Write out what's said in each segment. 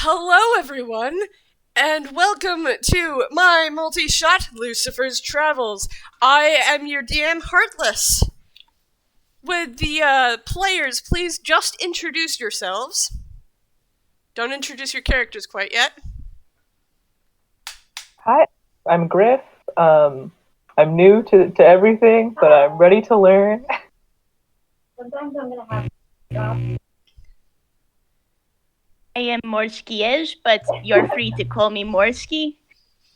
Hello, everyone, and welcome to my multi-shot Lucifer's Travels. I am your DM, Heartless. Would the players please just introduce yourselves? Don't introduce your characters quite yet. Hi, I'm Gryph. I'm new to everything, but I'm ready to learn. Sometimes I'm gonna have to. I am Morski, but you're free to call me Morski.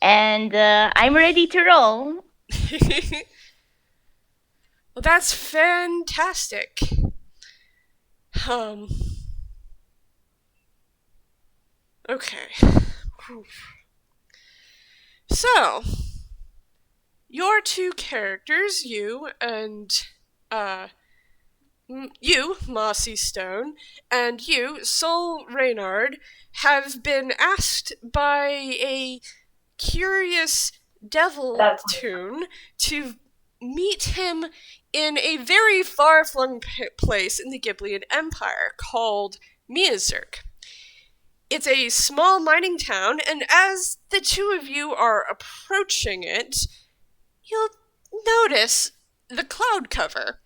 And I'm ready to roll. Well, that's fantastic. Okay. Whew. So, your two characters, you and, you, Mossie Stoan, and you, Sol Reynard, have been asked by a curious devil toon to meet him in a very far-flung place in the Giblian Empire called Mirasorastone. It's a small mining town, and as the two of you are approaching it, you'll notice the cloud cover.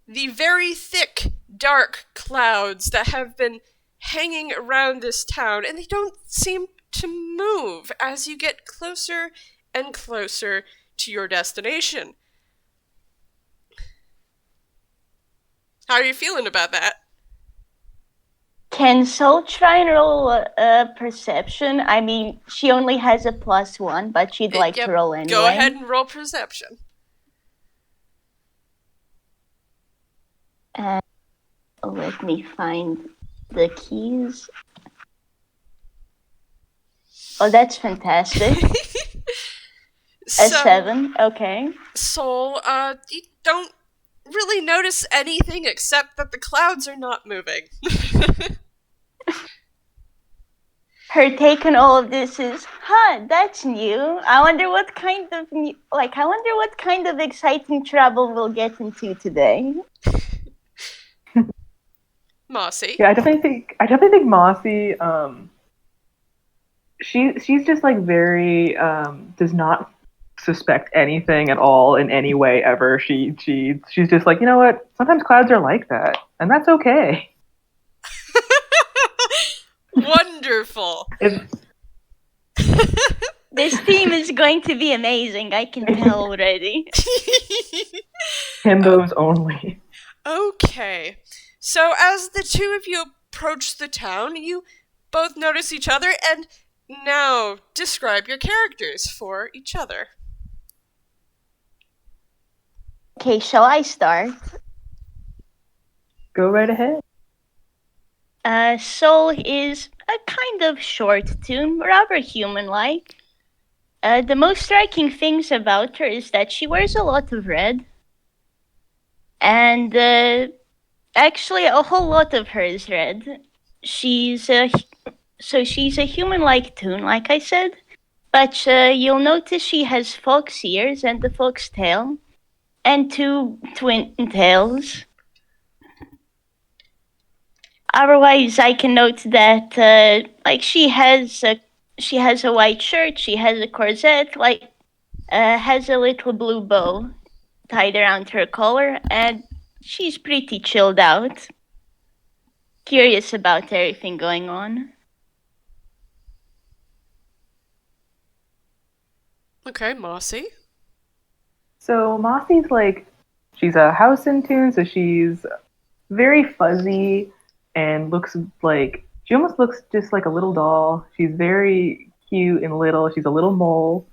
The very thick, dark clouds that have been hanging around this town, and they don't seem to move as you get closer and closer to your destination. How are you feeling about that? Can Sol try and roll a perception? I mean, she only has a +1, but she'd like to roll anyway. Go ahead and roll perception. Let me find the keys. Oh, that's fantastic. A 7, okay. Sol, you don't really notice anything except that the clouds are not moving. Her take on all of this is, that's new. I wonder what kind of exciting travel we'll get into today. Mossie. Yeah, I definitely think Mossie. She's just like very does not suspect anything at all in any way ever. She's just like, you know what? Sometimes clouds are like that, and that's okay. Wonderful. This theme is going to be amazing. I can tell already. Himbos only. Okay. So as the two of you approach the town, you both notice each other, and now describe your characters for each other. Okay, shall I start? Go right ahead. Sol is a kind of short toon, rather human-like. The most striking things about her is that she wears a lot of red. And actually, a whole lot of her is red. She's a human-like toon, like I said. But you'll notice she has fox ears and a fox tail. And 2 twin tails. Otherwise, I can note that she has a white shirt, she has a corset, has a little blue bow tied around her collar, and she's pretty chilled out. Curious about everything going on. Okay, Mossie. So Mossie's like, she's a house in tune, so she's very fuzzy and she almost looks just like a little doll. She's very cute and little. She's a little mole,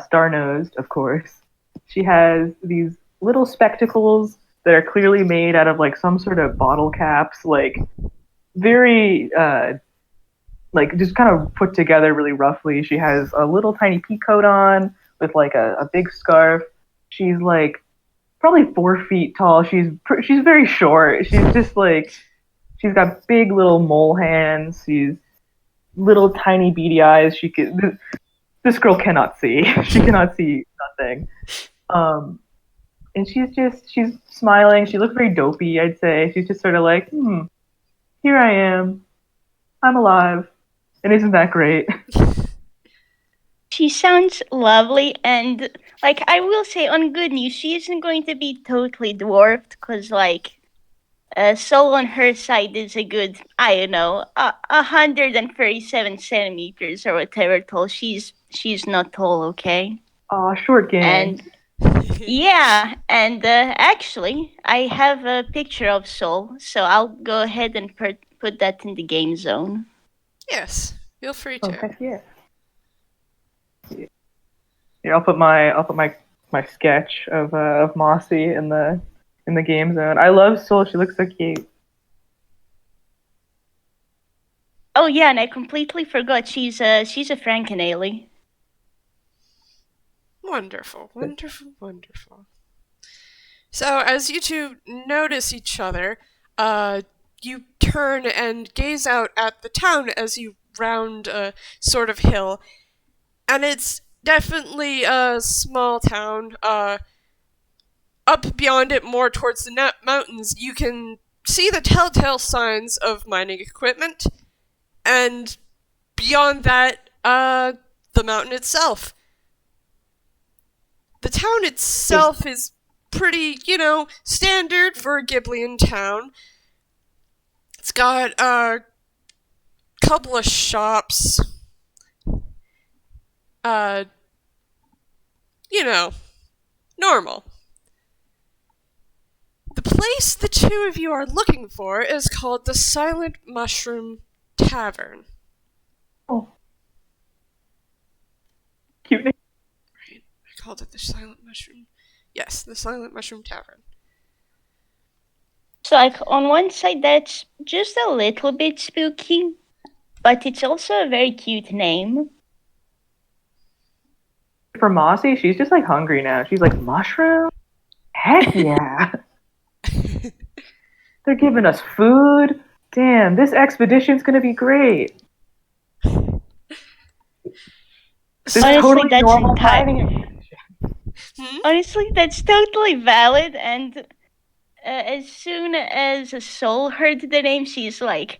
star-nosed, of course. She has these little spectacles that are clearly made out of like some sort of bottle caps, like very just kind of put together really roughly. She has a little tiny pea coat on with like a big scarf. She's like probably 4 feet tall. She's very short. She's just like, she's got big little mole hands. She's little tiny beady eyes. This girl cannot see. She cannot see nothing. And she's smiling. She looks very dopey, I'd say. She's just sort of like, here I am. I'm alive. And isn't that great? She sounds lovely, and like I will say, on good news, she isn't going to be totally dwarfed, because like Sol on her side is a good, I don't know, 137 centimeters or whatever tall. She's not tall, okay? Aw, short game. And yeah, and actually, I have a picture of Sol, so I'll go ahead and put that in the game zone. Yes, feel free Oh, to. heck yeah. Here, I'll put my sketch of Mossie in the game zone. I love Sol. She looks so cute. Oh yeah, and I completely forgot she's a Frankenaley. Wonderful, wonderful, wonderful. So as you two notice each other, you turn and gaze out at the town as you round a sort of hill, and it's definitely a small town. Up beyond it, more towards the mountains, you can see the telltale signs of mining equipment, and beyond that, the mountain itself. The town itself is pretty, standard for a Ghiblian town. It's got a couple of shops. Normal. The place the two of you are looking for is called the Silent Mushroom Tavern. Oh. Cute name. Right, I called it the Silent Mushroom. Yes, the Silent Mushroom Tavern. So like on one side that's just a little bit spooky, but it's also a very cute name. For Mossie, she's just like hungry now. She's like, mushroom? Heck yeah. They're giving us food. Damn, this expedition's gonna be great. This Honestly, totally that's normal entire- mining. Honestly, that's totally valid, and as soon as Sol heard the name, she's like,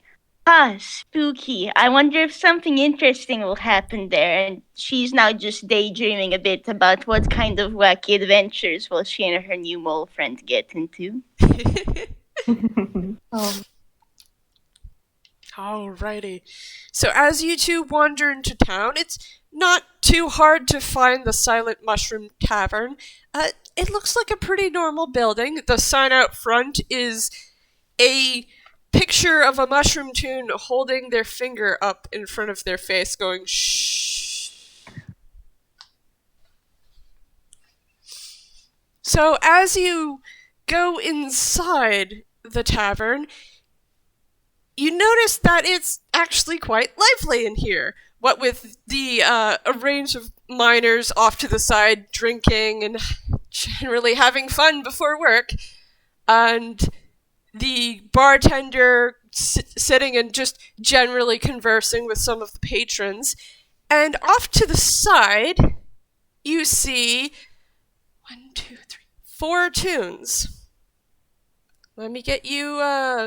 spooky. I wonder if something interesting will happen there. And she's now just daydreaming a bit about what kind of wacky adventures will she and her new mole friend get into. Alrighty. So as you two wander into town, it's not too hard to find the Silent Mushroom Tavern. It looks like a pretty normal building. The sign out front is a picture of a mushroom toon holding their finger up in front of their face going shh. So as you go inside the tavern, you notice that it's actually quite lively in here. What with the a range of miners off to the side drinking and generally having fun before work, and the bartender sitting and just generally conversing with some of the patrons. And off to the side, you see 4 toons. Let me get you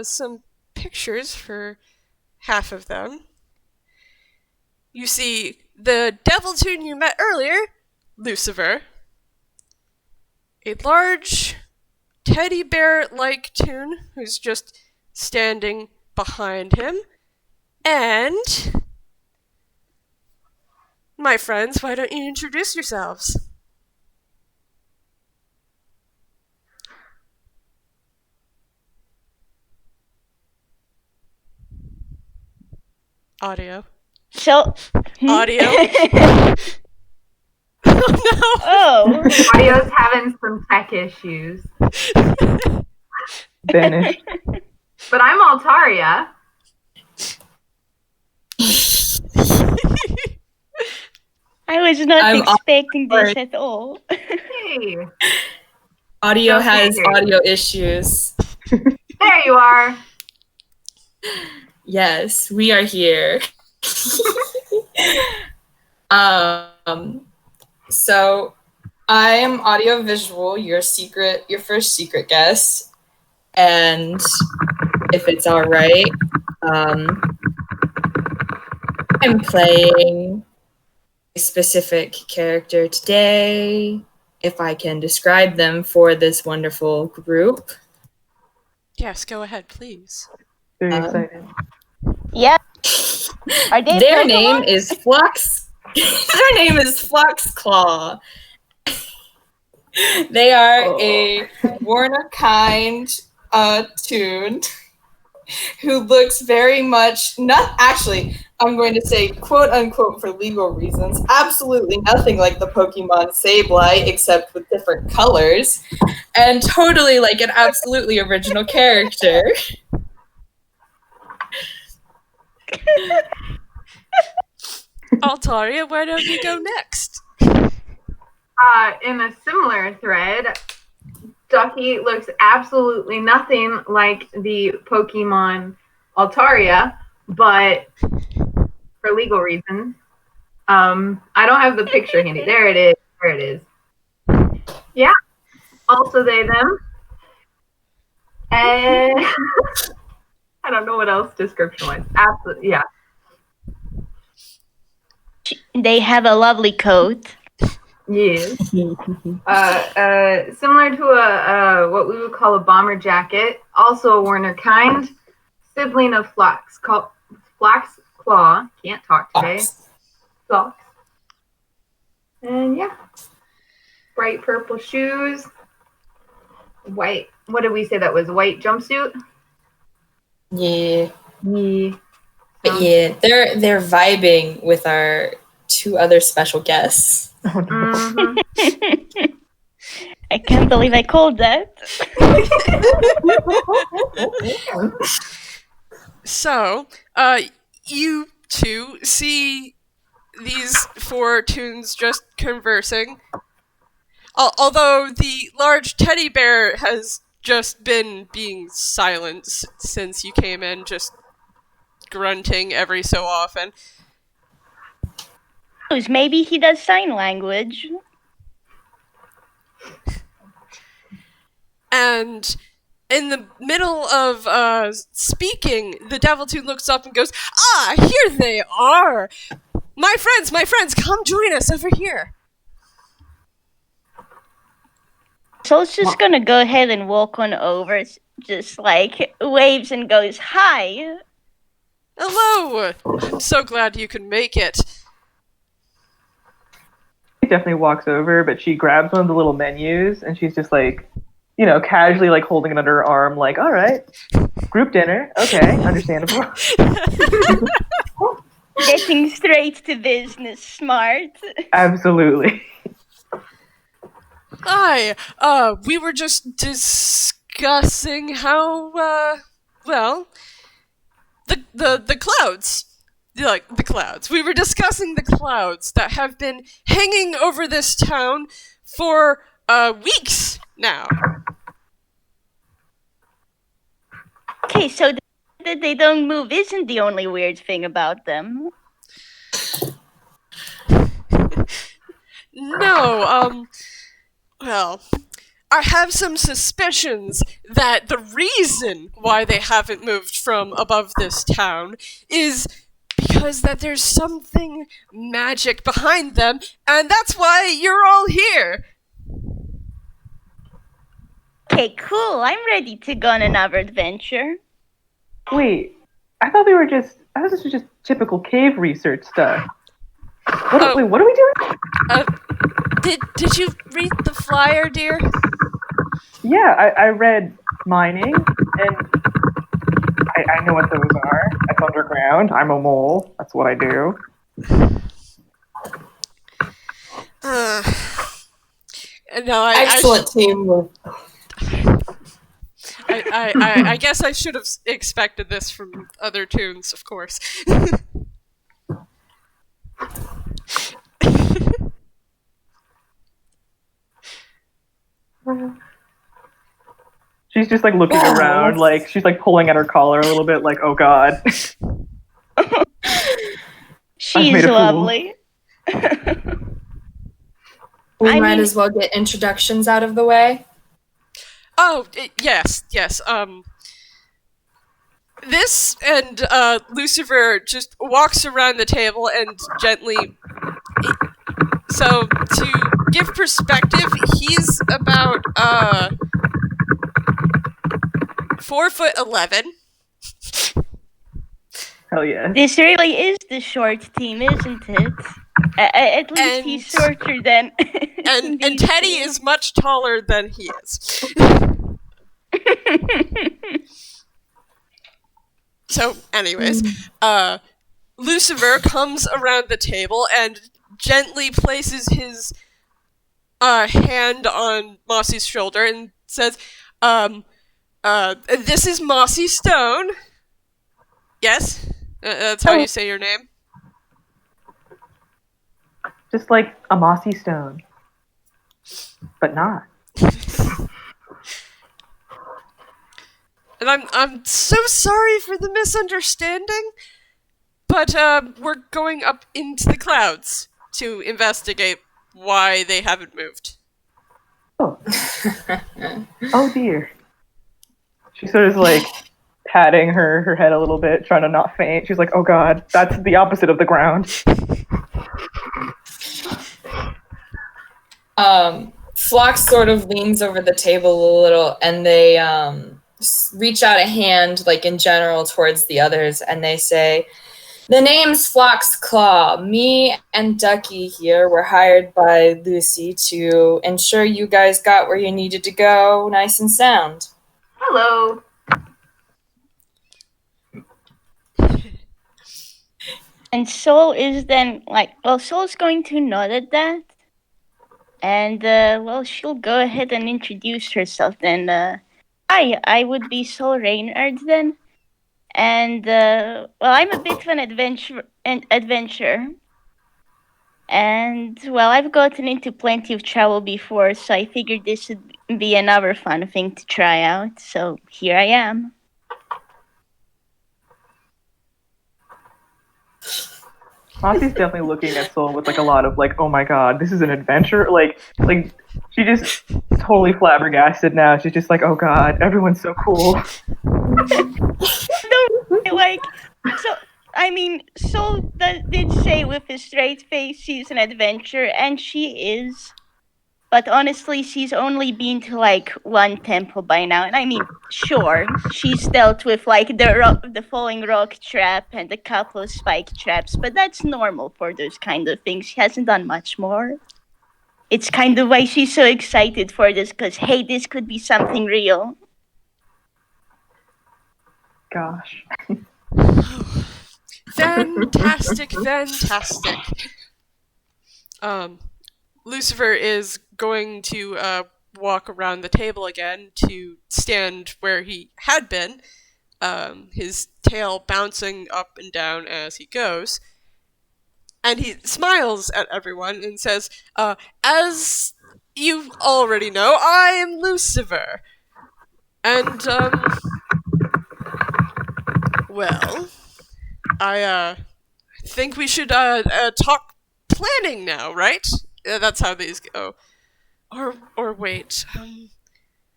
some pictures for half of them. You see the devil toon you met earlier, Luciver. A large teddy bear-like toon who's just standing behind him. And my friends, why don't you introduce yourselves? Audio. So Audio. Oh no! Oh. Audio's having some tech issues. Vanished. But I'm Altaria. I was not I'm expecting this at all. Hey, Audio Okay, has here. audio issues. there you are. Yes, we are here. So I am AudioVizual, your first secret guest. And if it's all right, I'm playing a specific character today, if I can describe them for this wonderful group. Yes, go ahead, please. Very excited. Yep. Are they Their Pokemon? name is Phlox. Their name is Phlox Claw. They are a Warner kind tune who looks very much not actually. I'm going to say quote unquote for legal reasons. Absolutely nothing like the Pokemon Sableye, except with different colors, and totally like an absolutely original character. Altaria, why don't you go next? In a similar thread, Ducky looks absolutely nothing like the Pokemon Altaria, but for legal reasons. I don't have the picture handy. There it is. There it is. Yeah. Also they, them. And I don't know what else description-wise. Absolutely, yeah. They have a lovely coat. Yes. Similar to a what we would call a bomber jacket, also a Warner kind, sibling of Phlox, called Phlox Claw. Can't talk today. Phlox. And yeah, bright purple shoes, white. What did we say that was? White jumpsuit. Yeah. Yeah. But yeah, they're vibing with our two other special guests. Oh, no. Mhm. I can't believe I called that. So, you two see these four tunes just conversing. Although the large teddy bear has just been being silent since you came in, just grunting every so often. Maybe he does sign language. And in the middle of speaking, the devil tune looks up and goes, "Ah, here they are! My friends, come join us over here." Sol's just gonna go ahead and walk on over, just like waves and goes, "Hi." Hello! I'm so glad you could make it. She definitely walks over, but she grabs one of the little menus and she's just like, you know, casually like holding it under her arm, like, all right, group dinner, okay, understandable. Getting straight to business, smart. Absolutely. Hi, we were just discussing how, well, the clouds. Like, the clouds. We were discussing the clouds that have been hanging over this town for, weeks now. Okay, so that they don't move isn't the only weird thing about them. No, well, I have some suspicions that the reason why they haven't moved from above this town is because that there's something magic behind them, and that's why you're all here. Okay, cool. I'm ready to go on another adventure. Wait, I thought this was just typical cave research stuff. Wait, what are we doing? Did you read the flyer, dear? Yeah, I read mining, and I know what those are. That's underground. I'm a mole. That's what I do. No, Excellent teamwork. I guess I should have expected this from other tunes, of course. She's just like looking around, like she's like pulling at her collar a little bit, like, oh god. She's made a fool. lovely. We might as well get introductions out of the way. Oh, yes. This and Lucifer just walks around the table and gently. So to give perspective, he's about 4'11". Hell yeah. This really is the short team, isn't it? At least he's shorter than. And Teddy is much taller than he is. So, anyways, Lucifer comes around the table and gently places his hand on Mossie's shoulder and says, this is Mossie Stone. Yes? That's how you say your name? Just like a mossy stone. But not. And I'm so sorry for the misunderstanding, but we're going up into the clouds to investigate why they haven't moved. Oh. Oh dear. She sort of like patting her head a little bit, trying to not faint. She's like, oh god, that's the opposite of the ground. Phlox sort of leans over the table a little, and they reach out a hand, like in general, towards the others, and they say, "The name's Phlox Claw. Me and Ducky here were hired by Lucy to ensure you guys got where you needed to go, nice and sound." Hello. And Sol is then like, well, Sol's going to nod at that. And, well, she'll go ahead and introduce herself then. Hi, I would be Sol Reynard then. And, well, I'm a bit of an adventurer. And, well, I've gotten into plenty of trouble before, so I figured this would be another fun thing to try out. So here I am. Mossie's definitely looking at Sol with like a lot of like, oh my god, this is an adventure. Like she just totally flabbergasted now. She's just like, oh god, everyone's so cool. Sol did say with a straight face she's an adventurer, and she is. But honestly, she's only been to like one temple by now. And I mean, sure, she's dealt with like the falling rock trap and a couple of spike traps, but that's normal for those kind of things. She hasn't done much more. It's kind of why she's so excited for this, because hey, this could be something real. Gosh. Fantastic. Lucifer is going to walk around the table again to stand where he had been, his tail bouncing up and down as he goes. And he smiles at everyone and says, as you already know, I am Lucifer. And, well, I think we should talk planning now, right? That's how these go. Or wait,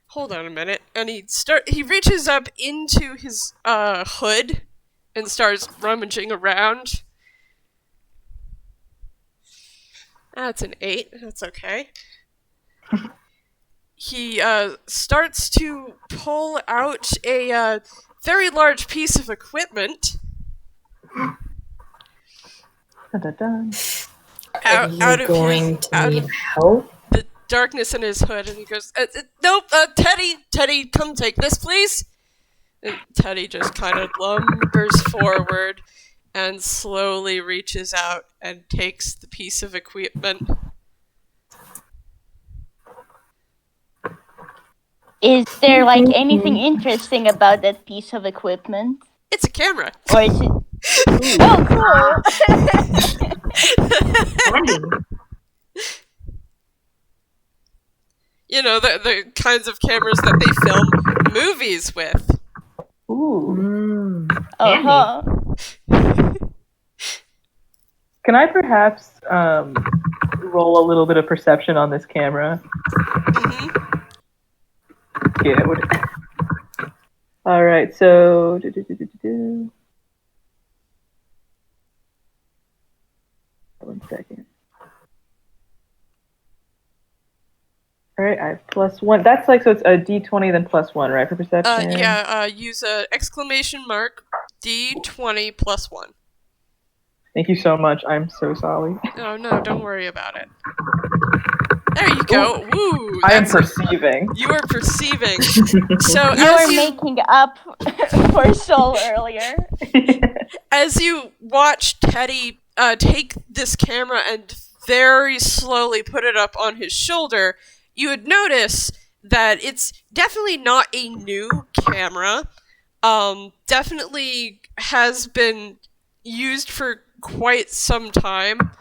hold on a minute. And he reaches up into his hood and starts rummaging around. That's an 8. That's okay. He starts to pull out a very large piece of equipment. Dun-dun-dun. Out of help? The darkness in his hood, and he goes, "Nope, Teddy, come take this, please." And Teddy just kind of lumbers forward and slowly reaches out and takes the piece of equipment. Is there like anything interesting about that piece of equipment? It's a camera. Or is it? Oh, cool! You know, the kinds of cameras that they film movies with. Ooh. Uh-huh. Can I perhaps roll a little bit of perception on this camera? Yeah. All right. So 1 second. All right, I have +1. That's like, so it's a D20 then +1, right, for perception? Use a exclamation mark D20 +1. Thank you so much. I'm so sorry. Oh no, don't worry about it. There you go. Woo! I am perceiving. You are perceiving. So You were making up for Sol earlier. as you watch Teddy take this camera and very slowly put it up on his shoulder, you would notice that it's definitely not a new camera. Definitely has been used for quite some time.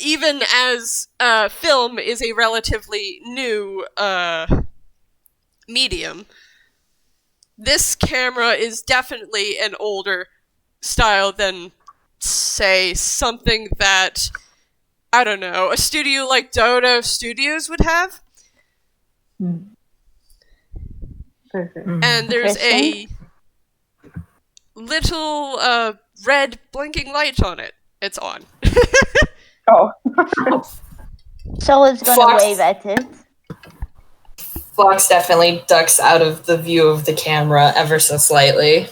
Even as film is a relatively new medium, this camera is definitely an older style than, say, something that, I don't know, a studio like Dodo Studios would have. Perfect. And there's a little red blinking light on it. It's on. Oh. Sol is gonna Phlox. wave at it. Phlox definitely ducks out of the view of the camera ever so slightly.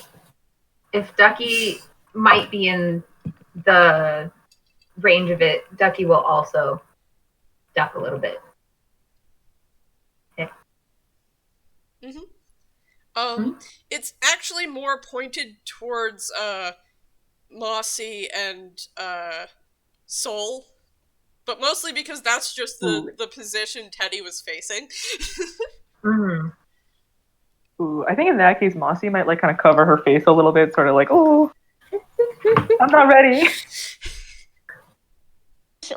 If Ducky might be in the range of it, Ducky will also duck a little bit. It's actually more pointed towards Mossie and Sol, but mostly because that's just the position Teddy was facing. Ooh, I think in that case, Mossie might like kind of cover her face a little bit, sort of like, oh, I'm not ready.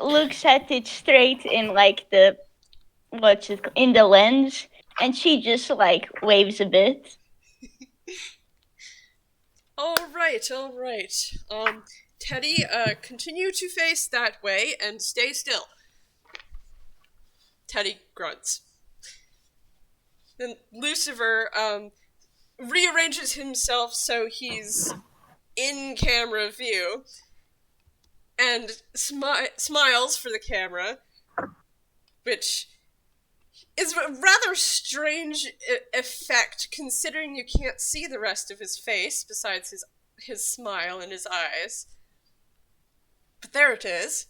Looks at it straight in like the in the lens, and she just like waves a bit. All right. Teddy, continue to face that way and stay still. Teddy grunts. Then Luciver rearranges himself so he's in camera view and smiles for the camera, which is a rather strange effect considering you can't see the rest of his face besides his smile and his eyes. But there it is.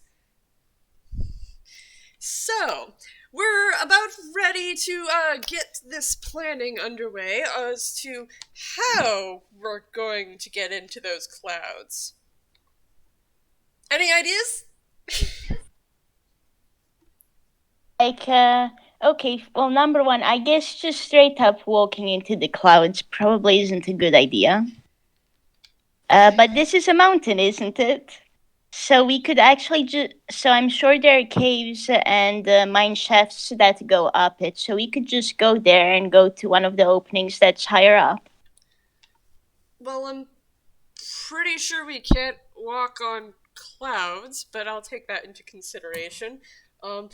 So, we're about ready to get this planning underway as to how we're going to get into those clouds. Any ideas? Okay, well, number one, I guess just straight up walking into the clouds probably isn't a good idea. But this is a mountain, isn't it? So we could actually so I'm sure there are caves and mine shafts that go up it, so we could just go there and go to one of the openings that's higher up. Well, I'm pretty sure we can't walk on clouds, but I'll take that into consideration. No,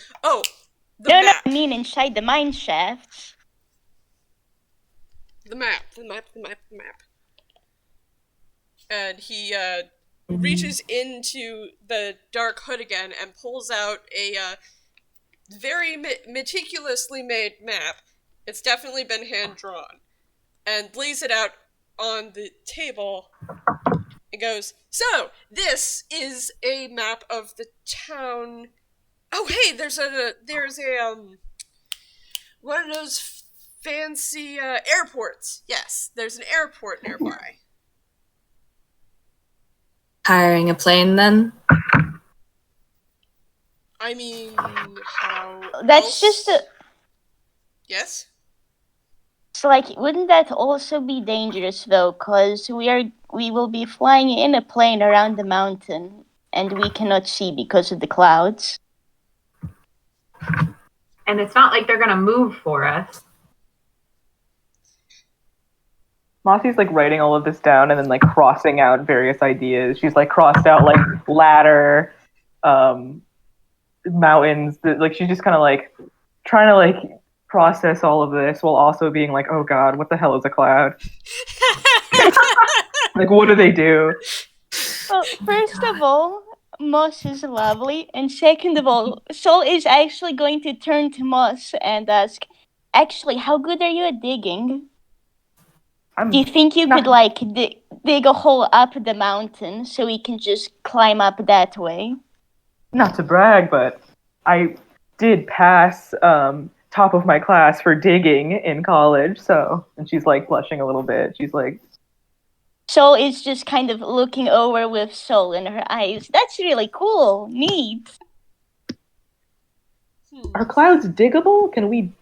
I mean inside the mine shafts. The map. And he reaches into the dark hood again and pulls out a very meticulously made map. It's definitely been hand-drawn. And lays it out on the table and goes, so, this is a map of the town. Oh, hey, there's a one of those fancy airports. Yes, there's an airport nearby. Hiring a plane, then? I mean, how That's else? just a... Yes? So, like, wouldn't that also be dangerous, though? Because we will be flying in a plane around the mountain, and we cannot see because of the clouds. And it's not like they're going to move for us. Mossie's like writing all of this down and then like crossing out various ideas. She's like crossed out like ladder, mountains. Like she's just kind of like trying to like process all of this while also being like, oh god, what the hell is a cloud? Like, what do they do? Well, first of all, Moss is lovely, and second of all, Sol is actually going to turn to Moss and ask, actually, how good are you at digging? Do you think you could, like, dig a hole up the mountain so we can just climb up that way? Not to brag, but I did pass top of my class for digging in college, so... And she's, like, blushing a little bit. She's like... Sol is just kind of looking over with Sol in her eyes. That's really cool. Neat. Are clouds diggable? Can we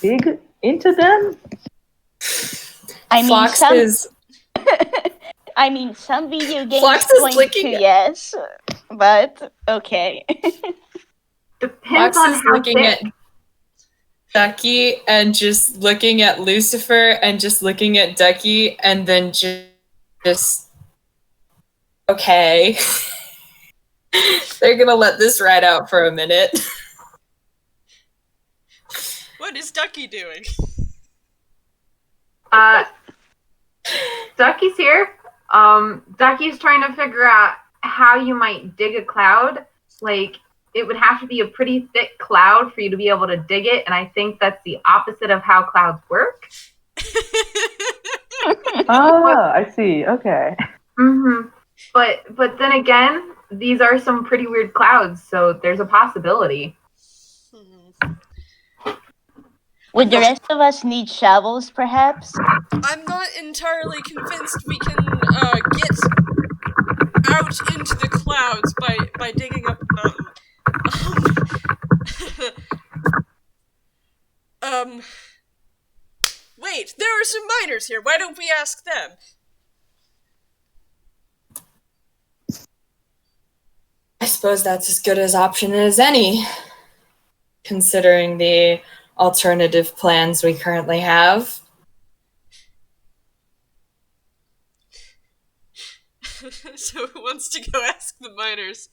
dig into them? I mean, Phlox is... I mean, some video games Phlox is point looking to yes, but okay. Depends Phlox on is how looking thick. at Ducky and just looking at Lucifer and just looking at Ducky and then just okay. They're gonna let this ride out for a minute. What is Ducky doing? Ducky's here. Ducky's trying to figure out how you might dig a cloud. Like, it would have to be a pretty thick cloud for you to be able to dig it, and I think that's the opposite of how clouds work. I see. Okay. Mm-hmm. But then again, these are some pretty weird clouds, so there's a possibility. Would the rest of us need shovels, perhaps? I'm not entirely convinced we can get out into the clouds by digging up a mountain. Wait, there are some miners here. Why don't we ask them? I suppose that's as good as option as any, considering the alternative plans we currently have. So who wants to go ask the miners?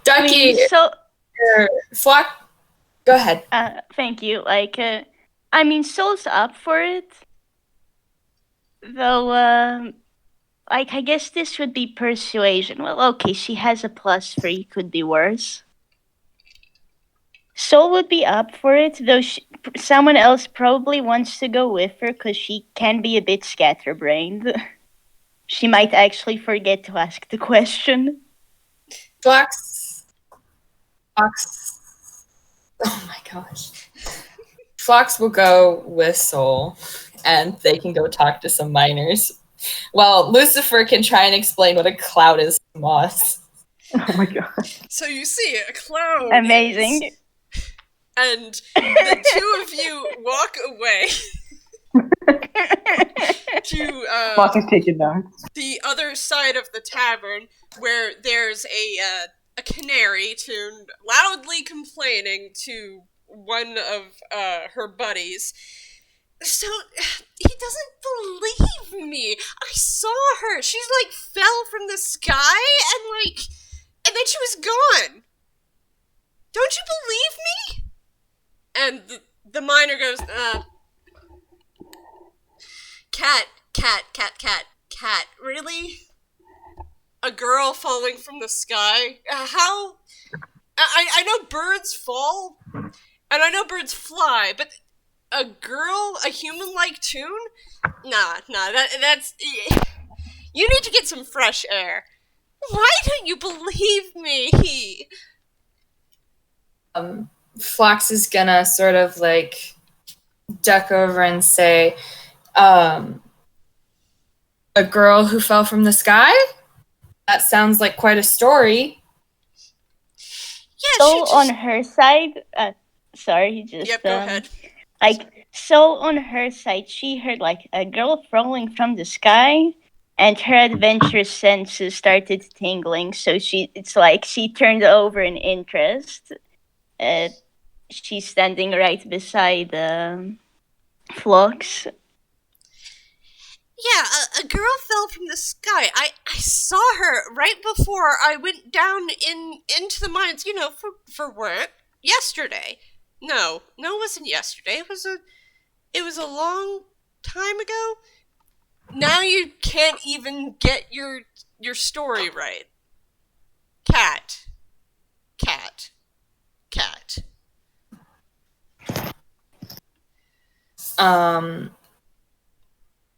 Ducky, Phlox, go ahead. Thank you. Like, I mean, Sol's up for it. Though, like, I guess this would be persuasion. Well, okay, she has a +3, could be worse. Sol would be up for it, though someone else probably wants to go with her because she can be a bit scatterbrained. She might actually forget to ask the question. Phlox. Oh my gosh. Phlox will go with Sol, and they can go talk to some miners. Well, Lucifer can try and explain what a cloud is to Moss. Oh my god. So you see, a cloud. Amazing. And the two of you walk away to Phlox is taking notes. the other side of the tavern, where there's a canary tuned loudly complaining to one of her buddies. So he doesn't believe me. I saw her. She's like fell from the sky and then she was gone. Don't you believe me? And the miner goes, cat, really? A girl falling from the sky? How? I know birds fall, and I know birds fly, but a girl, a human-like tune? Nah, that's... You need to get some fresh air. Why don't you believe me? Phlox is gonna sort of like duck over and say, a girl who fell from the sky? That sounds like quite a story. Yeah, So on her side, sorry, just Yep, go ahead. Like, so on her side, she heard like a girl falling from the sky, and her adventure senses started tingling. So it's like she turned over in interest. She's standing right beside Phlox. Yeah, a girl fell from the sky. I saw her right before I went down into the mines, for work, yesterday. No, it wasn't yesterday. It It was a long time ago. Now you can't even get your story right. Cat.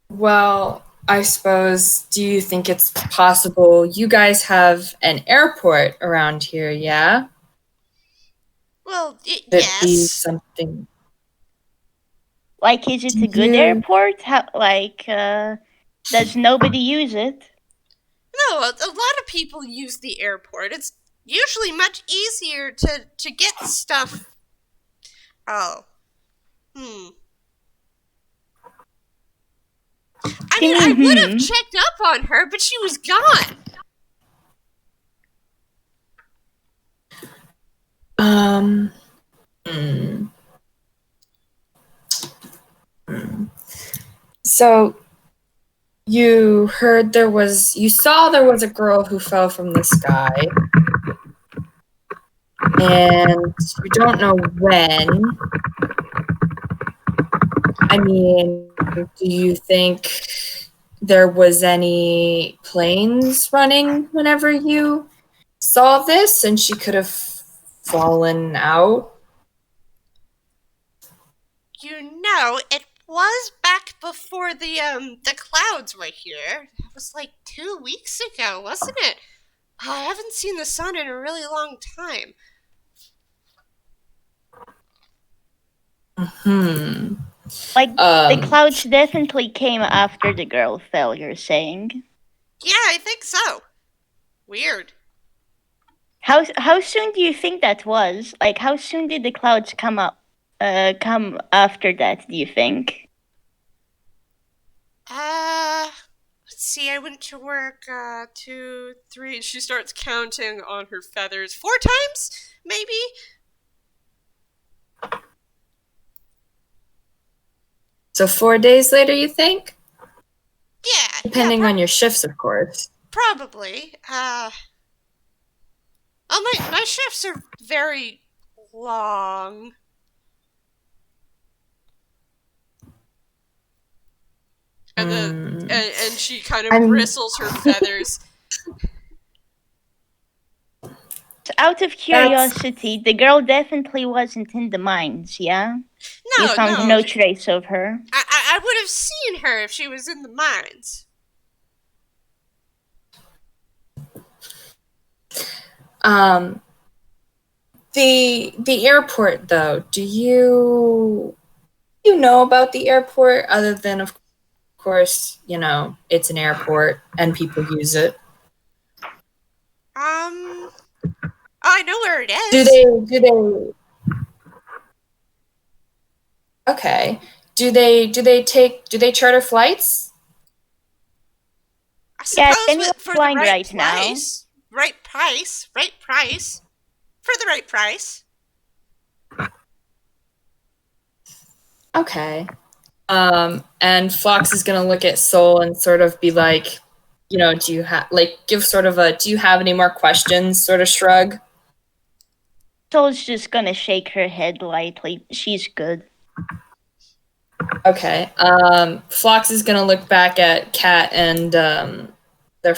Well, I suppose, do you think it's possible you guys have an airport around here, yeah? Well, Could it be yes. something... Like, is it a good airport? Does nobody use it? No, a lot of people use the airport. It's usually much easier to get stuff. Oh. I mean, I would have checked up on her, but she was gone. So, you saw there was a girl who fell from the sky, and you don't know when. I mean, do you think there was any planes running whenever you saw this, and she could have fallen out? It was back before the clouds were here. It was like 2 weeks ago, wasn't it? I haven't seen the sun in a really long time. The clouds definitely came after the girl fell, you're saying? Yeah, I think so. Weird. How soon do you think that was? Like, how soon did the clouds come after that, do you think? Let's see, I went to work, 2, 3, she starts counting on her feathers. 4 times, maybe? So 4 days later, you think? Yeah. Depending on your shifts, of course. Probably. My shifts are very long. And and she kind of bristles her feathers. Out of curiosity, the girl definitely wasn't in the mines, yeah? No, you found no trace of her. I would have seen her if she was in the mines. The airport, though, do you know about the airport, other than, of course, it's an airport and people use it? I know where it is. Do they Okay. Do they charter flights? I suppose anyone's for flying the right now. Right price. For the right price. Okay. And Phlox is gonna look at Sol and sort of be like, do you have give sort of a do you have any more questions sort of shrug? Sol's just gonna shake her head lightly. She's good. Okay. Phlox is gonna look back at Kat and their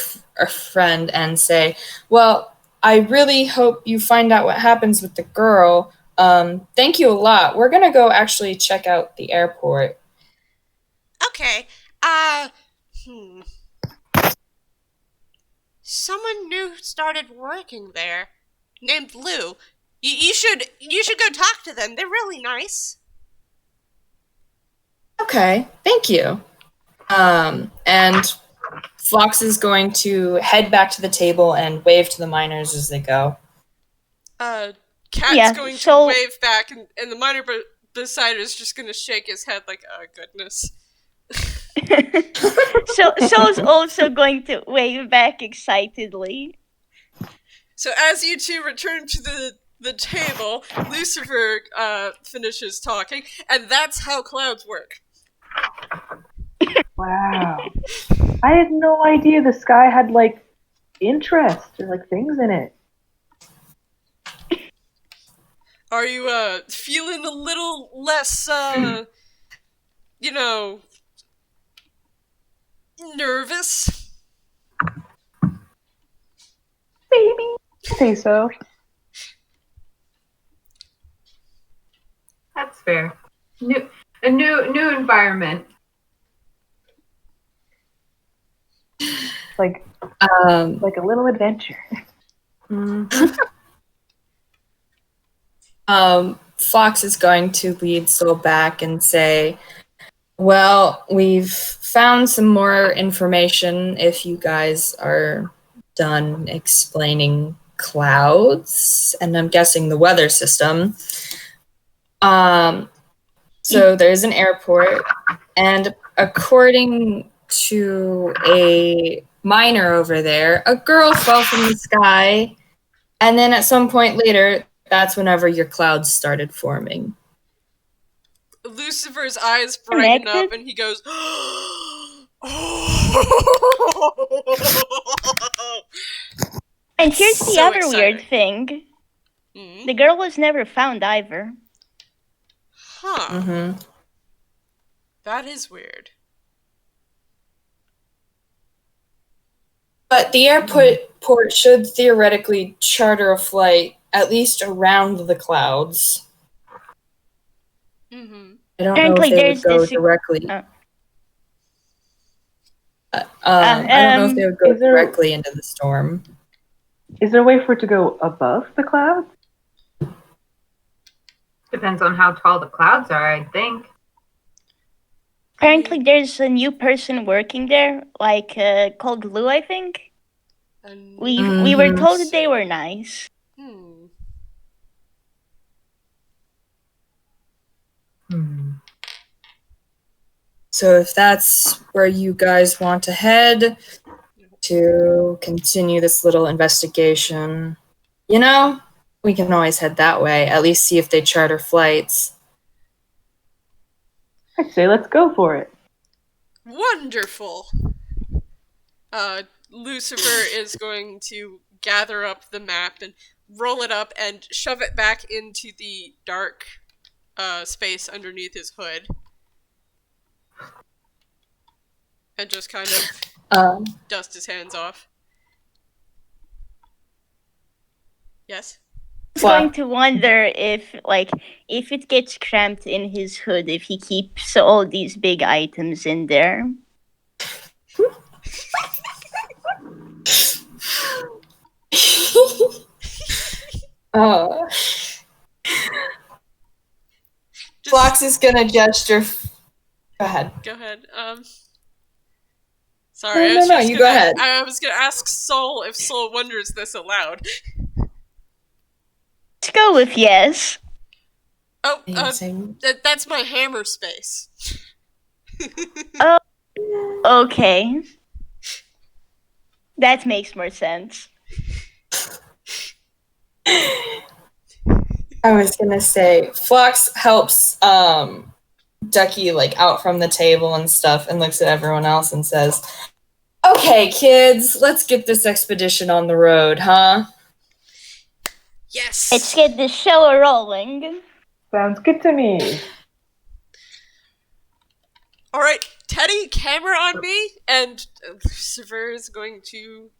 friend and say, "Well, I really hope you find out what happens with the girl. Thank you a lot. We're gonna go actually check out the airport." Okay. Someone new started working there, named Lou. You should go talk to them. They're really nice. Okay, thank you. And Phlox is going to head back to the table and wave to the miners as they go. Cat's going to wave back, and the miner beside her is just going to shake his head like, oh, goodness. Sol's also going to wave back excitedly. So as you two return to the table, Lucifer finishes talking, and that's how clouds work. Wow. I had no idea the sky had, interest or, things in it. Are you, feeling a little less, nervous. Maybe. I say so. That's fair. A new environment. Like a little adventure. Phlox is going to lead Sol back and say, well, we've found some more information if you guys are done explaining clouds, and I'm guessing the weather system. So there's an airport, and according to a miner over there, a girl fell from the sky, and then at some point later, that's whenever your clouds started forming. Lucifer's eyes brighten up and he goes, And here's the so other exciting. weird thing. Mm-hmm. The girl was never found either. Huh. Mm-hmm. That is weird. But the airport should theoretically charter a flight at least around the clouds. Mm-hmm. I don't know if they would go directly. I don't know if they would go directly into the storm. Is there a way for it to go above the clouds? Depends on how tall the clouds are, I think. Apparently there's a new person working there, called Lou, I think. We were told that they were nice. So if that's where you guys want to head to continue this little investigation, we can always head that way. At least see if they charter flights. I'd say let's go for it. Wonderful. Lucifer is going to gather up the map and roll it up and shove it back into the dark space underneath his hood. And just kind of dust his hands off. Yes? I'm going to wonder if it gets cramped in his hood, if he keeps all these big items in there. Phlox is gonna gesture. Go ahead. Go ahead. Sorry. No, you go ahead. I was gonna ask Sol if Sol wonders this aloud. Let's go with yes. Oh, that's my hammer space. Oh, okay. That makes more sense. I was gonna say, Phlox helps Ducky out from the table and stuff, and looks at everyone else and says, "Okay, kids, let's get this expedition on the road, huh?" Yes. Let's get this show rolling. Sounds good to me. All right, Teddy, camera on me, and Lucifer is going to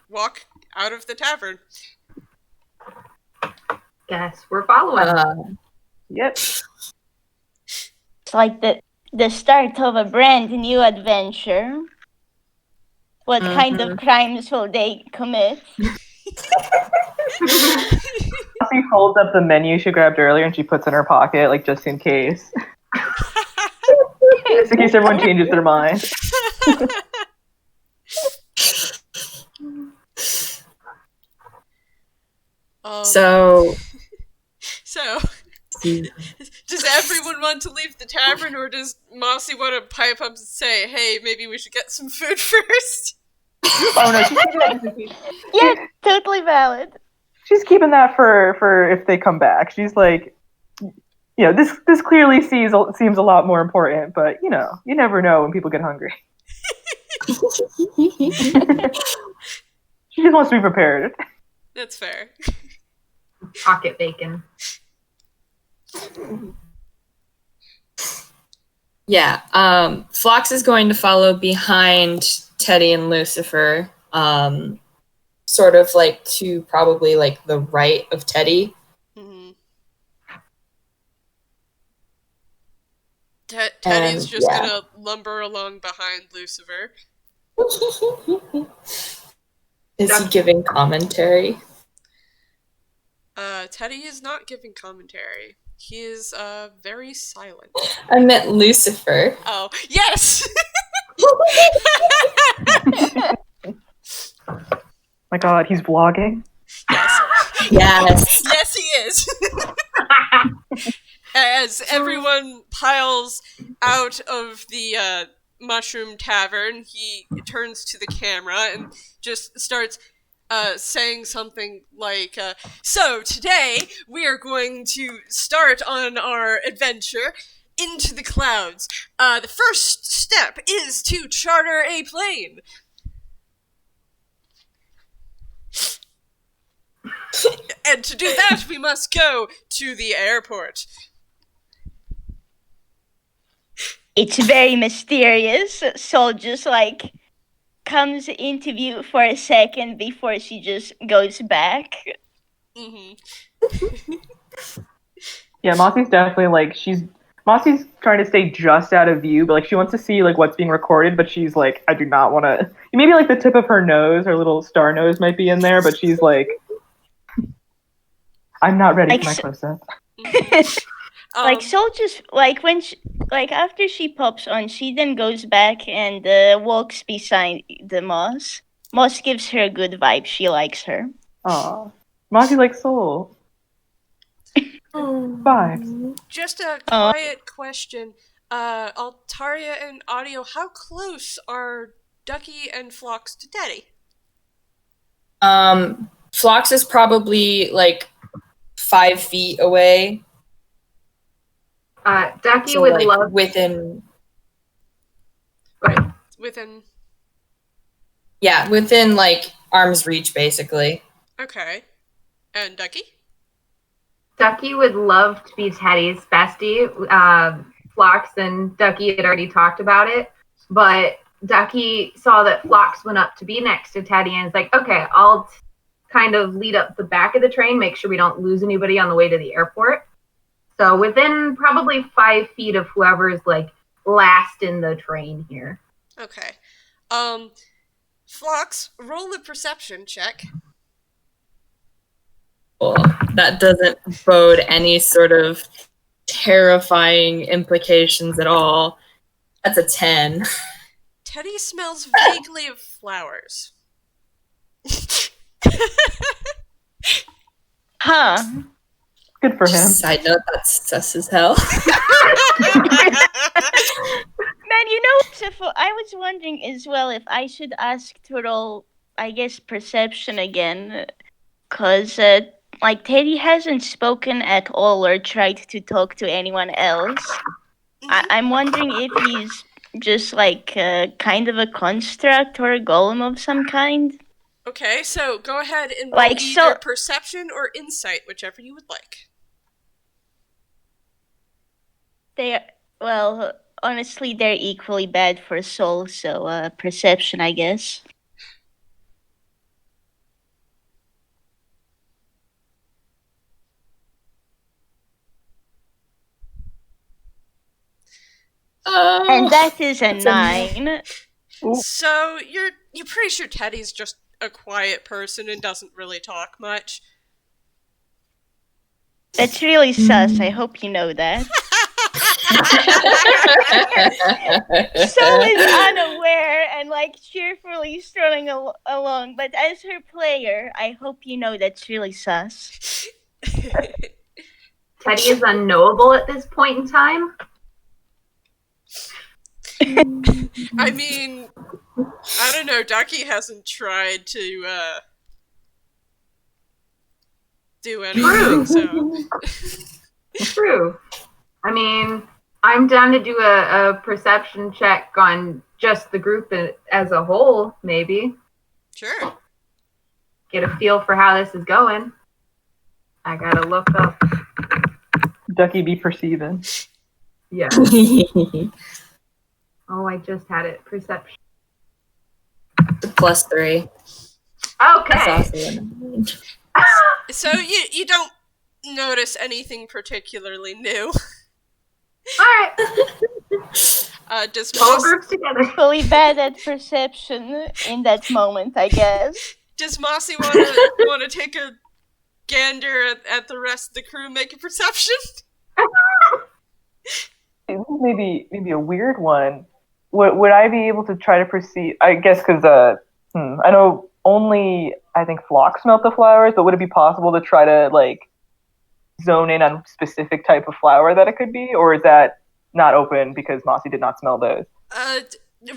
walk out of the tavern. Guess we're following. Yep. It's like the start of a brand new adventure. What kind of crimes will they commit? She holds up the menu she grabbed earlier and she puts in her pocket, just in case. Just in case everyone changes their mind. So, does everyone want to leave the tavern, or does Mossie want to pipe up and say, "Hey, maybe we should get some food first"? Oh no, she's keeping that. Yeah, totally valid. She's keeping that for if they come back. She's like, this clearly seems a lot more important, but you never know when people get hungry. She just wants to be prepared. That's fair. Pocket bacon. Yeah. Phlox is going to follow behind Teddy and Lucifer, sort of like to probably like the right of Teddy. Mm-hmm. Teddy's just gonna lumber along behind Lucifer. Is he giving commentary? Teddy is not giving commentary. He is very silent. I meant Lucifer. Oh, yes! My god, he's vlogging. Yes. Yes. Yes, he is. As everyone piles out of the Mushroom Tavern, he turns to the camera and just starts saying something like, so today we are going to start on our adventure into the clouds. The first step is to charter a plane. And to do that, we must go to the airport. It's very mysterious. Sol just like comes into view for a second before she just goes back. Mm-hmm. Yeah, Mossie's definitely like Mossie's trying to stay just out of view, but like she wants to see like what's being recorded, but she's like, I do not want to. Maybe like the tip of her nose, her little star nose might be in there, but she's like, I'm not ready for my close-up. Like Sol just like when she, like after she pops on, she then goes back and walks beside the Moss. Moss gives her a good vibe. She likes her. Aw, Mossie likes Soul. Vibes. Just a quiet question. Altaria and Audio, how close are Ducky and Phlox to Teddy? Phlox is probably like 5 feet away. Ducky So, would like, love within. Within. Yeah, within like arm's reach, basically. Okay. And Ducky? Ducky would love to be Teddy's bestie. Phlox and Ducky had already talked about it, but Ducky saw that Phlox went up to be next to Teddy and is like, okay, I'll kind of lead up the back of the train, make sure we don't lose anybody on the way to the airport. So within probably 5 feet of whoever is like last in the train here. Okay. Phlox, roll a perception check. That doesn't bode any sort of terrifying implications at all. That's a 10. Teddy smells vaguely of flowers. Huh. Good for him. Side note, that's sus as hell. Man, you know, Sifo, I was wondering as well if I should ask to roll, I guess, perception again. Because, like, Teddy hasn't spoken at all or tried to talk to anyone else. I'm wondering if he's just, like, kind of a construct or a golem of some kind. Okay, so go ahead and roll Like, either perception or insight, whichever you would like. Well, honestly, they're equally bad for Sol, so perception, I guess. And that is a 9. So you're pretty sure Teddy's just a quiet person and doesn't really talk much. That's really sus. I hope you know that. Sol is unaware and like cheerfully strolling along, but as her player, I hope you know that's really sus. Teddy is unknowable at this point in time. I mean, I don't know, Ducky hasn't tried to do anything, so... True. I mean, I'm down to do a perception check on just the group as a whole, maybe. Sure. Get a feel for how this is going. I gotta look up. Ducky be perceiving. Yeah. Oh, I just had it. Perception. +3. Okay. That's also a 9. So you don't notice anything particularly new. Alright. Does All Moss, groups together. Fully bad at perception in that moment, I guess. does Mossie wanna take a gander at the rest of the crew, make a perception? This is maybe a weird one. Would I be able to try to perceive? I guess because I know only I think Phlox smelt the flowers, but would it be possible to try to like zone in on a specific type of flower that it could be, or is that not open because Mossie did not smell those?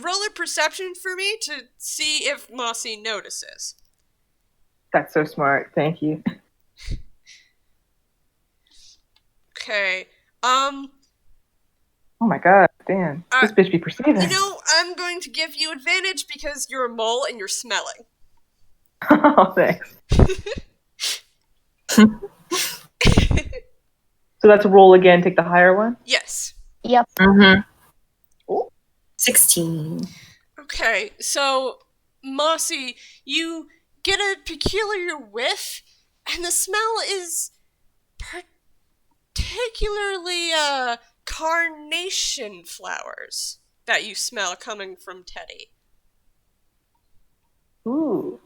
Roll a perception for me to see if Mossie notices. That's so smart. Thank you. Okay. Oh my god, damn. This bitch be perceiving. You know, I'm going to give you advantage because you're a mole and you're smelling. Oh, thanks. So that's roll again, take the higher one? Yes. Yep. Mm-hmm. 16. Okay, so, Mossie, you get a peculiar whiff, and the smell is particularly, carnation flowers that you smell coming from Teddy. Ooh.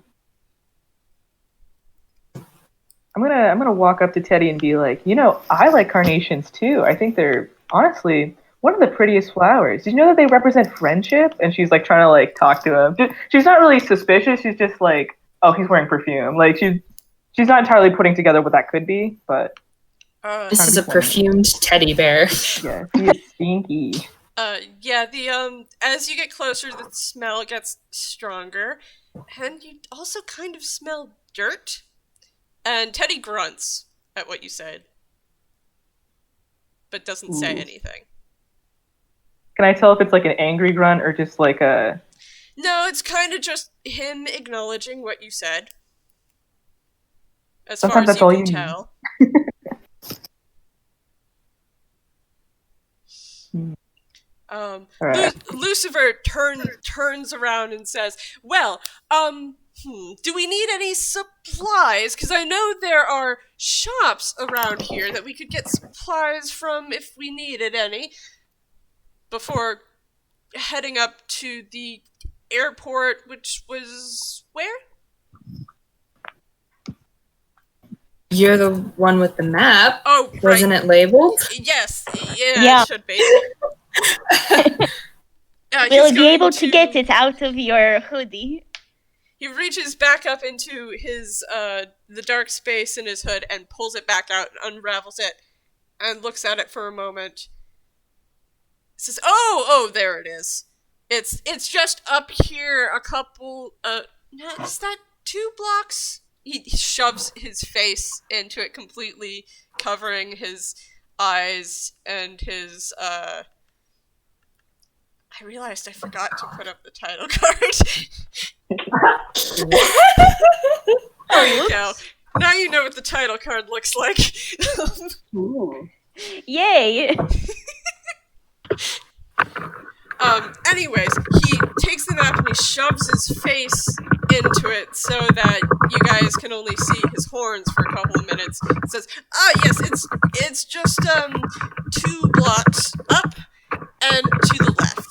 I'm gonna walk up to Teddy and be like, you know, I like carnations too. I think they're honestly one of the prettiest flowers. Did you know that they represent friendship? And she's like trying to like talk to him. She's not really suspicious. She's just like, oh, he's wearing perfume. Like she's not entirely putting together what that could be, but this is a perfumed teddy bear. yeah, he is stinky. Yeah, as you get closer, the smell gets stronger, and you also kind of smell dirt. And Teddy grunts at what you said, but doesn't say anything. Can I tell if it's like an angry grunt or just like a... No, it's kind of just him acknowledging what you said. As Sometimes far as that's all you you can need. tell. Right. Luciver turns around and says, well, do we need any supplies? Because I know there are shops around here that we could get supplies from if we needed any before heading up to the airport, which was where? You're the one with the map. Oh, right. Wasn't it labeled? Yes. Yeah. It should be. We'll be able to get it out of your hoodie. He reaches back up into his the dark space in his hood and pulls it back out and unravels it and looks at it for a moment. Says, "Oh, there it is. It's just up here a couple is that 2 blocks?" He shoves his face into it completely, covering his eyes and his I realized I forgot to put up the title card. There you go. Now you know what the title card looks like. Ooh. Yay! Anyways, he takes the map and he shoves his face into it so that you guys can only see his horns for a couple of minutes. He says, yes, it's just 2 blocks up and to the left.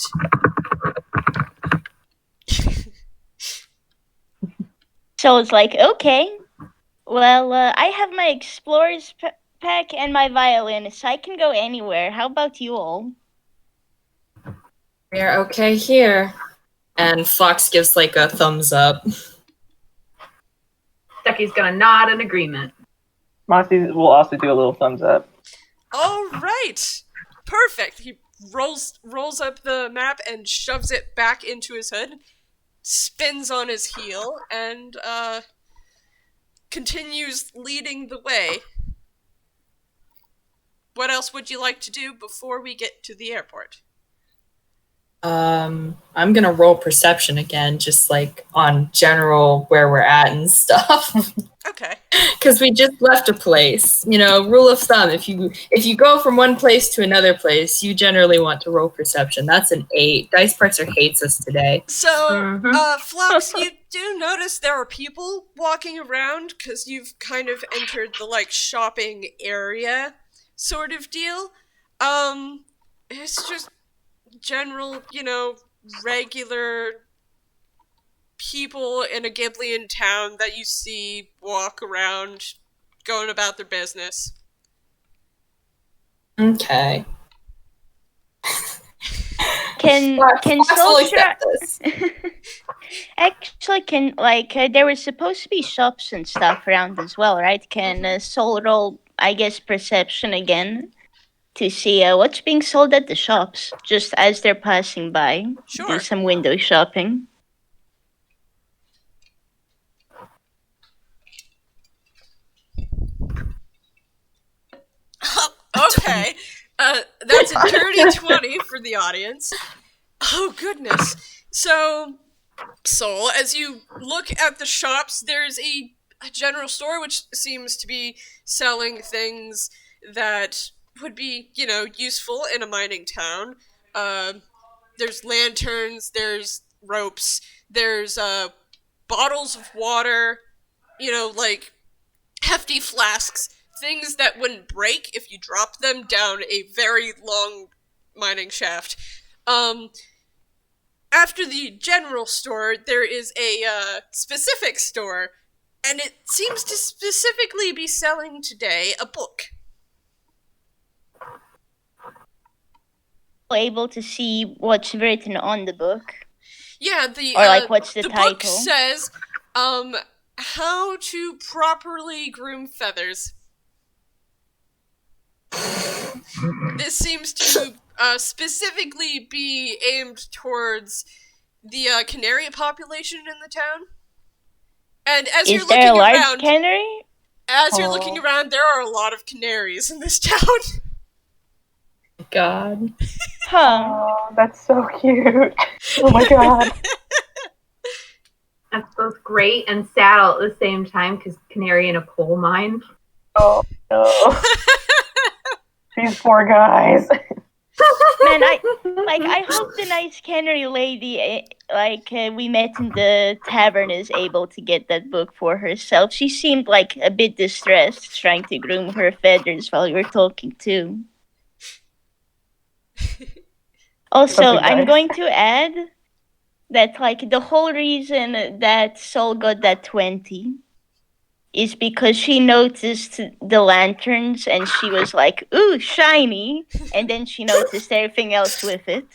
So it's like, okay, well, I have my explorer's pack and my violin, so I can go anywhere. How about you all? We're okay here. And Phlox gives like a thumbs up. Ducky's gonna nod in agreement. Mossie will also do a little thumbs up. All right, perfect. He rolls up the map and shoves it back into his hood, spins on his heel, and continues leading the way. What else would you like to do before we get to the airport? I'm gonna roll perception again, just like on general where we're at and stuff. Okay. Because we just left a place. You know, rule of thumb: if you go from one place to another place, you generally want to roll perception. That's an 8. Dice Parser hates us today. So, Phlox, you do notice there are people walking around because you've kind of entered the like shopping area sort of deal. It's just general, regular people in a Giblian town that you see walk around going about their business. Okay. Can Fox will Sol accept this. Actually, there were supposed to be shops and stuff around as well, right? Can Sol roll, I guess, perception again to see what's being sold at the shops, just as they're passing by? Sure. Do some window shopping. Okay. That's a dirty 20 for the audience. Oh, goodness. So, Sol, as you look at the shops, there's a general store which seems to be selling things that would be, useful in a mining town. There's lanterns, there's ropes, there's bottles of water, like hefty flasks, things that wouldn't break if you dropped them down a very long mining shaft. After the general store, there is a specific store, and it seems to specifically be selling today a book. Able to see what's written on the book? Yeah, what's the title? Book says, how to properly groom feathers. This seems to specifically be aimed towards the canary population in the town. And as you're looking there a around, large canary? As you're looking around, there are a lot of canaries in this town. God. Huh. Oh, that's so cute. Oh my god. That's both great and sad all at the same time, because canary in a coal mine. Oh no. These poor guys. Man, I hope the nice canary lady, we met in the tavern, is able to get that book for herself. She seemed like a bit distressed, trying to groom her feathers while you were talking too. Also, I'm going to add that, the whole reason that Sol got that 20 is because she noticed the lanterns and she was like, ooh, shiny, and then she noticed everything else with it.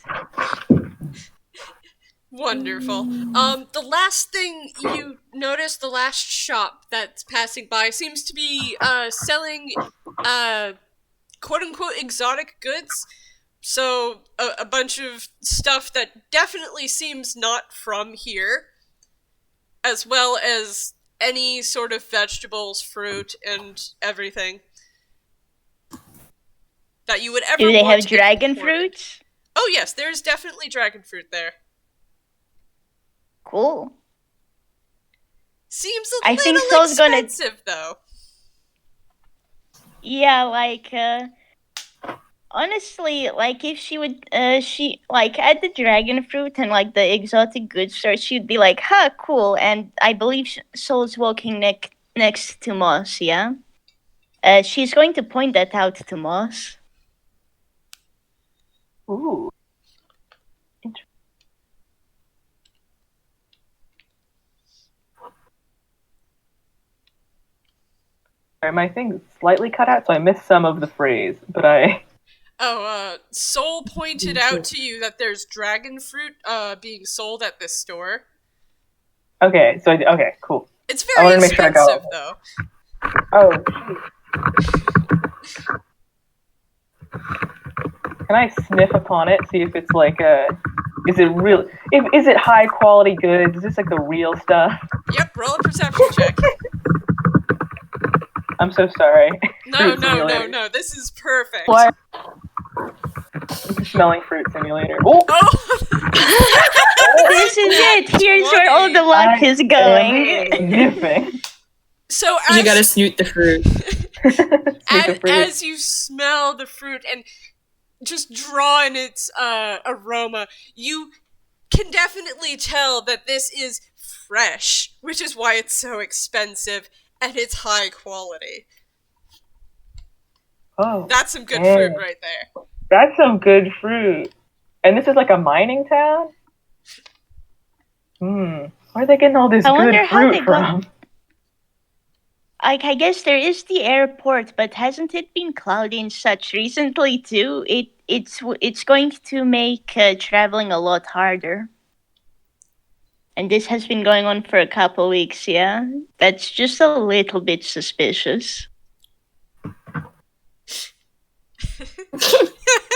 Wonderful. The last thing you notice, the last shop that's passing by, seems to be selling quote-unquote exotic goods. So, a bunch of stuff that definitely seems not from here, as well as any sort of vegetables, fruit, and everything that you would ever Do they want have to get dragon imported. fruits? Oh yes, there's definitely dragon fruit there. Cool. Seems a I little think Sol's gonna- expensive, though. Yeah, honestly, if she would, at the dragon fruit and, the exotic goods store, she'd be like, huh, cool, and I believe Sol's walking next to Moss, yeah? She's going to point that out to Moss. Ooh. Sorry, my thing slightly cut out, so I missed some of the phrase, but I... Sol pointed out to you that there's dragon fruit, being sold at this store. Okay, okay, cool. It's very expensive, though. Oh, shoot. Can I sniff upon it, see if it's is it real? Is it high quality goods? Is this the real stuff? Yep, roll a perception check. I'm so sorry. No, this is perfect. What? Smelling fruit simulator. Oh! This is it. Here's where all the luck is going. Sniffing. So You gotta snoot the fruit. as you smell the fruit and just draw in its aroma, you can definitely tell that this is fresh, which is why it's so expensive and it's high quality. Oh, That's some good fruit right there. that's some good fruit. And this is like a mining town? Where are they getting all this good fruit from? Like, I guess there is the airport, but hasn't it been cloudy and such recently too? It's going to make traveling a lot harder. And this has been going on for a couple weeks, yeah? That's just a little bit suspicious.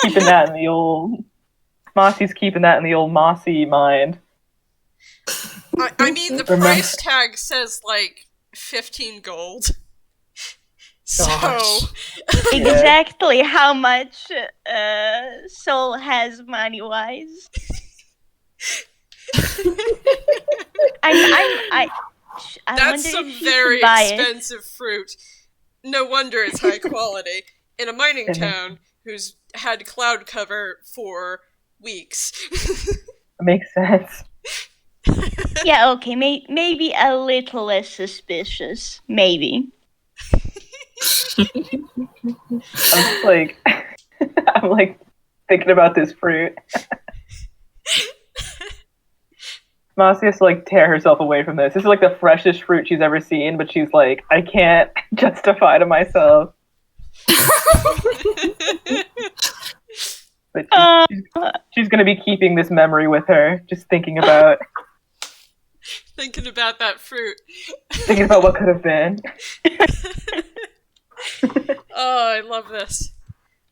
Keeping that in the old... Mossie's keeping that in the old Mossie mind. I mean, the price tag says, like, 15 gold. So... Exactly how much Sol has money-wise. That's some very expensive fruit. No wonder it's high quality. In a mining town who's had cloud cover for weeks. Makes sense. Yeah, okay, maybe a little less suspicious. Maybe. I'm like, I'm like thinking about this fruit. Mossie has to like tear herself away from this. This is like the freshest fruit she's ever seen, but she's like, I can't justify to myself. But she's gonna be keeping this memory with her, just thinking about that fruit. Thinking about what could have been. Oh, I love this.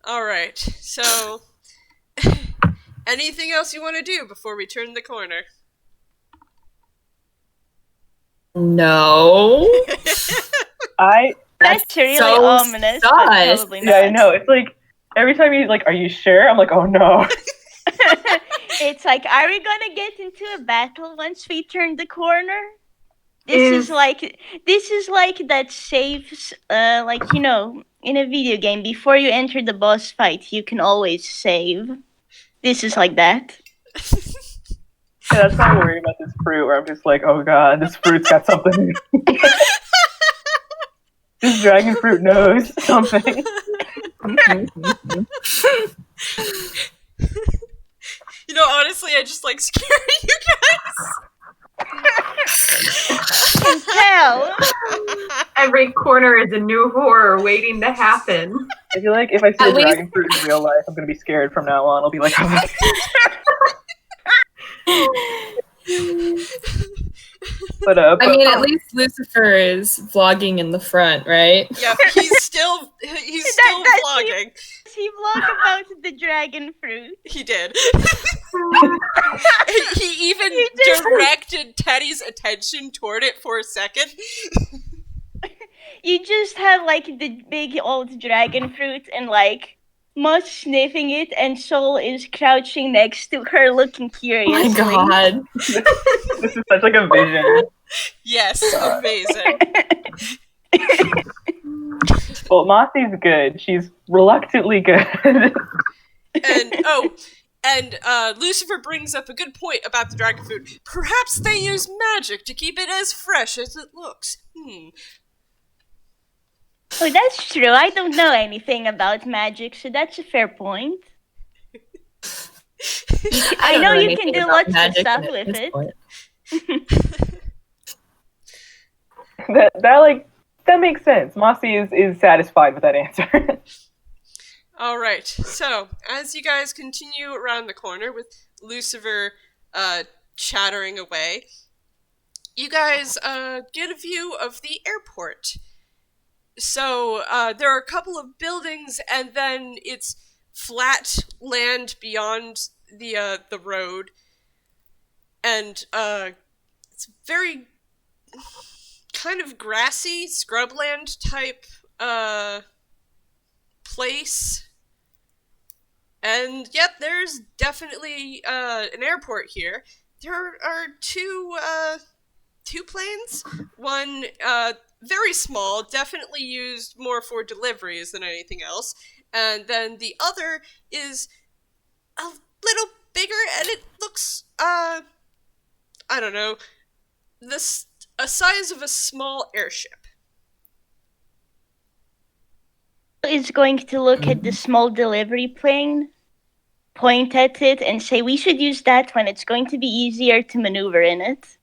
Alright, so anything else you want to do before we turn the corner? No. That's really so ominous. But probably not. Yeah, I know. It's like every time he's like, "Are you sure?" I'm like, "Oh no." It's like, are we gonna get into a battle once we turn the corner? This is like that saves, like, you know, in a video game, before you enter the boss fight, you can always save. This is like that. Yeah, that's why I'm worried about this fruit, where I'm just like, oh god, this fruit's got something. This dragon fruit knows something. You know, honestly, I just like scaring you guys. I can tell. Every corner is a new horror waiting to happen. I feel like if I see a dragon fruit in real life, I'm gonna be scared from now on. I'll be like, But I mean, at least Lucifer is vlogging in the front, right? Yep, he's still vlogging. He vlogged about the dragon fruit. He did. He even directed Teddy's attention toward it for a second. You just have like the big old dragon fruit and like Moss sniffing it, and Sol is crouching next to her, looking curiously. Oh my god. This is such like a vision. Yes, amazing. Well, Mossie's good. She's reluctantly good. And Lucifer brings up a good point about the dragon fruit. Perhaps they use magic to keep it as fresh as it looks. Oh, that's true. I don't know anything about magic, so that's a fair point. I know you can do lots of stuff with it. That makes sense. Mossie is satisfied with that answer. Alright, so as you guys continue around the corner with Lucifer chattering away, you guys get a view of the airport. So there are a couple of buildings, and then it's flat land beyond the road, and it's very kind of grassy, scrubland type place. And yet, there's definitely an airport here. There are two planes. One very small, definitely used more for deliveries than anything else, and then the other is a little bigger, and it looks I don't know, a size of a small airship. Is going to look at the small delivery plane, point at it, and say, "We should use that when it's going to be easier to maneuver in it."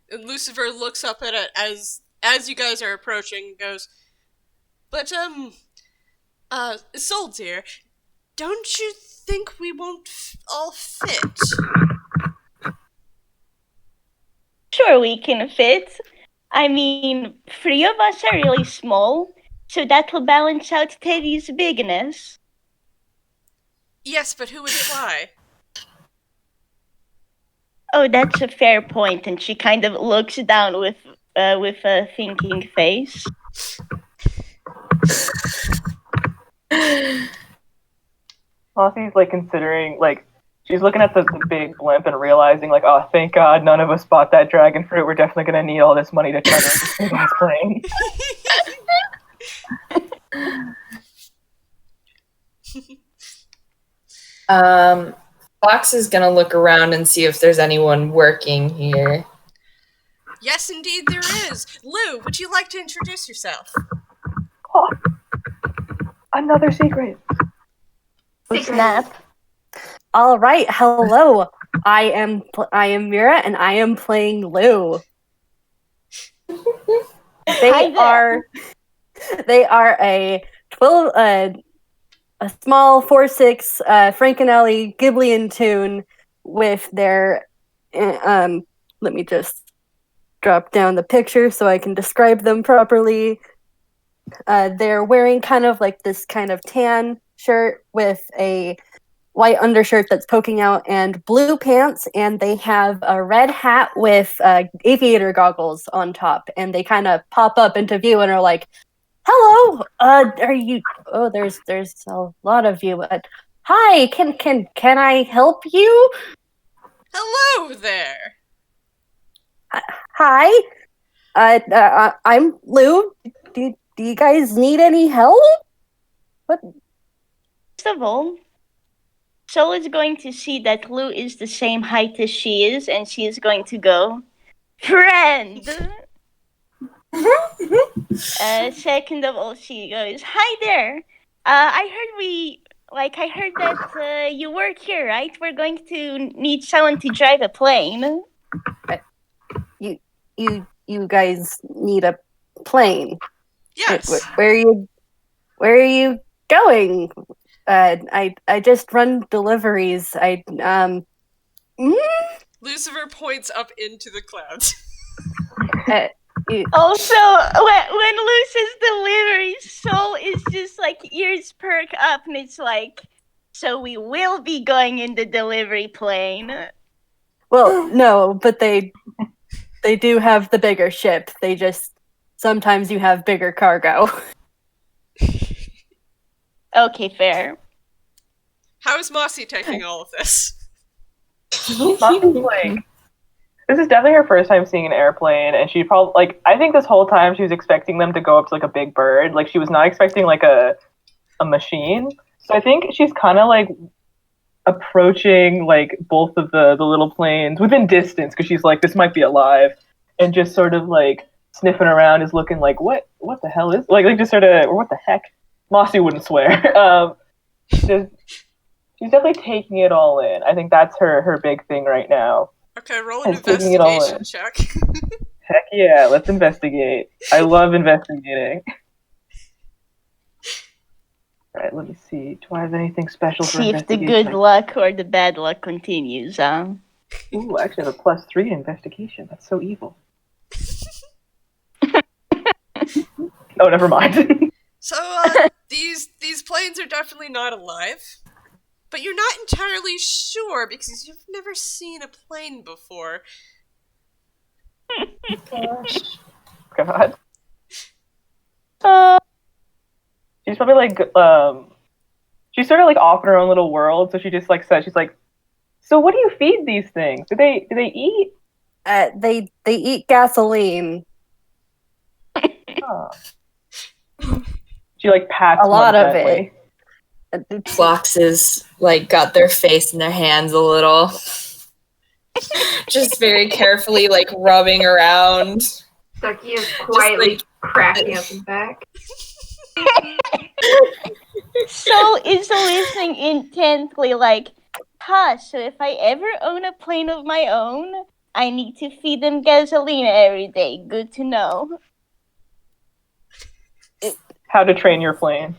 And Lucifer looks up at it as you guys are approaching and goes, "But Sol dear, don't you think we won't all fit?" Sure, we can fit. I mean, 3 of us are really small, so that'll balance out Teddy's bigness. Yes, but who would fly? Oh, that's a fair point, and she kind of looks down with a thinking face. Mossie's like considering, like, she's looking at the big blimp and realizing, like, oh, thank God none of us bought that dragon fruit. We're definitely gonna need all this money to charter this big ass plane. Phlox is gonna look around and see if there's anyone working here. Yes, indeed there is. Lou, would you like to introduce yourself? Oh, another secret. Snap. All right, hello. I am Mira, and I am playing Lou. They are a 12, a small 4/6 Frankenelli Ghiblian tune with their. Let me just drop down the picture so I can describe them properly. They're wearing kind of like this kind of tan shirt with a white undershirt that's poking out and blue pants, and they have a red hat with aviator goggles on top, and they kind of pop up into view and are like, "Hello, are you? Oh, there's a lot of you. Hi, can I help you? Hello there. Hi, I'm Lou. Do you guys need any help? What? First of all, Sol is going to see that Lou is the same height as she is, and she is going to go, "Friend!" Second of all, she goes, "Hi there. I heard that you work here, right? We're going to need someone to drive a plane." You guys need a plane. Yes. Where are you going? I just run deliveries. Lucifer points up into the clouds. Also, when Lou says delivery, Sol is just like ears perk up, and it's like, "So we will be going in the delivery plane." Well, no, but they do have the bigger ship. They just sometimes you have bigger cargo. Okay, fair. How is Mossie taking all of this? Mossie's like, this is definitely her first time seeing an airplane, and she probably, like, I think this whole time she was expecting them to go up to like a big bird. Like, she was not expecting like a machine. So I think she's kind of like approaching like both of the little planes within distance, because she's like, this might be alive, and just sort of like sniffing around, is looking like, what the hell is, like just sort of, or what the heck. Mossie wouldn't swear. She's definitely taking it all in. I think that's her big thing right now. Okay, roll an Is taking it all investigation in. check. Heck yeah, let's investigate. I love investigating. Alright, let me see. Do I have anything special for See if the investigation? good luck or the bad luck continues, huh? Ooh, I actually have a +3 in investigation. That's so evil. Oh, never mind. So, these planes are definitely not alive. But you're not entirely sure, because you've never seen a plane before. God. she's probably like she's sort of like off in her own little world. So she just like says, she's like, so what do you feed these things? Do they eat? They eat gasoline. Oh. She like pats A lot one of gently. it. Foxes like got their face in their hands a little. Just very carefully like rubbing around. Ducky is quietly like- cracking up his back. Sol is listening intently, like, so if I ever own a plane of my own, I need to feed them gasoline every day. Good to know. How to Train Your Plane.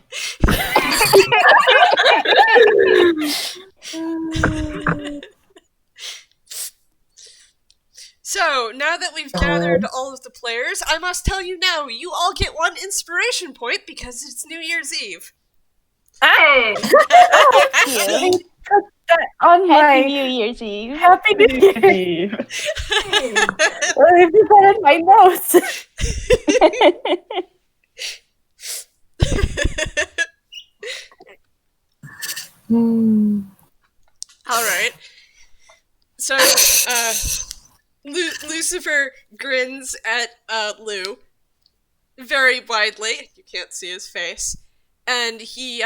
So, now that we've gathered all of the players, I must tell you now, you all get 1 inspiration point because it's New Year's Eve. Hey! Thank you. On Happy my New Year's Eve. Happy New Year. Eve. Well, if you put in my notes. All right. So, Lucifer grins at Lou very widely. You can't see his face. And he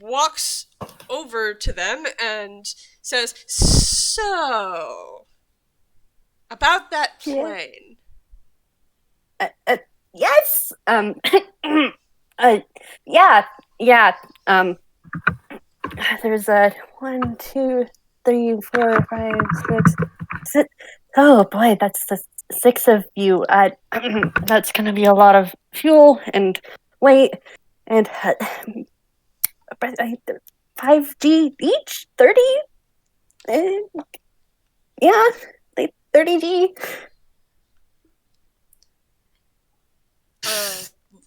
walks over to them and says, so, about that plane. Yes. Yeah. There's a 1, 2, 3, 4, 5, 6. Oh boy, that's the 6 of you. That's gonna be a lot of fuel and weight, and 5G each, 30. Yeah, like 30G.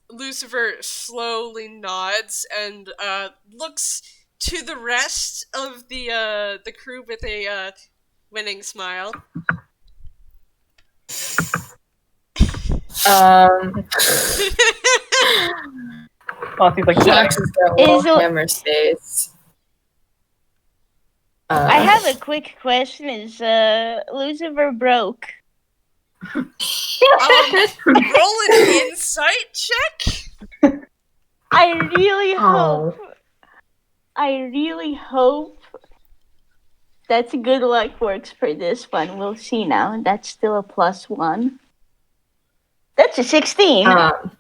Lucifer slowly nods and looks to the rest of the crew with a winning smile. Mossie's like, Fox has got Is little it- hammer space. I have a quick question. Is Lucifer broke? Roll an insight check. I really Oh. hope that's good luck works for this one. We'll see now. That's still a +1. That's a 16. Hold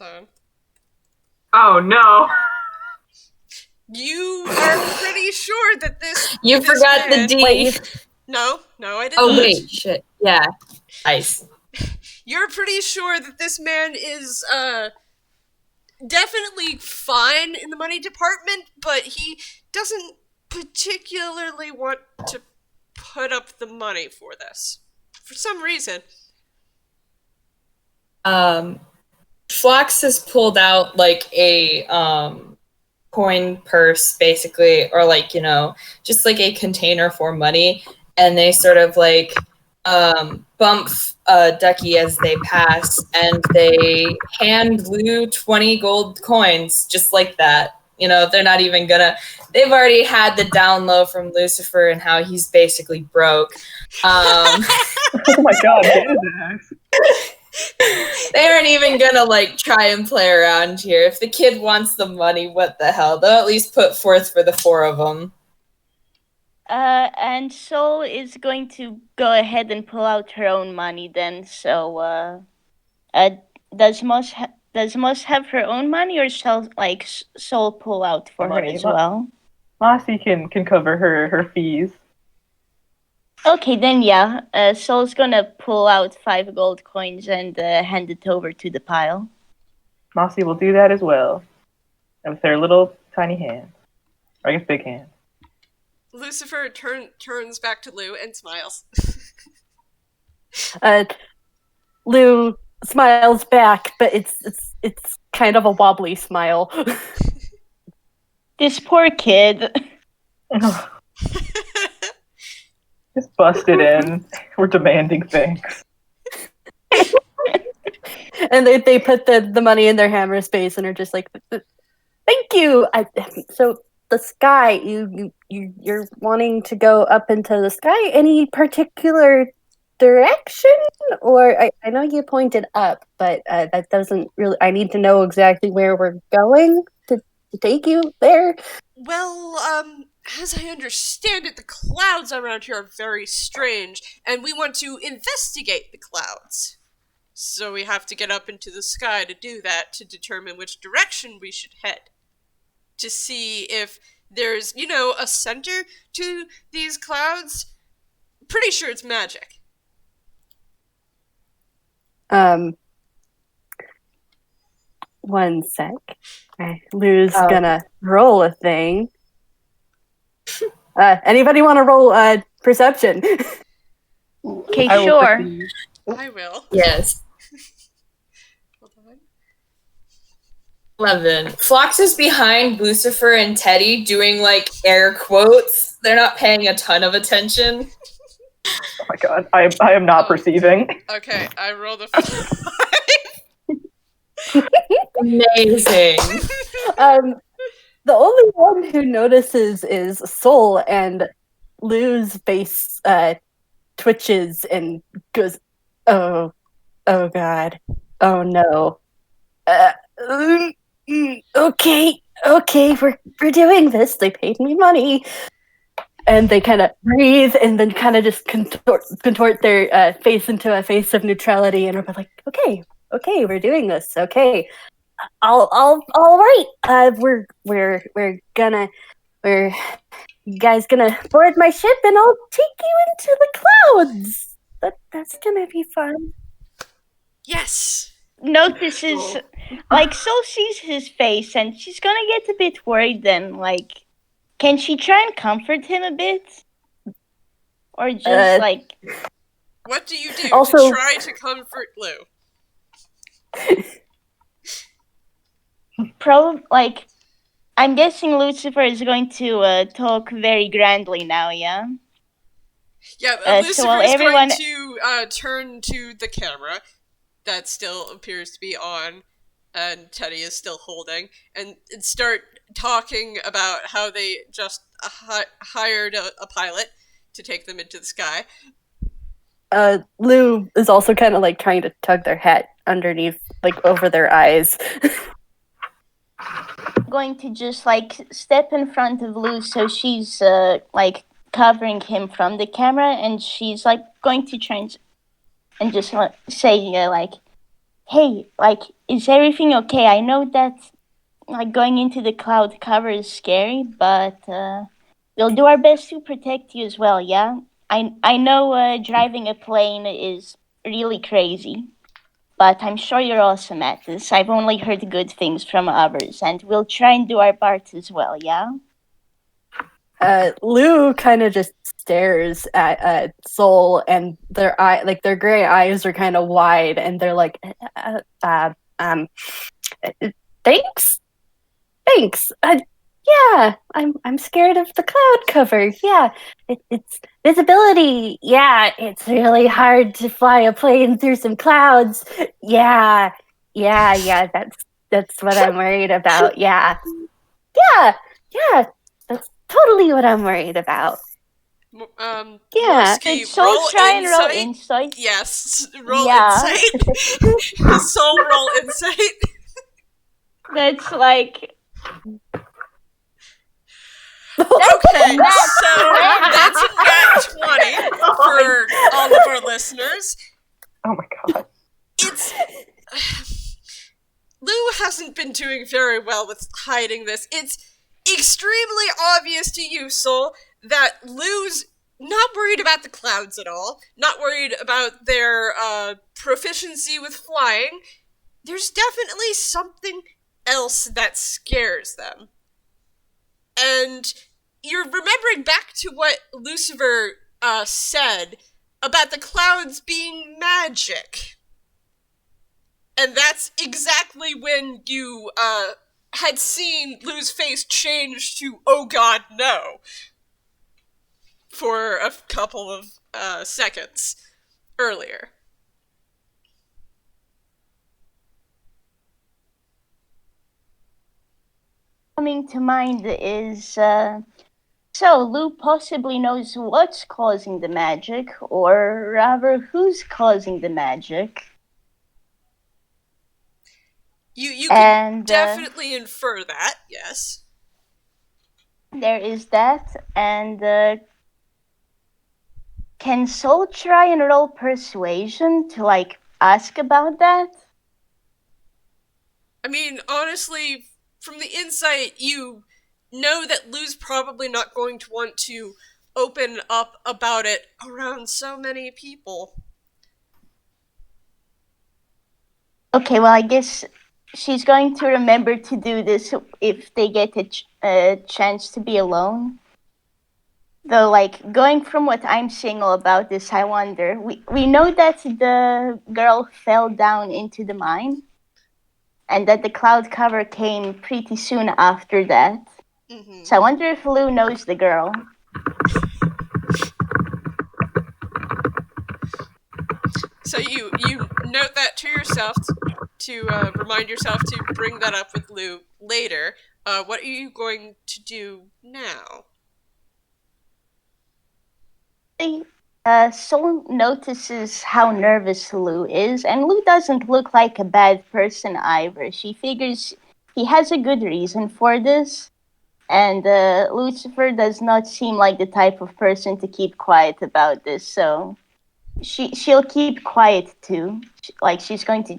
on. Oh no. You are pretty sure that this. You this forgot man- the D. No, I didn't. Oh wait, shit. Yeah. Ice. You're pretty sure that this man is definitely fine in the money department, but he doesn't particularly want to put up the money for this for some reason. Phlox has pulled out like a coin purse, basically, or like, just like a container for money, and they sort of like bump Ducky as they pass, and they hand Lou 20 gold coins just like that. They're not even gonna. They've already had the down low from Lucifer and how he's basically broke. oh my god, get his ass. They aren't even gonna like try and play around here. If the kid wants the money, what the hell? They'll at least put forth for the 4 of them. And Sol is going to go ahead and pull out her own money then. So, does Moss have her own money, or shall Sol pull out for her Okay, as well? Mossie can cover her fees. Okay, then yeah. Sol's gonna pull out 5 gold coins and hand it over to the pile. Mossie will do that as well. With their little tiny hands. Or I guess big hands. Lucifer turns back to Lou and smiles. Lou smiles back, but it's kind of a wobbly smile. This poor kid. Just busted in. We're demanding things. And they put the money in their hammer space and are just like, thank you. So the sky, you're wanting to go up into the sky? Any particular direction? Or I know you pointed up, but that doesn't really. I need to know exactly where we're going to take you there. Well, as I understand it, the clouds around here are very strange, and we want to investigate the clouds. So we have to get up into the sky to do that, to determine which direction we should head. To see if there's, a center to these clouds. Pretty sure it's magic. One sec. Lou's gonna roll a thing. Anybody want to roll perception? Okay, I will sure. proceed. I will. Yes. Hold on. 11. Phlox is behind Lucifer and Teddy doing like air quotes. They're not paying a ton of attention. Oh my god, I am not perceiving. Okay, I rolled a 5. Amazing. The only one who notices is Sol, and Lou's face twitches and goes, "Oh god, oh no." Okay, we're doing this. They paid me money, and they kind of breathe and then kind of just contort their face into a face of neutrality, and are like, "Okay, we're doing this. Okay, all right. You guys gonna board my ship, and I'll take you into the clouds. That's gonna be fun." Yes! Notices, Sol sees his face, and she's gonna get a bit worried then, can she try and comfort him a bit? Or just, What do you do also, to try to comfort Lou? I'm guessing Lucifer is going to talk very grandly now, yeah? Yeah, Lucifer is going to turn to the camera that still appears to be on, and Teddy is still holding, and start talking about how they just hired a pilot to take them into the sky. Lou is also kind of trying to tug their hat underneath, over their eyes. Going to just step in front of Lou, so she's covering him from the camera, and she's going to try and just say hey, is everything okay? I know that going into the cloud cover is scary, but we'll do our best to protect you as well, yeah? I know driving a plane is really crazy, but I'm sure you're awesome at this. I've only heard good things from others, and we'll try and do our part as well, yeah? Lou kind of just stares at Sol, and their their gray eyes are kind of wide, and they're like, thanks. Yeah, I'm scared of the cloud cover. Yeah, it's visibility. Yeah, it's really hard to fly a plane through some clouds. Yeah. That's what I'm worried about. Yeah. That's totally what I'm worried about. Yeah. Morski, roll insight. Yes, roll insight. Sol, roll insight. That's okay, so that's a nat 20 for all of our listeners. Oh my god. Lou hasn't been doing very well with hiding this. It's extremely obvious to you, Sol, that Lou's not worried about the clouds at all, not worried about their proficiency with flying. There's definitely something else that scares them. And you're remembering back to what Lucifer said about the clouds being magic. And that's exactly when you had seen Lou's face change to, "Oh God, no," for a couple of seconds earlier. coming to mind is, so Lou possibly knows what's causing the magic, or rather, who's causing the magic. You And, can definitely infer that, yes. there is that, and can Sol try and roll persuasion to, like, ask about that? I mean, honestly, from the insight, you know that Lou's probably not going to want to open up about it around so many people. Okay, well, I guess she's going to remember to do this if they get a chance to be alone. Though, like, going from what I'm seeing all about this, I wonder. We know that the girl fell down into the mine, and that the cloud cover came pretty soon after that. Mm-hmm. So I wonder if Lou knows the girl. So you note that to yourself to remind yourself to bring that up with Lou later. What are you going to do now? Sol notices how nervous Lou is, and Lou doesn't look like a bad person either. She figures he has a good reason for this, and Lucifer does not seem like the type of person to keep quiet about this, so she'll keep quiet too. Like, she's going to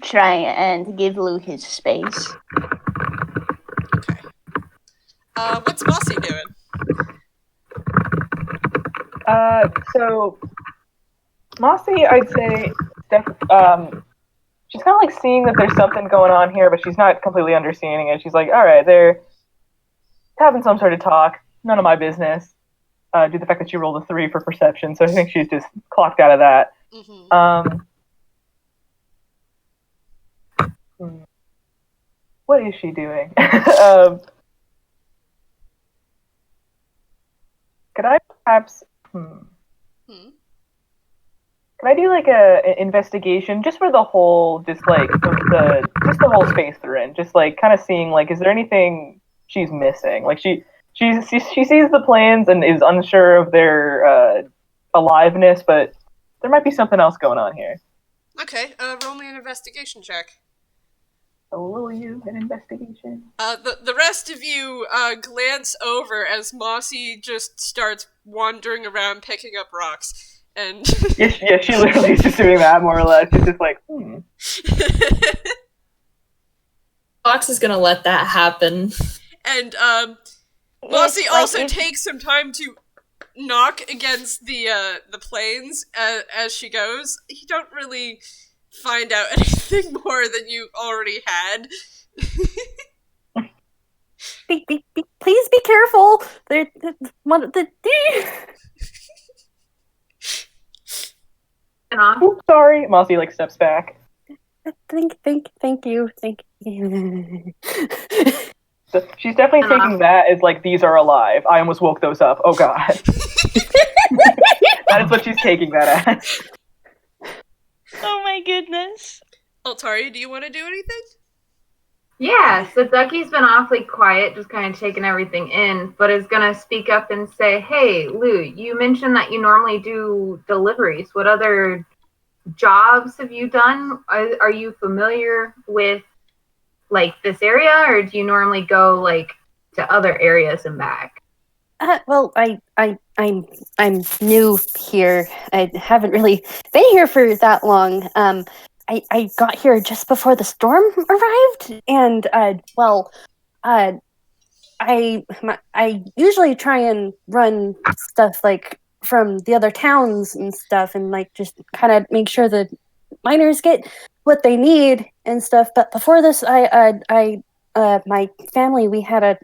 try and give Lou his space. Okay. What's Mossie doing? So Mossie, I'd say, she's kind of like seeing that there's something going on here, but she's not completely understanding it. She's like, all right, they're having some sort of talk. None of my business. Due to the fact that she rolled a 3 for perception, so I think she's just clocked out of that. Mm-hmm. What is she doing? Could I perhaps? Can I do like an investigation just for the whole, just like the whole space they're in, just like kind of seeing like, is there anything she's missing? Like she sees the plans and is unsure of their aliveness, but there might be something else going on here. Okay. Roll me an investigation check. Roll you an investigation. The rest of you glance over as Mossie just starts wandering around picking up rocks. And yeah, she literally is just doing that more or less. She's just like, Phlox is gonna let that happen. And Mossie also takes some time to knock against the planes as she goes. You don't really find out anything more than you already had. Please be careful. They're one of the. Oops, sorry. Mossie like steps back. Thank you. So she's definitely taking that as like, these are alive. I almost woke those up. Oh god. That is what she's taking that as. Oh my goodness. Altaria, do you want to do anything? Yeah, so Ducky's been awfully quiet, just kind of taking everything in, but is going to speak up and say, hey, Lou, you mentioned that you normally do deliveries. What other jobs have you done? Are you familiar with, like, this area, or do you normally go, like, to other areas and back? Well, I'm new here. I haven't really been here for that long. I got here just before the storm arrived, and I usually try and run stuff like from the other towns and stuff, and like just kind of make sure the miners get what they need and stuff. But before this, my family, we had a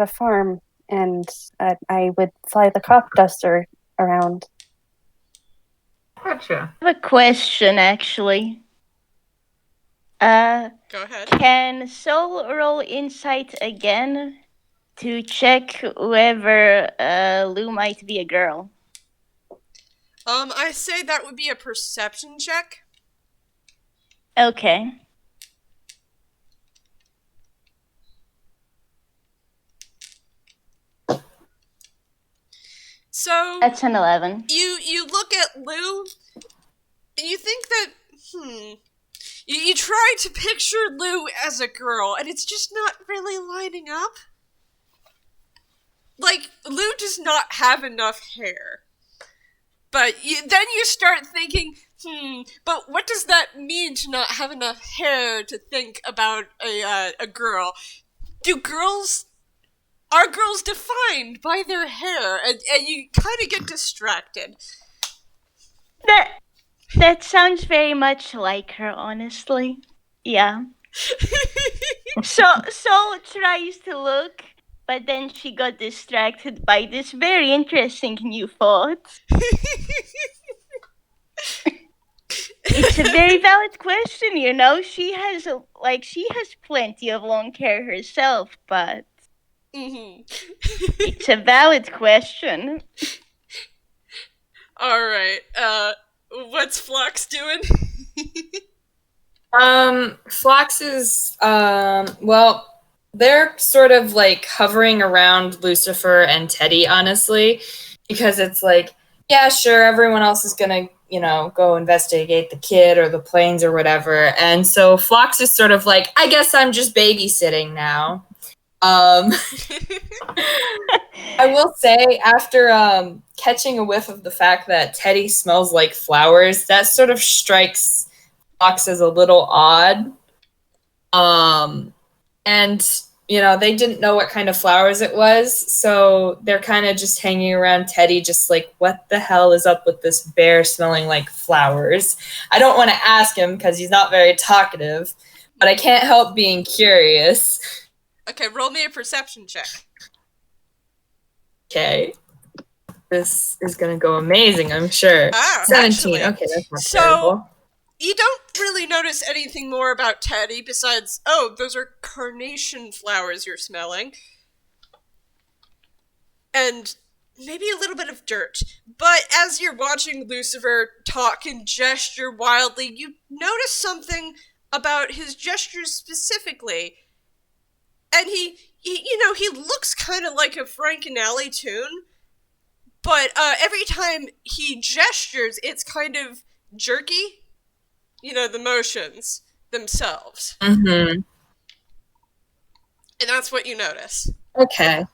farm, and I would fly the crop duster around. Gotcha. I have a question, actually. Go ahead. Can Sol roll insight again to check whether Lou might be a girl? I say that would be a perception check. Okay. So That's an 11. you look at Lou, and you think that you try to picture Lou as a girl, and it's just not really lining up. Like, Lou does not have enough hair. But then you start thinking, but what does that mean to not have enough hair to think about a girl? Are girls defined by their hair? And you kind of get distracted. That sounds very much like her, honestly. Yeah. So tries to look, but then she got distracted by this very interesting new thought. It's a very valid question, you know. She has plenty of long hair herself, but it's a valid question. All right. What's Phlox doing? Phlox is, well, they're sort of like hovering around Lucifer and Teddy, honestly, because it's like, yeah, sure, everyone else is gonna, go investigate the kid or the planes or whatever. And so Phlox is sort of like, I guess I'm just babysitting now. I will say, after catching a whiff of the fact that Teddy smells like flowers, that sort of strikes Phlox is a little odd. And they didn't know what kind of flowers it was, so they're kind of just hanging around Teddy, just like, what the hell is up with this bear smelling like flowers? I don't want to ask him because he's not very talkative, but I can't help being curious. Okay, roll me a perception check. Okay. This is going to go amazing, I'm sure. 17. Actually, okay, that's not terrible. You don't really notice anything more about Teddy besides, those are carnation flowers you're smelling. And maybe a little bit of dirt. But as you're watching Lucifer talk and gesture wildly, you notice something about his gestures specifically. And he looks kind of like a Frank and Alley tune. But every time he gestures, it's kind of jerky. The motions themselves. Mm-hmm. And that's what you notice. Okay.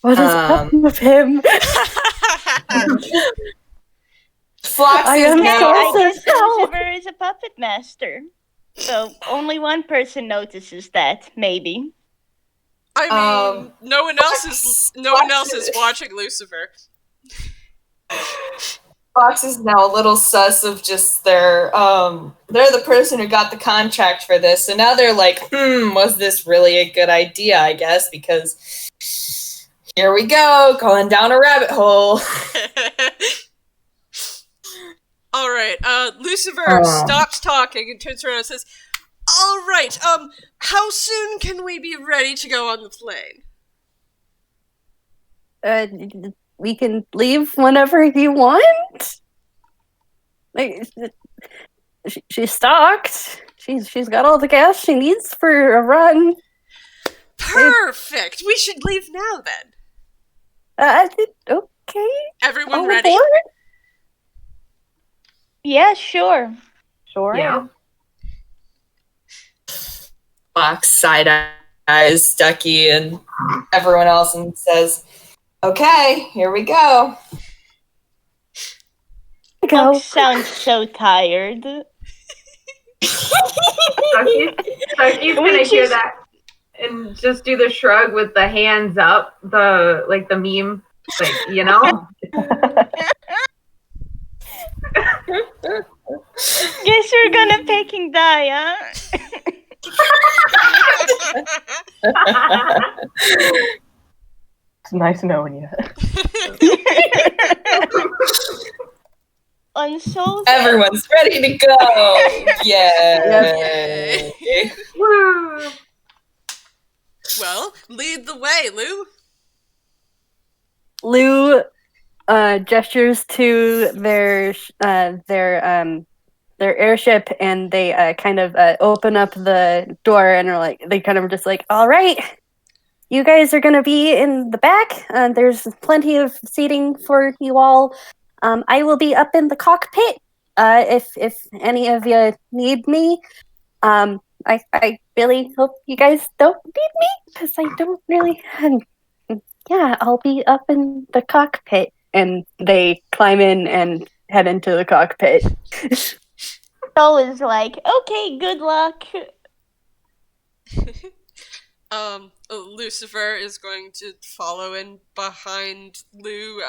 What is up with him? Phlox I is am now... so I guess Lucifer is a puppet master. So only one person notices that, maybe. I mean, no one else is watching Lucifer. Phlox is now a little sus of just they're the person who got the contract for this, so now they're like, was this really a good idea, I guess, because here we go, going down a rabbit hole. Alright, Lucifer stops talking and turns around and says, alright, how soon can we be ready to go on the plane? We can leave whenever you want. Like, she's stocked. She's got all the gas she needs for a run. Perfect. We should leave now then. Okay. Everyone ready? Aboard? Yeah, sure. Sure. Yeah. Phlox side-eyes Ducky and everyone else and says, okay, here we go. Phlox sounds so tired. Ducky's gonna hear that and just do the shrug with the hands up, the meme, Guess we're gonna pick and die, huh? It's nice knowing you. On Sol, Everyone's ready to go. Yay. Woo! Well, lead the way, Lou. Lou gestures to their airship, and they kind of open up the door and are like, they kind of just like, all right, you guys are going to be in the back. There's plenty of seating for you all. I will be up in the cockpit if any of you need me. I really hope you guys don't need me because I don't really. Yeah, I'll be up in the cockpit. And they climb in and head into the cockpit. Sol is like, okay, good luck. Lucifer is going to follow in behind Lou,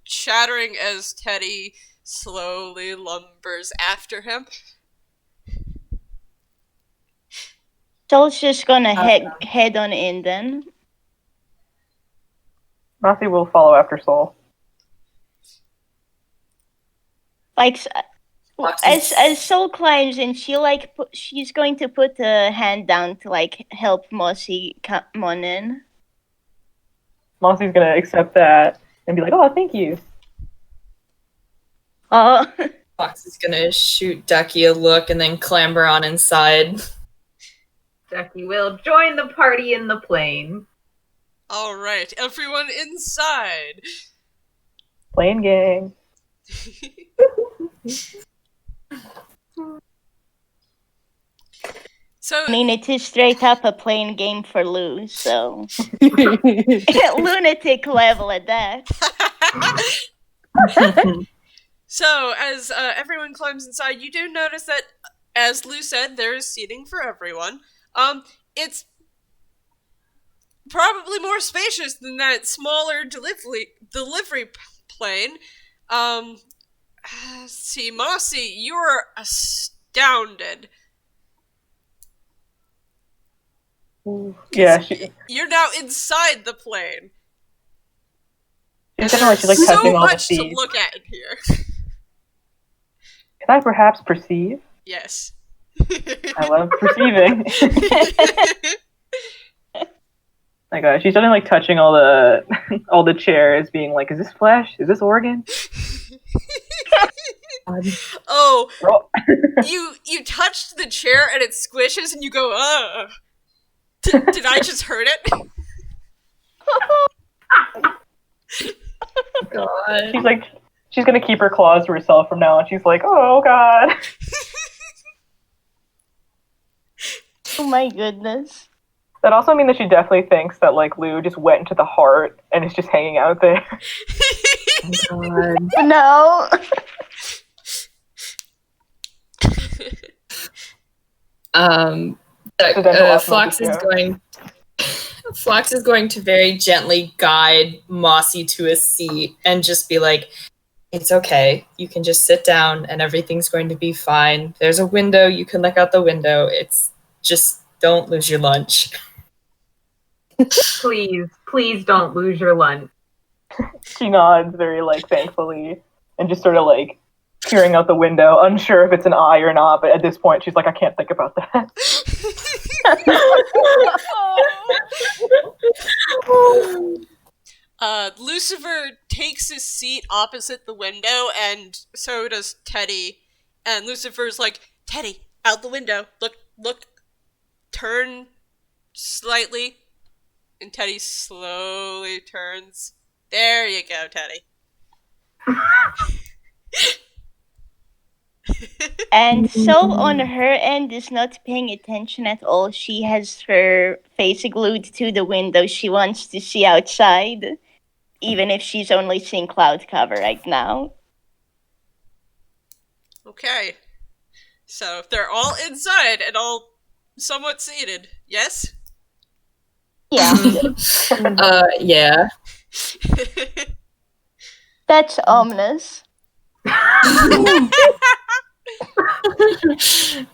chattering as Teddy slowly lumbers after him. Sol's just gonna head on in then. Mossie will follow after Sol. Like, as Sol climbs in, she's going to put a hand down to like help Mossie come on in. Mossie's gonna accept that and be like, "Oh, thank you." Oh, Phlox is gonna shoot Ducky a look and then clamber on inside. Ducky will join the party in the plane. All right, everyone inside. Plane gang. So, I mean, it is straight up a plain game for Lou, so lunatic level at that. So, as everyone climbs inside, you do notice that, as Lou said, there is seating for everyone. It's probably more spacious than that smaller delivery plane. See, Mossie, you're astounded. Yeah, You're now inside the plane. she's like So touching all the much to seats. look at in here. Can I perhaps perceive? Yes. I love perceiving. My God, she's suddenly like touching all the chairs, being like, "Is this flesh? Is this organ?" Oh, you touched the chair and it squishes and you go, ugh. Did I just hurt it? God. She's gonna keep her claws to herself from now on. She's like, "Oh God." Oh my goodness. That also means that she definitely thinks that like Lou just went into the heart and is just hanging out there. God. No. Phlox Phlox is going to very gently guide Mossie to a seat and just be like, "It's okay. You can just sit down and everything's going to be fine. There's a window. You can look out the window. It's just don't lose your lunch." Please don't lose your lunch. She nods very like thankfully and just sort of like peering out the window, unsure if it's an eye or not, but at this point she's like, "I can't think about that." Lucifer takes his seat opposite the window, and so does Teddy. And Lucifer's like, "Teddy, out the window. Look, turn slightly." And Teddy slowly turns. There you go, Teddy. And Sol on her end is not paying attention at all. She has her face glued to the window. She wants to see outside, even if she's only seeing cloud cover right now. Okay. So if they're all inside and all somewhat seated, yes? Yeah, Yeah. that's ominous.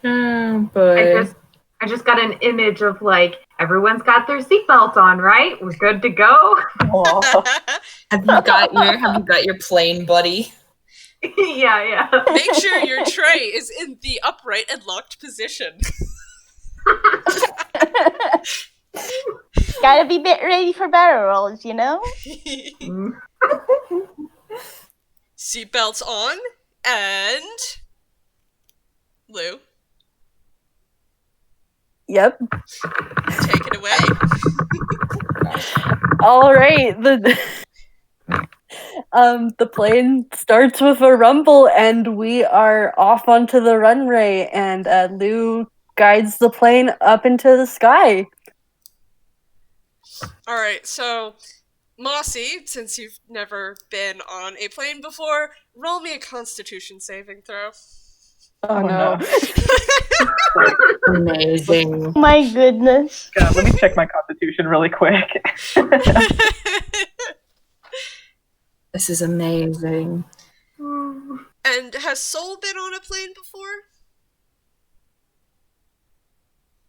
Oh, boy. I just got an image of like everyone's got their seatbelt on, right? We're good to go. Have you got your plane buddy? Yeah. Make sure your tray is in the upright and locked position. Gotta be ready for barrel rolls, you know? Seatbelts on, and Lou, Yep. take it away. All right. The plane starts with a rumble, and we are off onto the runway. And Lou guides the plane up into the sky. All right, so Mossie, since you've never been on a plane before, roll me a Constitution saving throw. Oh no! Amazing. My goodness. God, let me check my constitution really quick. This is amazing. And has Sol been on a plane before?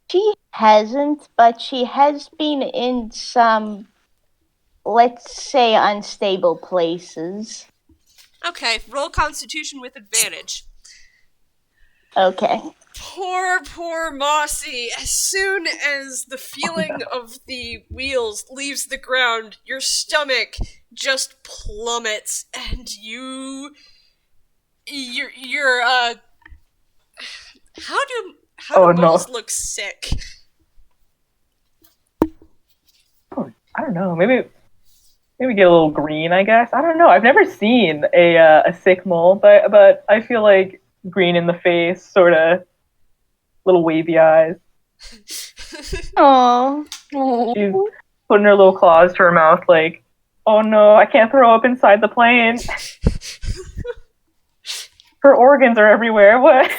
She hasn't, but she has been in some, let's say, unstable places. Okay, roll Constitution with advantage. Okay. Poor Mossie. As soon as the feeling of the wheels leaves the ground, your stomach just plummets, and you're how do balls look sick? Oh, I don't know. Maybe get a little green. I guess I don't know. I've never seen a sick mole, but I feel like green in the face, sort of little wavy eyes. Oh. She's putting her little claws to her mouth, like, oh no, I can't throw up inside the plane. Her organs are everywhere. What?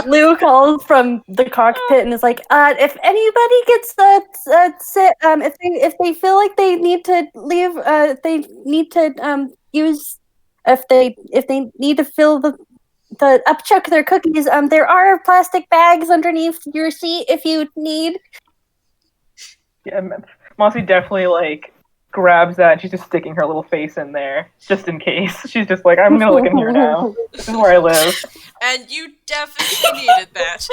Lou calls from the cockpit and is like, if anybody gets sick, if they feel like they need to leave, they need to use, if they need to fill the upchuck their cookies, there are plastic bags underneath your seat if you need. Yeah, Mossie definitely like grabs that and she's just sticking her little face in there just in case. She's just like, I'm gonna look in here now. This is where I live. And you definitely needed that.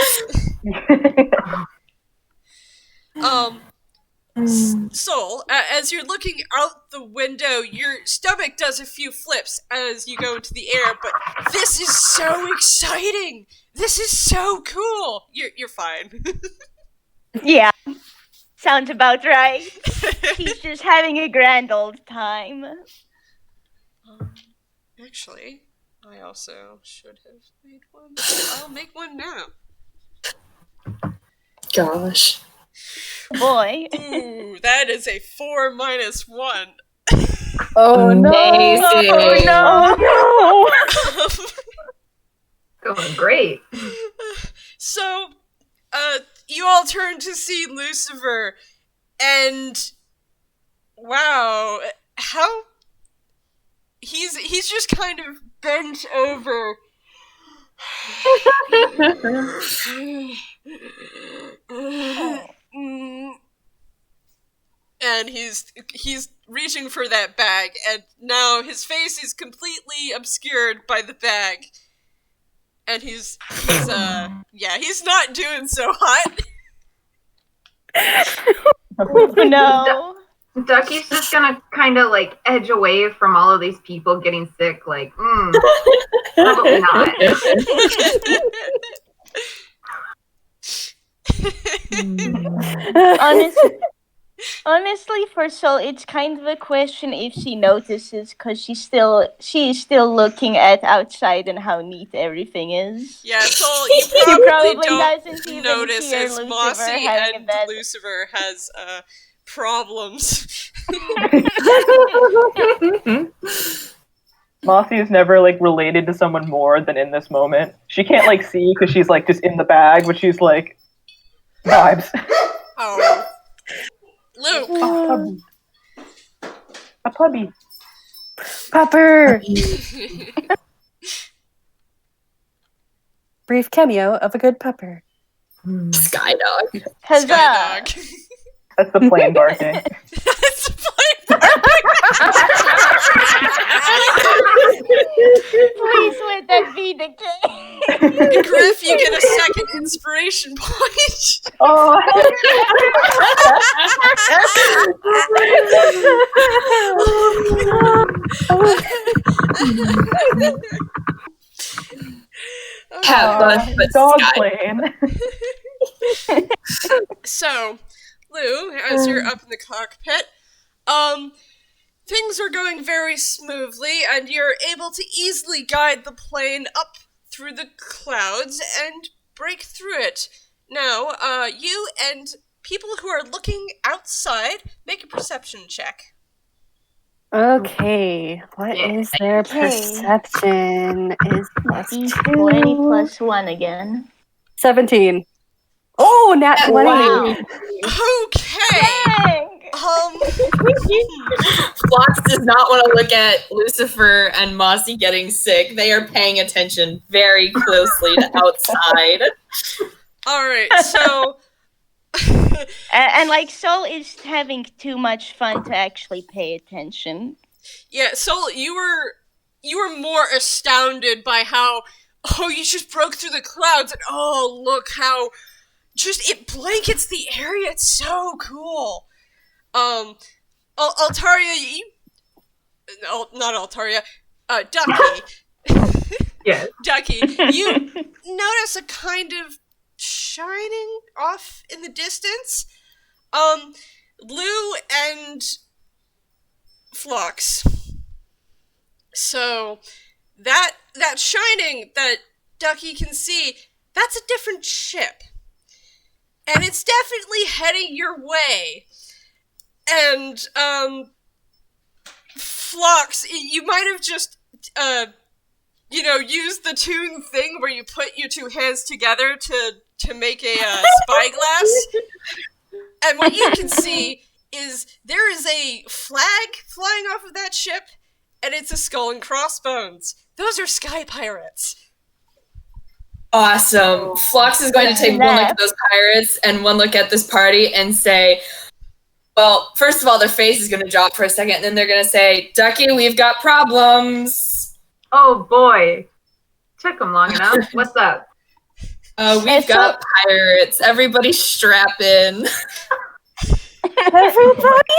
Sol, as you're looking out the window, your stomach does a few flips as you go into the air, but this is so exciting! This is so cool! You're fine. Yeah. Sounds about right. He's just having a grand old time. Actually, I also should have made one. I'll make one now. Gosh. Boy. Ooh, that is a 4 minus 1. Oh Amazing. no! Oh no! Going great. So, you all turn to see Luciver, and wow, how he's just kind of bent over. And he's reaching for that bag, and now his face is completely obscured by the bag. And he's not doing so hot. No. Ducky's just gonna kind of like edge away from all of these people getting sick. Like, probably not. Honestly, for Sol, it's kind of a question if she notices, because she's still looking at outside and how neat everything is. Yeah, Sol, you probably don't doesn't even notice hear as Lucifer Mossie having a and bed. Lucifer has problems. Mossie is never like related to someone more than in this moment. She can't like see because she's like just in the bag, but she's like vibes. Oh. Luke. Oh, a puppy. Pupper! Brief cameo of a good pupper. Sky dog. Huzzah! Skydog. That's the plane barking. That's the plane barking. Please let that be the case. Gryph, you get a second inspiration point. Oh, Cat bus, but dog sky. plane. So, Lou, as you're up in the cockpit, things are going very smoothly, and you're able to easily guide the plane up through the clouds and break through it. Now, you and people who are looking outside, make a perception check. Okay, what is their Okay. perception? Is D20 plus 1 again. 17. Oh, nat 20. Wow. Okay. Phlox does not want to look at Lucifer and Mossie getting sick. They are paying attention very closely to outside. All right, so And like Sol is having too much fun to actually pay attention. yeah, Sol, you were more astounded by how you just broke through the clouds, and look how just it blankets the area. It's so cool. Altaria, not Altaria, Ducky. Yes. Ducky, you notice a kind of shining off in the distance. Lou and Phlox. So that shining that Ducky can see, that's a different ship. And it's definitely heading your way. And Phlox, you might have just used the tune thing where you put your two hands together to make a spyglass. And what you can see is there is a flag flying off of that ship, and it's a skull and crossbones. Those are sky pirates. Awesome. Phlox is going to take one look at those pirates and one look at this party and say, well, first of all, their face is going to drop for a second, and then they're going to say, Ducky, we've got problems. Oh boy. Took them long enough. What's up? We've got pirates. Everybody strap in. Everybody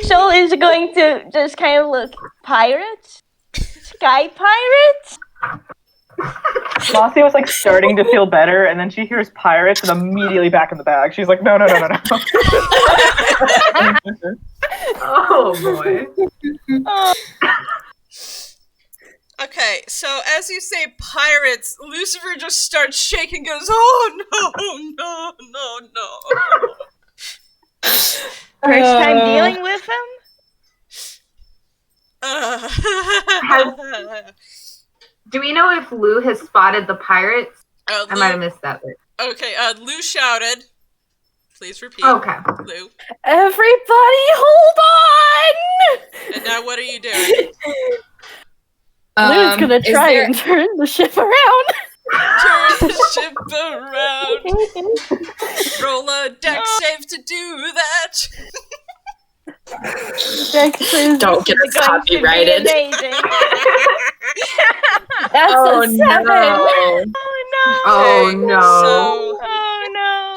Sol is going to just kind of look, pirates? Sky pirates? Mossie was like starting to feel better, and then she hears pirates and immediately back in the bag. She's like, no. Oh boy. Okay, so as you say pirates, Lucifer just starts shaking, goes, oh no. First time dealing with him? Do we know if Lou has spotted the pirates? Lou, I might have missed that bit. Okay, Lou shouted. Please repeat. Okay. Lou. Everybody hold on! And now what are you doing? Lou's gonna try and turn the ship around. Turn the ship around. Roll a deck save to do that. Don't get us copyrighted. That's a 7. No. Oh no. So, Oh no.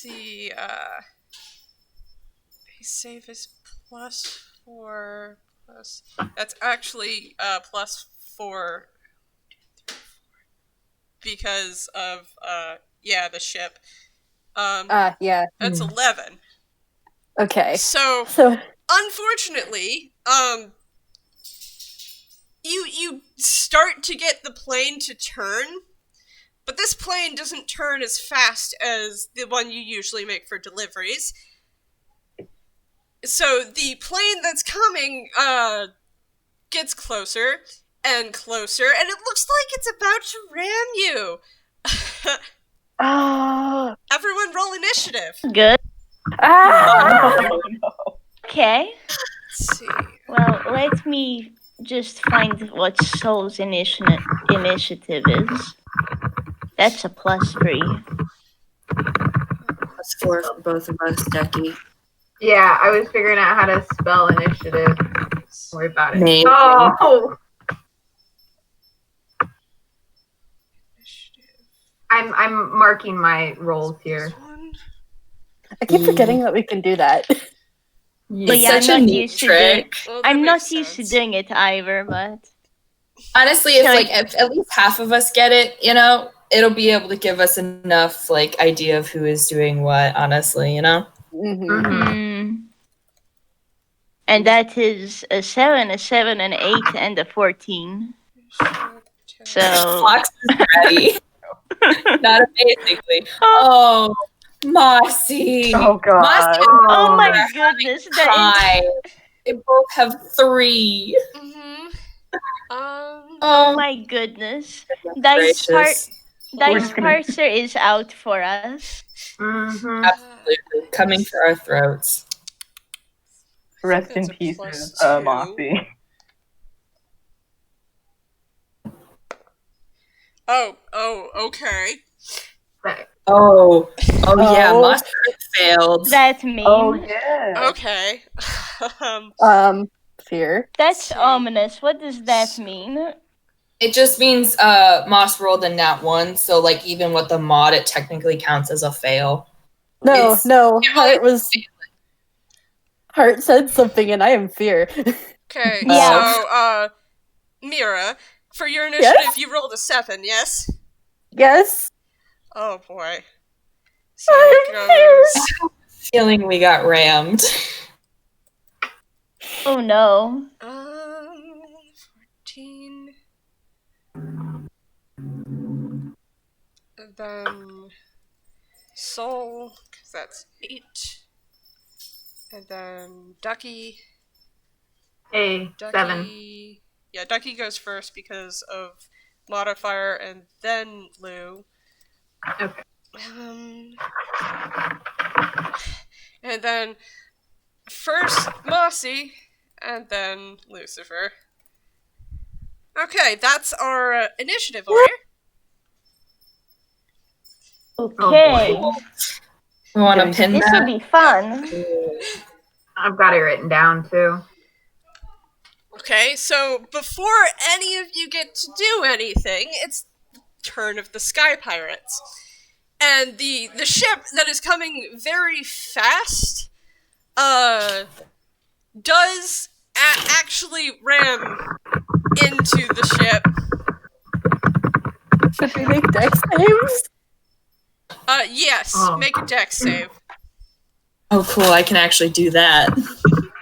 see, base save is +4 plus. That's actually +4 because of the ship. Yeah. That's 11. Okay. So So unfortunately, you start to get the plane to turn, but this plane doesn't turn as fast as the one you usually make for deliveries. So the plane that's coming gets closer and closer, and it looks like it's about to ram you. Everyone roll initiative. Good. Okay. Let's see. Well, let me just find what Sol's initiative is. That's a +3. +4 for both of us, Ducky. Yeah, I was figuring out how to spell initiative. Don't worry about it. Amazing. Oh! I'm marking my rolls here. I keep forgetting that we can do that. But It's yeah, such a neat trick. Well, that I'm not makes used to sense. doing it either, but Honestly, if at least half of us get it, it'll be able to give us enough like idea of who is doing what, honestly, you know? And that is a 7, a 7, an 8, and a 14. So Phlox is ready. Not basically. Oh, Mossie. Oh god. Mossie. oh my goodness, that is, They both have 3. oh my goodness. Dice gracious. Parser is out for us. Absolutely. Coming for our throats. Rest in that's a pieces, +2. Mossie. Oh, okay. Oh, yeah, Mossie failed. That mean. Oh yeah. Okay. Fear. That's See. ominous. What does that mean? It just means Moss rolled a nat 1, so like even with the mod, it technically counts as a fail. No, It's- Heart said something, and I am Fear. Okay, Yeah. so, Mira, for your initiative, Yes? you rolled a 7, yes? Yes. Oh boy. So it goes. Feeling we got rammed. Oh no. 14. And then Sol, because that's 8. And then Ducky. A 7. Yeah, Ducky goes first because of modifier, and then Lou. Okay. And then first Mossie, and then Lucifer. Okay, that's our initiative order. Okay. We want to pin This will that. be fun. I've got it written down too. Okay, so before any of you get to do anything, it's the turn of the Sky Pirates. And the ship that is coming very fast, does actually ram into the ship. Should we make dex saves? Yes, Oh. make a dex save. Oh, cool! I can actually do that.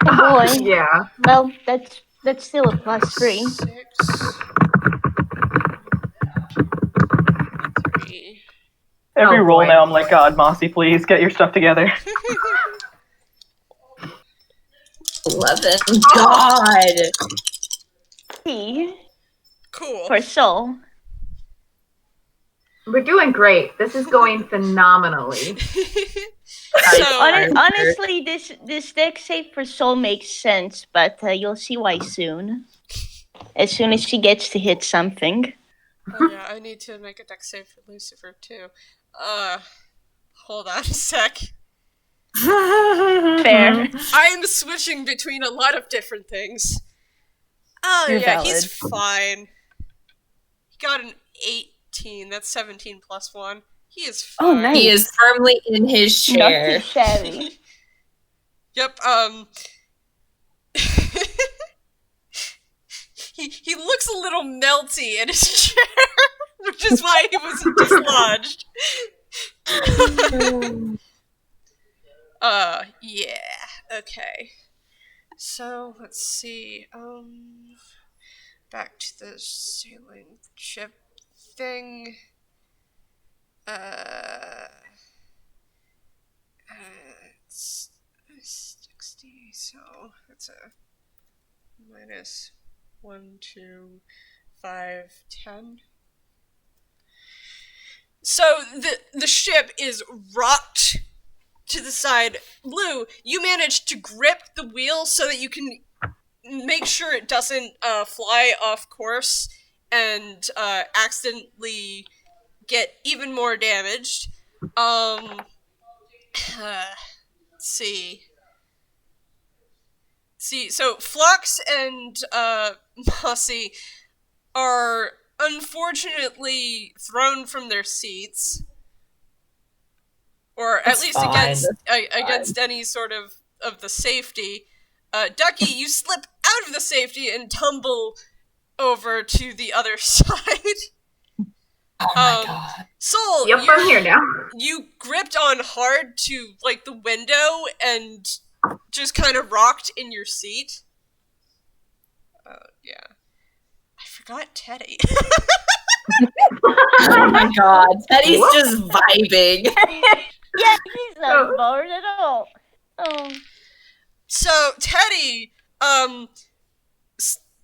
Oh boy. Yeah. Well, that's still a +3. 6. 3. Every Oh, roll boy. now, I'm like, God, Mossie, please get your stuff together. 11. God. P Cool. for Sol. We're doing great. This is going phenomenally. So, Honestly, this deck save for Sol makes sense, but you'll see why soon. As soon as she gets to hit something. oh yeah, I need to make a dex save for Lucifer too. Hold on a sec. Fair. I'm switching between a lot of different things. Oh You're yeah, he's valid. fine. He got an 18. That's 17 plus 1. He is fine. Oh, nice. He is firmly in his Not too chair. shabby. Yep, he looks a little melty in his chair, which is why he wasn't dislodged. Yeah, okay. So, let's see, back to the sailing ship thing. It's 60, so that's a minus 1, 2, 5, 10. So the ship is rocked to the side. Lou, you managed to grip the wheel so that you can make sure it doesn't fly off course and accidentally get even more damaged. Let's see. So Phlox and Mossie are unfortunately thrown from their seats, or at That's least fine, against any sort of the safety. Ducky, you slip out of the safety and tumble over to the other side. Oh my god. Soul, Yep, I'm here now. you gripped on hard to, like, the window and just kind of rocked in your seat. Yeah. I forgot Teddy. Oh my god. Teddy's just vibing. Yeah, he's not Oh. bored at all. Oh. So, Teddy,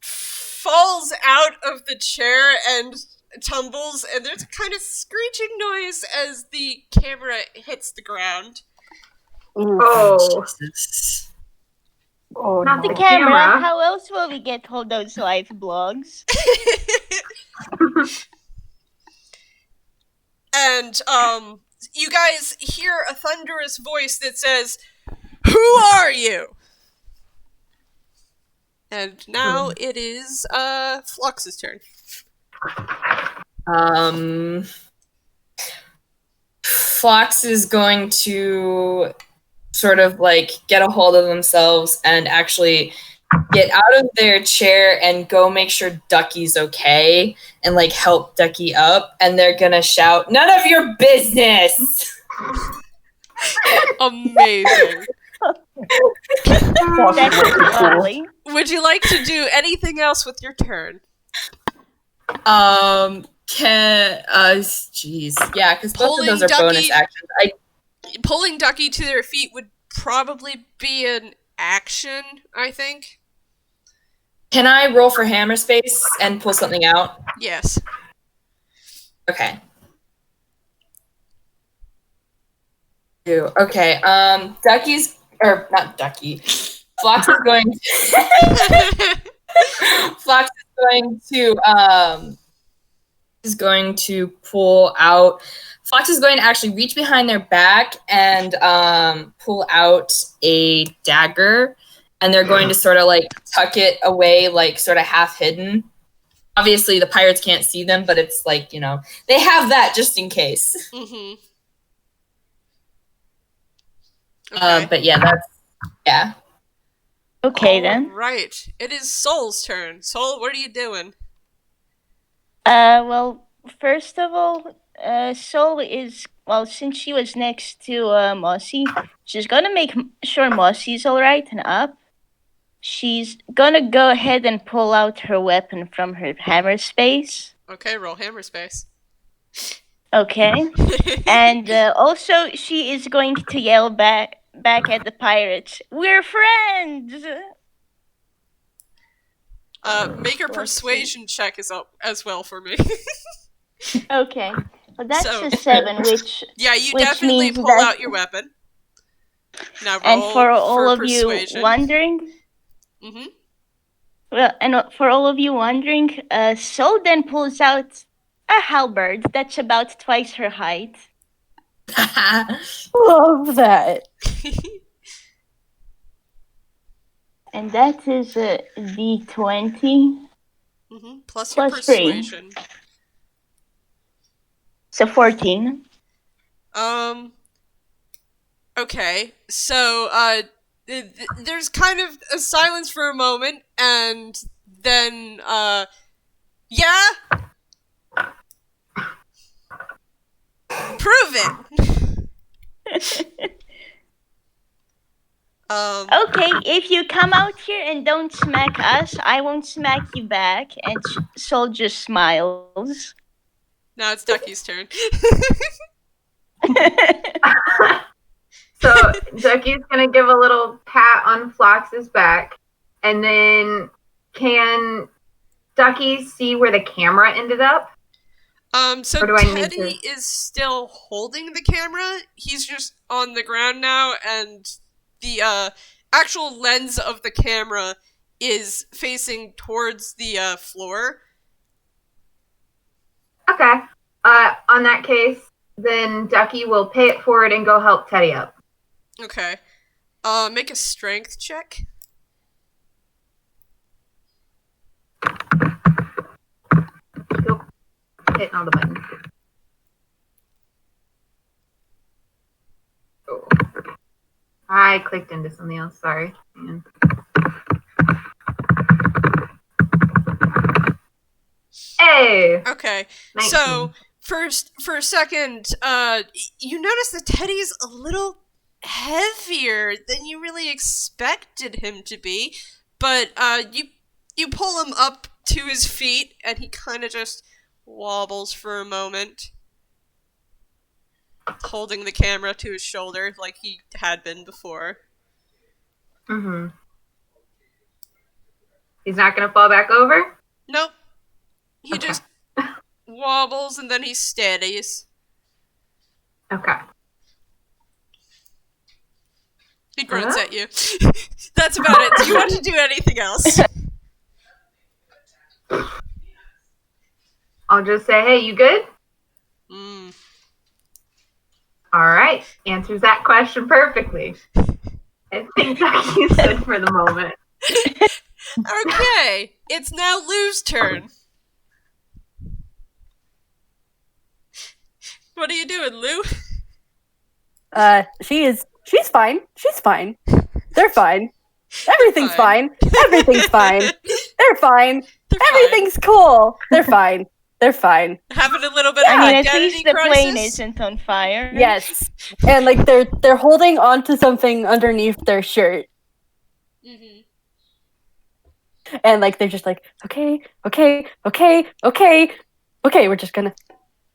falls out of the chair and tumbles, and there's a kind of screeching noise as the camera hits the ground. Oh, Jesus. Oh, Not The no. camera, how else will we get all those live blogs? And, you guys hear a thunderous voice that says, "Who are you?" And now it is, Phlox's turn. Phlox is going to sort of like get a hold of themselves and actually get out of their chair and go make sure Ducky's okay and like help Ducky up, and they're gonna shout, "None of your business!" Amazing. That's lovely. Would you like to do anything else with your turn? Jeez, yeah, because both Pulling of those are Ducky- bonus actions. Pulling Ducky to their feet would probably be an action, I think. Can I roll for hammer space and pull something out? Yes. Okay. Okay. Ducky's or not Ducky. Phlox is going. Phlox is going to pull out. Phlox is going to actually reach behind their back and pull out a dagger, and they're going to sort of like tuck it away, like sort of half hidden. Obviously, the pirates can't see them, but it's like, you know, they have that just in case. Mm-hmm. Okay. But yeah, yeah. Okay, then. Right. It is Soul's turn. Soul, what are you doing? Well, first of all, Sol is, well, since she was next to Mossie, she's gonna make sure Mossie's alright and up. She's gonna go ahead and pull out her weapon from her hammer space. Okay, roll hammer space. Okay. And also, she is going to yell back at the pirates, "We're friends!" Make a Let's persuasion check as well for me. Okay. Well, that's So- a 7, which... Yeah, you Which definitely means pull that- out your weapon. Now roll And for all of persuasion. you wondering... Mm-hmm. Well, and for all of you wondering, Sol then pulls out a halberd that's about twice her height. Love that. And that is a D20. Mm-hmm. Plus your Plus 3. persuasion. So 14. Okay, so, there's kind of a silence for a moment, and then, yeah? Prove it! Okay, if you come out here and don't smack us, I won't smack you back. And Sol just smiles. Now it's Ducky's turn. so Ducky's gonna give a little pat on Phlox's back, and then can Ducky see where the camera ended up? So Or do I need Teddy is still holding the camera. He's just on the ground now, and the actual lens of the camera is facing towards the floor. Okay. On that case, then Ducky will pay it forward and go help Teddy up. Okay. Make a strength check. Go hitting all the buttons. Oh. I clicked into something else. Sorry. Man. Hey. Okay. 19. So for a second, you notice that Teddy's a little heavier than you really expected him to be, but you pull him up to his feet, and he kind of just wobbles for a moment, holding the camera to his shoulder like he had been before. Mm-hmm. He's not gonna fall back over? Nope. He just wobbles and then he steadies. Okay. He grunts at you. That's about it. Do you want to do anything else? I'll just say, hey, you good? Alright. Answers that question perfectly. I think Ducky's good for the moment. Okay. It's now Lou's turn. What are you doing, Lou? She's fine. She's fine. They're fine. Everything's fine. Everything's fine. They're fine. They're Everything's cool. They're fine. They're fine. having a little bit of I mean, at identity least the crisis. plane isn't on fire. Yes. And like they're holding onto something underneath their shirt. Mhm. And like they're just like, okay, we're just gonna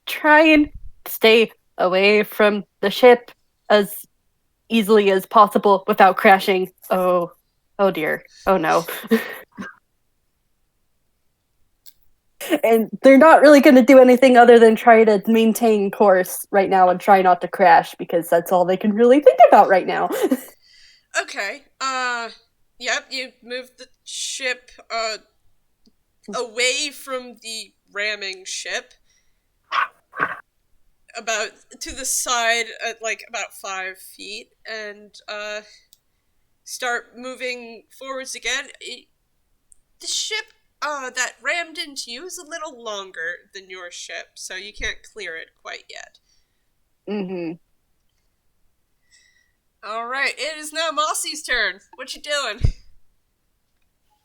try and stay away from the ship as easily as possible without crashing. Oh dear. Oh no. And they're not really going to do anything other than try to maintain course right now and try not to crash, because that's all they can really think about right now. Okay. Yep, you moved the ship, away from the ramming ship. About to the side at like about 5 feet, and, start moving forwards again. The ship, that rammed into you is a little longer than your ship, so you can't clear it quite yet. Mm-hmm. Alright, it is now Mossie's turn. What you doing?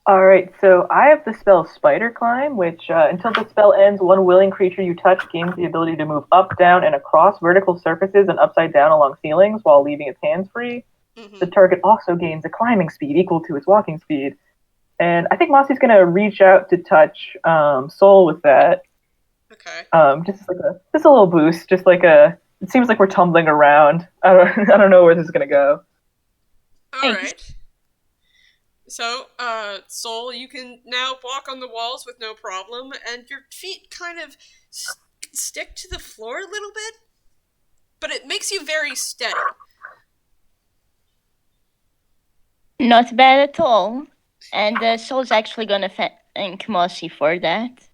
Alright, so I have the spell Spider Climb, which, until the spell ends, one willing creature you touch gains the ability to move up, down, and across vertical surfaces and upside down along ceilings while leaving its hands free. Mm-hmm. The target also gains a climbing speed equal to its walking speed. And I think Mossie's going to reach out to touch Sol with that. Okay. Just a little boost, just like it seems like we're tumbling around. I don't know where this is going to go. Alright. So, Sol, you can now walk on the walls with no problem, and your feet kind of stick to the floor a little bit, but it makes you very steady. Not bad at all. And Sol's actually gonna thank Mossie for that.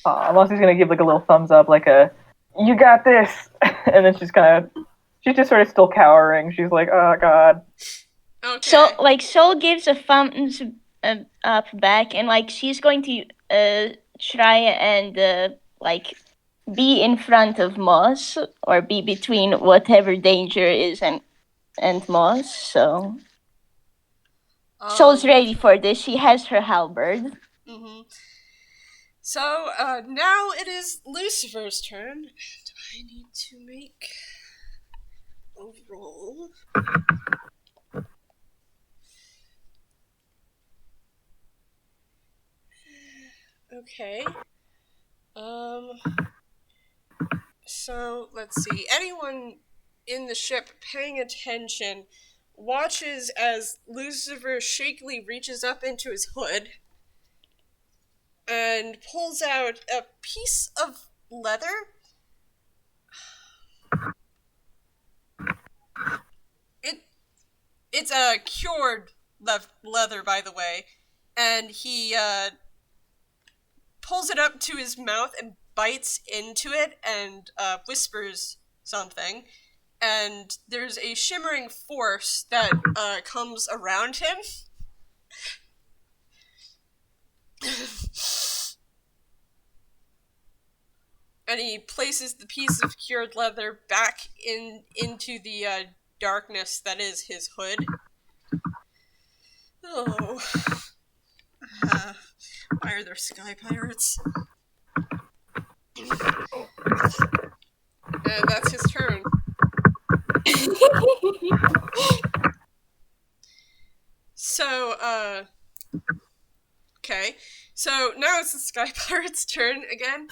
Mossie's going to give like a little thumbs up, like you got this! And then she's just sort of still cowering. She's like, oh god. Okay. So, like, Sol gives a thumbs up back, and like she's going to try and like be in front of Moss, or be between whatever danger is and Moss. So Sol's ready for this. She has her halberd. Mm-hmm. So, now it is Lucifer's turn. And I need to make a roll. Okay. So, let's see. Anyone in the ship paying attention watches as Lucifer shakily reaches up into his hood and pulls out a piece of leather. It's a cured leather, by the way, and he pulls it up to his mouth and bites into it and whispers something, and there's a shimmering force that comes around him. And he places the piece of cured leather back into the darkness that is his hood. Oh. Why are there sky pirates? now it's the Sky Pirate's turn again.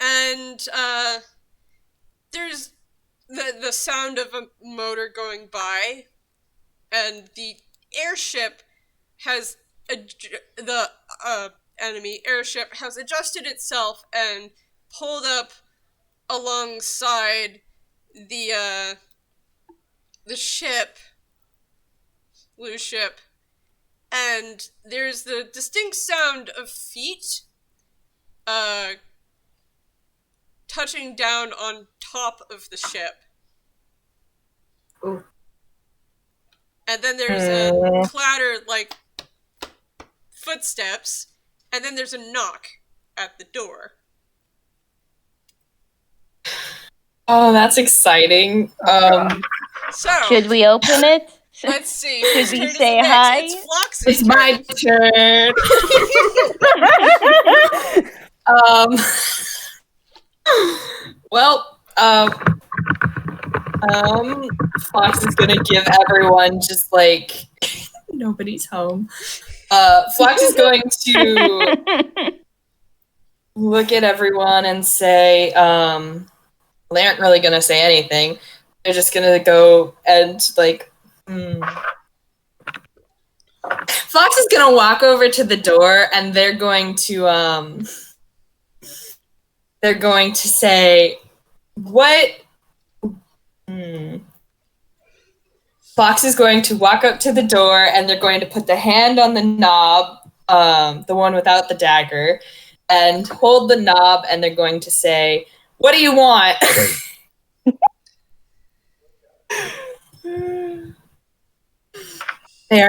And there's the sound of a motor going by, and the airship has the enemy airship has adjusted itself and pulled up alongside the ship, blue ship, and there's the distinct sound of feet touching down on top of the ship. Ooh. And then there's a clatter, like footsteps, and then there's a knock at the door. Oh, that's exciting. So, Should we open it? let's see. Should whose we turn is say it next? hi? It's Phlox's It's turn. my turn. Well, Phlox is gonna give everyone just like nobody's home. Phlox is going to look at everyone and say, they aren't really gonna say anything. They're just gonna go and like. Phlox is gonna walk over to the door, and they're going to say, "What?" Phlox is going to walk up to the door, and they're going to put the hand on the knob, the one without the dagger, and hold the knob, and they're going to say, "What do you want?" They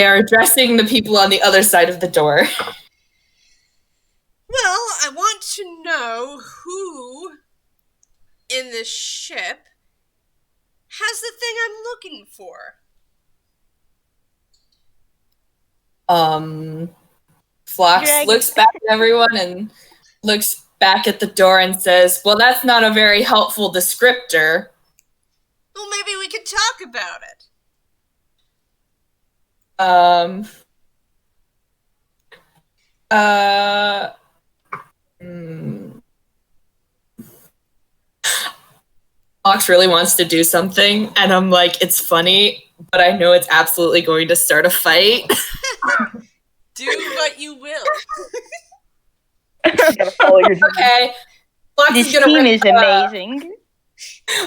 are addressing the people on the other side of the door. Well, I want to know who in this ship has the thing I'm looking for. Phlox Dragon. looks back at everyone and looks back at the door and says, "Well, that's not a very helpful descriptor." Well, maybe we could talk about it. Phlox really wants to do something, and I'm like, it's funny, but I know it's absolutely going to start a fight. Do what you will. Gotta follow your Okay. Phlox This is gonna team rip- is amazing.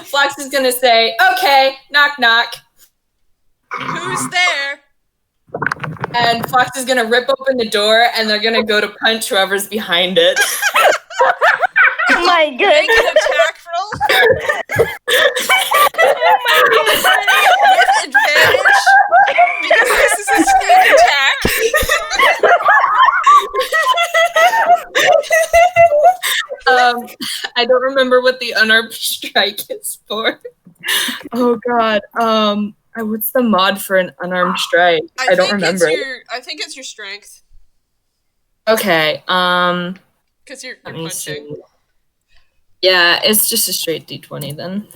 Phlox is gonna say, "Okay, knock knock," Who's there? and Phlox is gonna rip open the door, and they're gonna go to punch whoever's behind it. Oh my Make goodness. an attack roll Oh my goodness. with advantage because this is a sneak attack. I don't remember what the unarmed strike is for. Oh god. What's the mod for an unarmed strike? I don't remember. I think it's your strength Okay. because you're Let me punching. see. Yeah, it's just a straight D20 then.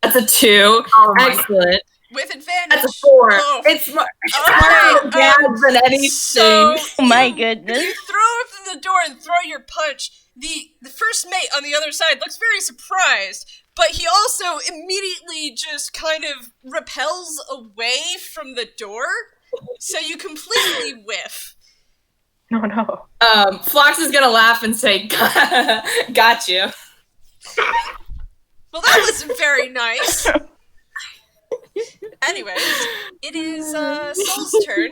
That's a 2. Oh my Excellent. With advantage. That's a 4. Oh. It's more Okay, bad than anything. So Oh my you goodness. throw open the door and throw your punch. The first mate on the other side looks very surprised, but he also immediately just kind of repels away from the door, so you completely whiff. No, no. Phlox is gonna laugh and say, "Got you." Well, that was very nice. Anyways, it is Sol's turn.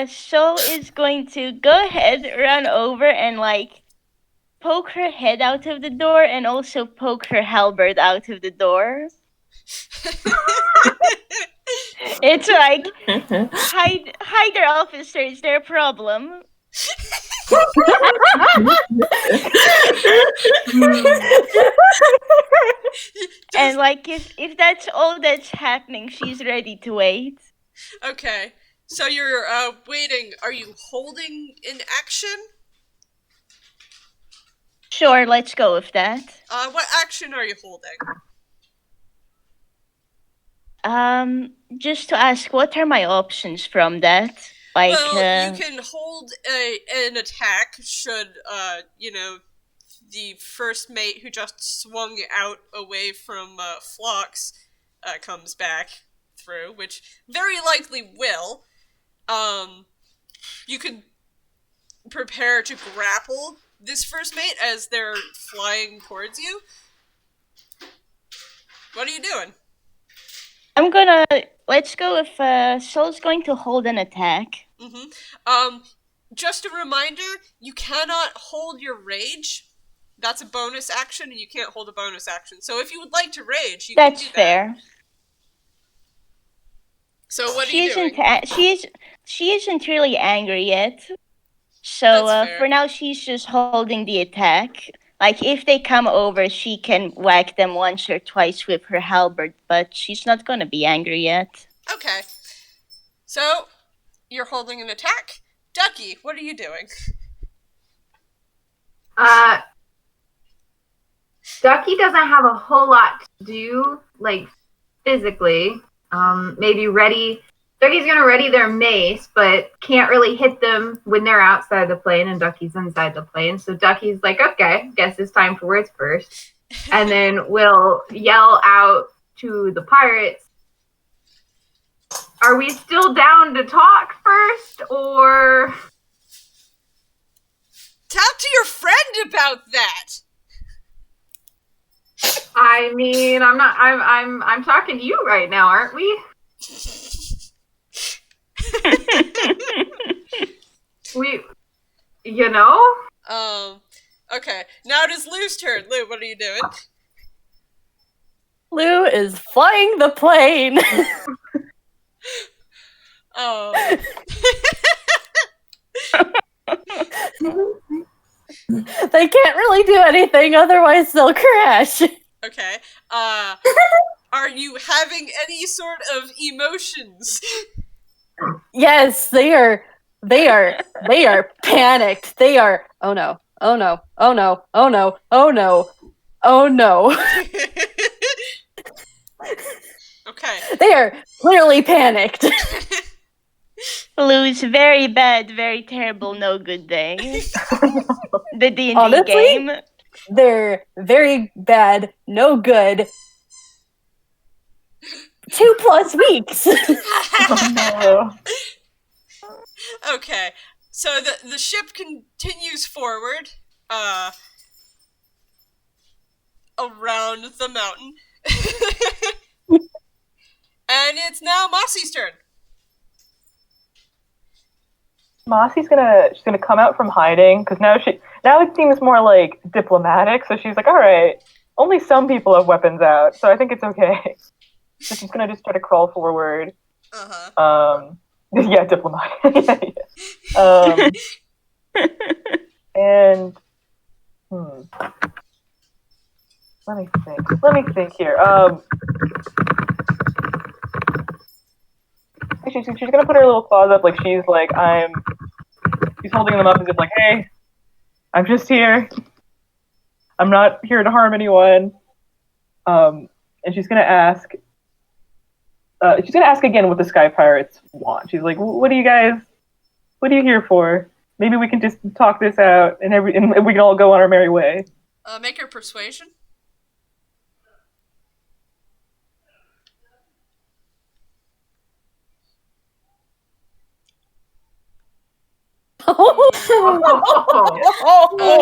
Sol is going to go ahead, run over, and like poke her head out of the door, and also poke her halberd out of the door. It's like hide their officer. It's their problem. And like if that's all that's happening, she's ready to wait. Okay, so you're waiting. Are you holding in action? Sure, let's go with that. What action are you holding? Just to ask, what are my options from that? Like, Well, you can hold an attack should, the first mate who just swung out away from Phlox comes back through, which very likely will. You can prepare to grapple this first mate as they're flying towards you. What are you doing? let's go if Sol's going to hold an attack. Just a reminder, you cannot hold your rage. That's a bonus action, and you can't hold a bonus action. So if you would like to rage, you can do that. That's fair. So what are you doing? She isn't really angry yet. So That's fair. for now, she's just holding the attack. Like, if they come over, she can whack them once or twice with her halberd, but she's not gonna be angry yet. Okay. So, you're holding an attack. Ducky, what are you doing? Ducky doesn't have a whole lot to do, like, physically. Maybe ready. Ducky's gonna ready their mace, but can't really hit them when they're outside the plane and Ducky's inside the plane. So Ducky's like, okay, guess it's time for words first. And then we'll yell out to the pirates, are we still down to talk first, or... Talk to your friend about that! I mean, I'm talking to you right now, aren't we? You know? Okay. Now it is Lou's turn. Lou, what are you doing? Lou is flying the plane. Oh. They can't really do anything, otherwise they'll crash. Okay. Are you having any sort of emotions? Yes, they are panicked. They are, oh no, oh no, oh no, oh no, oh no, oh no. Okay. They are clearly panicked. Lou's very bad, very terrible, no good day. The D&D Honestly, game. They're very bad, no good. 2+ weeks. Oh, no. Okay. So the ship continues forward, around the mountain. And it's now Mossie's turn. Mossie's she's gonna come out from hiding because now it seems more like diplomatic. So she's like, all right, only some people have weapons out, so I think it's okay. So she's gonna just try to crawl forward. Yeah, diplomatic. And let me think here. She's gonna put her little claws up, like she's holding them up as if like, hey, I'm just here. I'm not here to harm anyone. And she's gonna ask again what the Sky Pirates want. She's like, what are you here for? Maybe we can just talk this out and we can all go on our merry way. Make her persuasion. Oh,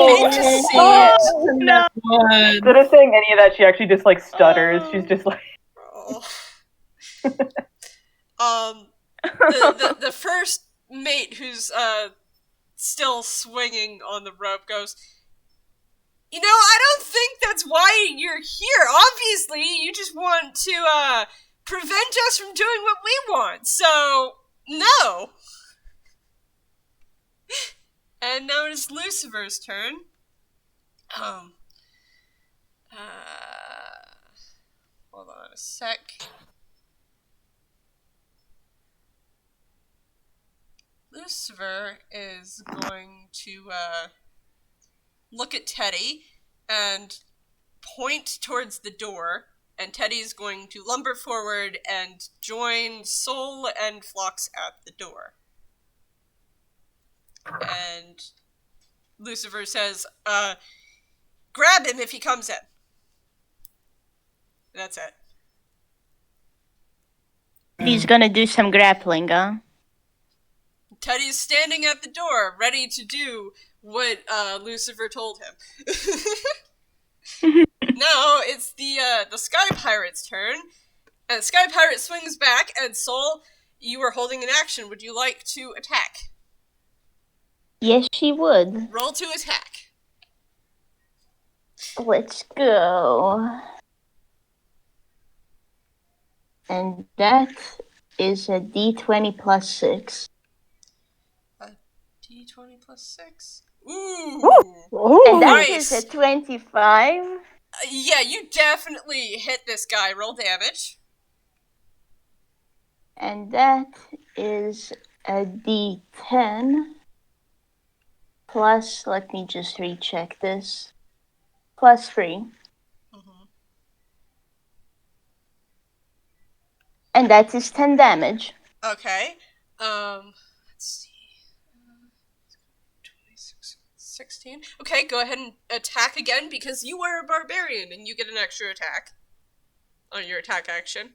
hate to see it. No. Instead of saying any of that, she actually just like stutters. She's just like, the first mate who's still swinging on the rope goes, you know, I don't think that's why you're here. Obviously, you just want to prevent us from doing what we want. So, no. And now it's Lucifer's turn. Hold on a sec. Lucifer is going to look at Teddy and point towards the door and Teddy's going to lumber forward and join Sol and Phlox at the door. And Lucifer says, grab him if he comes in. That's it. He's gonna do some grappling, huh? Teddy's standing at the door, ready to do what Lucifer told him. Now it's the Sky Pirate's turn, and Sky Pirate swings back, and Sol, you are holding an action. Would you like to attack? Yes, she would. Roll to attack. Let's go. And that is a D20 plus 6. D20 plus 6. Ooh! Ooh. And that nice. is a 25. Yeah, you definitely hit this guy. Roll damage. And that is a D10 plus, let me just recheck this, plus 3. And that is 10 damage. Okay. Let's see. 26, 16. Okay, go ahead and attack again because you are a barbarian and you get an extra attack on your attack action.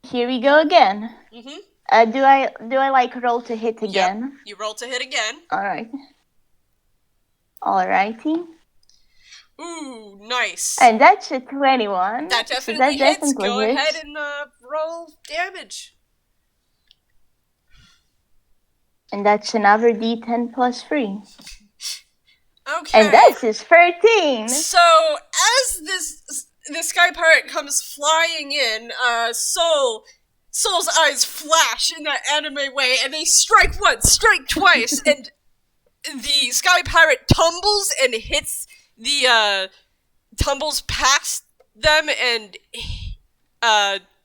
Here we go again. Mm-hmm. Do I like roll to hit again? Yep. You roll to hit again. Alright. Alrighty. Ooh, nice. And that's a 21. That so definitely that hits. definitely Go hits. ahead and roll damage. And that's another D10 plus 3. Okay. And that is 13. So, as the Sky Pirate comes flying in, Sol's eyes flash in that anime way, and they strike once, strike twice, and the Sky Pirate tumbles and hits tumbles past them and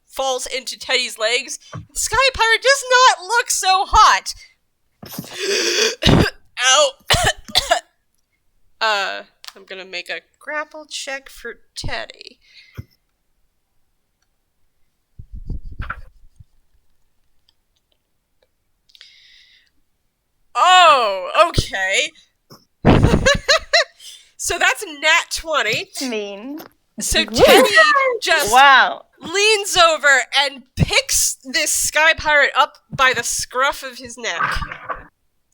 falls into Teddy's legs. The Sky Pirate does not look so hot. Ow. I'm gonna make a grapple check for Teddy. Oh, okay. So that's a nat 20. Mean. So Teddy just Wow. leans over and picks this Sky Pirate up by the scruff of his neck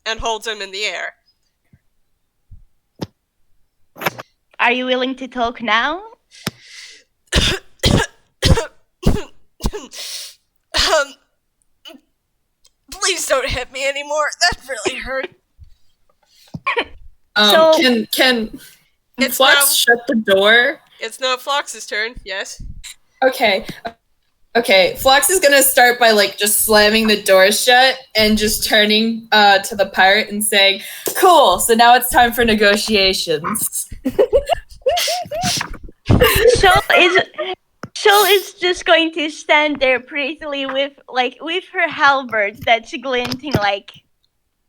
and holds him in the air. Are you willing to talk now? Please don't hit me anymore. That really hurt. So- Can It's Phlox now- shut the door? It's now Phlox's turn, yes? Okay. Phlox is gonna start by just slamming the door shut and just turning to the pirate and saying, "Cool. So now it's time for negotiations." Sol is just going to stand there prettily with her halberd that's glinting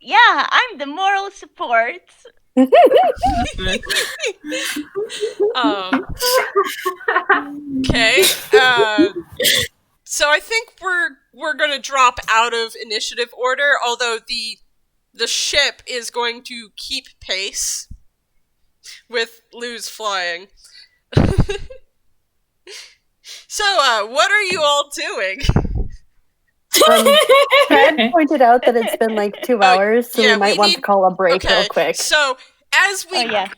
yeah, I'm the moral support. Okay. So I think we're gonna drop out of initiative order, although the ship is going to keep pace with Lou's flying. So, what are you all doing? Fred pointed out that it's been 2 hours, so yeah, we might want to call a break real quick. So, as we fair.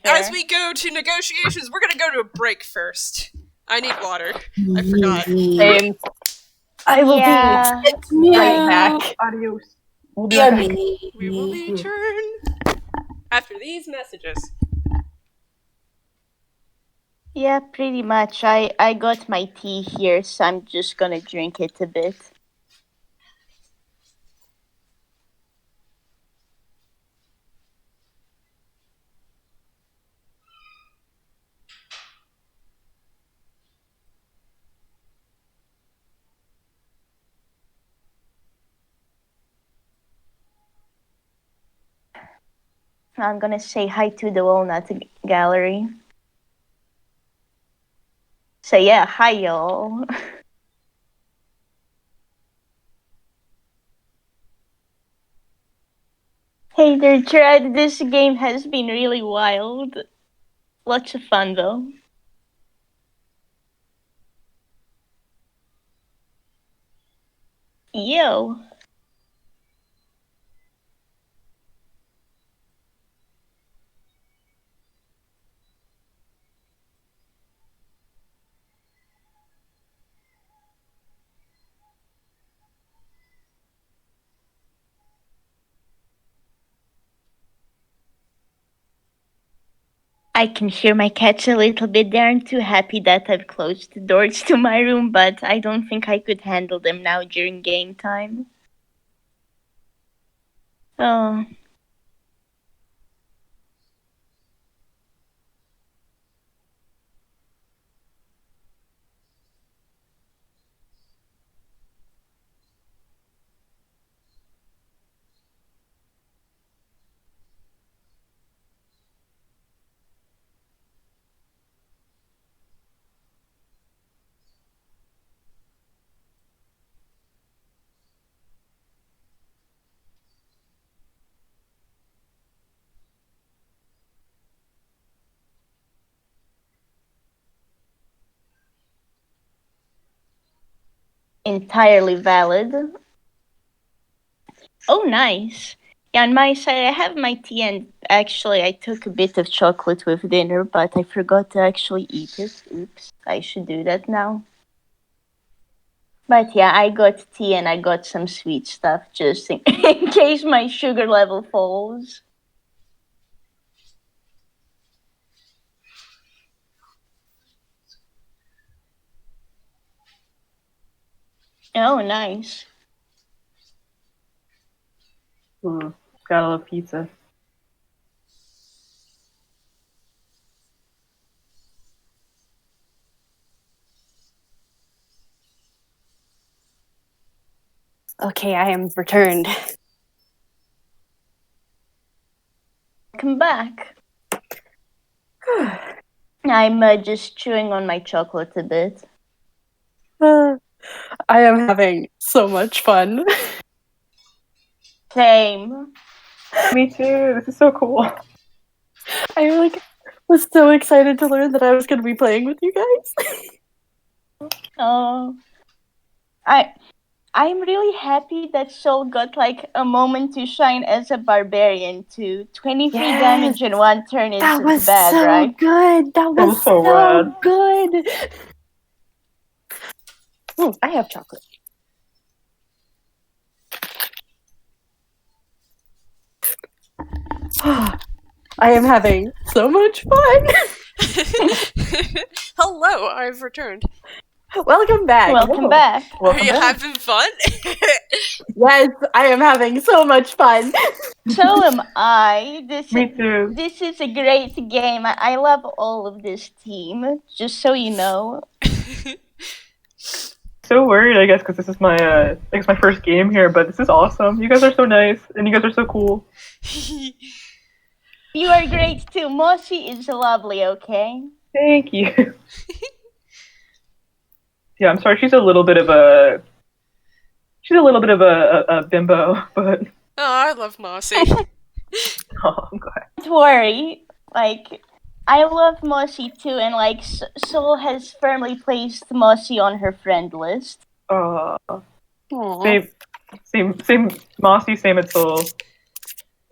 go to negotiations, we're gonna go to a break first. I need water. I forgot. Same. I will Yeah. be right back. Adios. We'll be back. We will return after these messages. Yeah, pretty much. I got my tea here, so I'm just gonna drink it a bit. Now, I'm gonna say hi to the Walnut Gallery. Okay. So, as we go to negotiations, we're gonna go to a break first. I need water. I forgot. Yeah, pretty much. I got my tea here, so I'm just gonna drink it a bit. So, So yeah, hi y'all. Hey there, Tread. This game has been really wild. Lots of fun though. Yo. I can hear my cats a little bit. They aren't too happy that I've closed the doors to my room, but I don't think I could handle them now during game time. Oh. Entirely valid. Oh, nice. Yeah, on my side, I have my tea, and actually, I took a bit of chocolate with dinner, but I forgot to actually eat it. Oops, I should do that now. But yeah, I got tea and I got some sweet stuff just in, in case my sugar level falls. Oh, nice. Gotta love pizza. Okay, I am returned. Welcome back. I'm just chewing on my chocolate a bit. I am having so much fun. Same. Me too. This is so cool. I was so excited to learn that I was going to be playing with you guys. Oh. I'm really happy that Sol got a moment to shine as a barbarian too. 23 damage in one turn is That was bad, so right? good. That was so so rad. good. Ooh, I have chocolate. I am having so much fun. Hello, I've returned. Welcome back. Welcome back. Are you having fun? Yes, I am having so much fun. So am I. Me too. This is a great game. I love all of this team, just so you know. So worried, I guess, because this is my my first game here, but this is awesome. You guys are so nice, and you guys are so cool. You are great too. Mossie is lovely, okay? Thank you. Yeah, I'm sorry. She's a little bit of a bimbo, but Oh, I love Mossie. oh, I'm glad. Don't worry. I love Mossie too, and Sol has firmly placed Mossie on her friend list. Same, Mossie, same at Soul.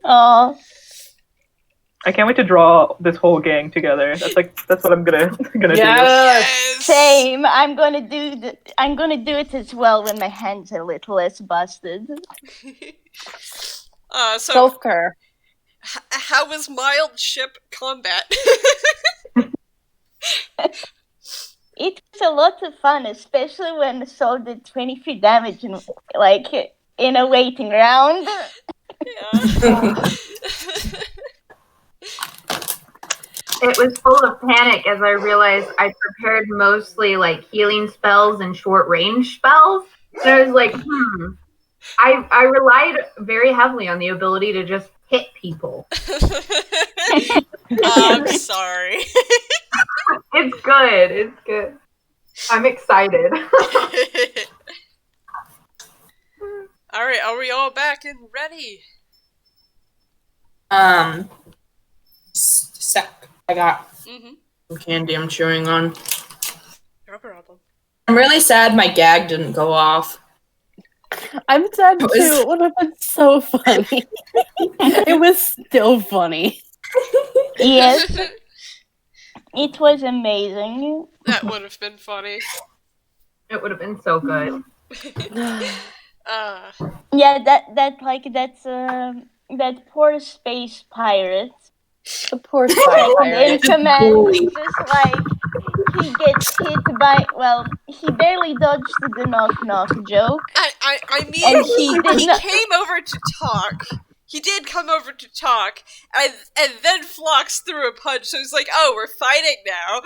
Oh. I can't wait to draw this whole gang together. That's what I'm gonna do. Yes. Same. I'm gonna do it as well when my hands are a little less busted. So Self-care. how was mild ship combat? It was a lot of fun, especially when Sol did 23 damage in a waiting round. Yeah. It was full of panic as I realized I prepared mostly healing spells and short range spells. And I was like, I relied very heavily on the ability to just hit people. I'm sorry. It's good. It's good. I'm excited. All right, are we all back and ready? Sec. I got some candy I'm chewing on. No problem. I'm really sad my gag didn't go off. I'm sad too. It would have been so funny. It was still funny. Yes, it was amazing. That would have been funny. It would have been so good. Yeah, that poor space pirate. The poor pirate. In command, just like he gets hit by. Well, he barely dodged the knock joke. I mean, And he came over to talk. He did come over to talk, and then Phlox threw a punch. So he's like, "Oh, we're fighting now."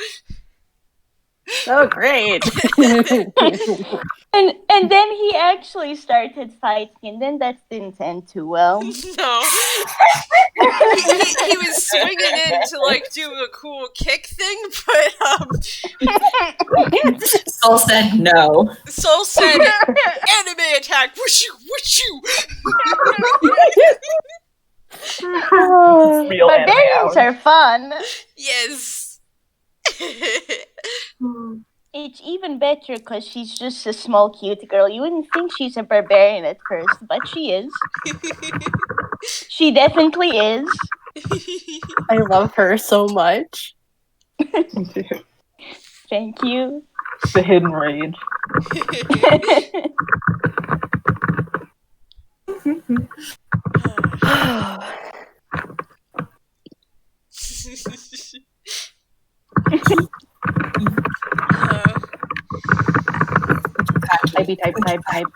Oh, great! And then he actually started fighting, and then that didn't end too well. No, he was swinging in to like do a cool kick thing, but Sol said no. Sol said, "Anime attack, whooshoo, whooshoo." Real Barbarians are fun. Yes. It's even better because she's just a small, cute girl. You wouldn't think she's a barbarian at first, but she is. She definitely is. I love her so much. Thank you. The hidden rage.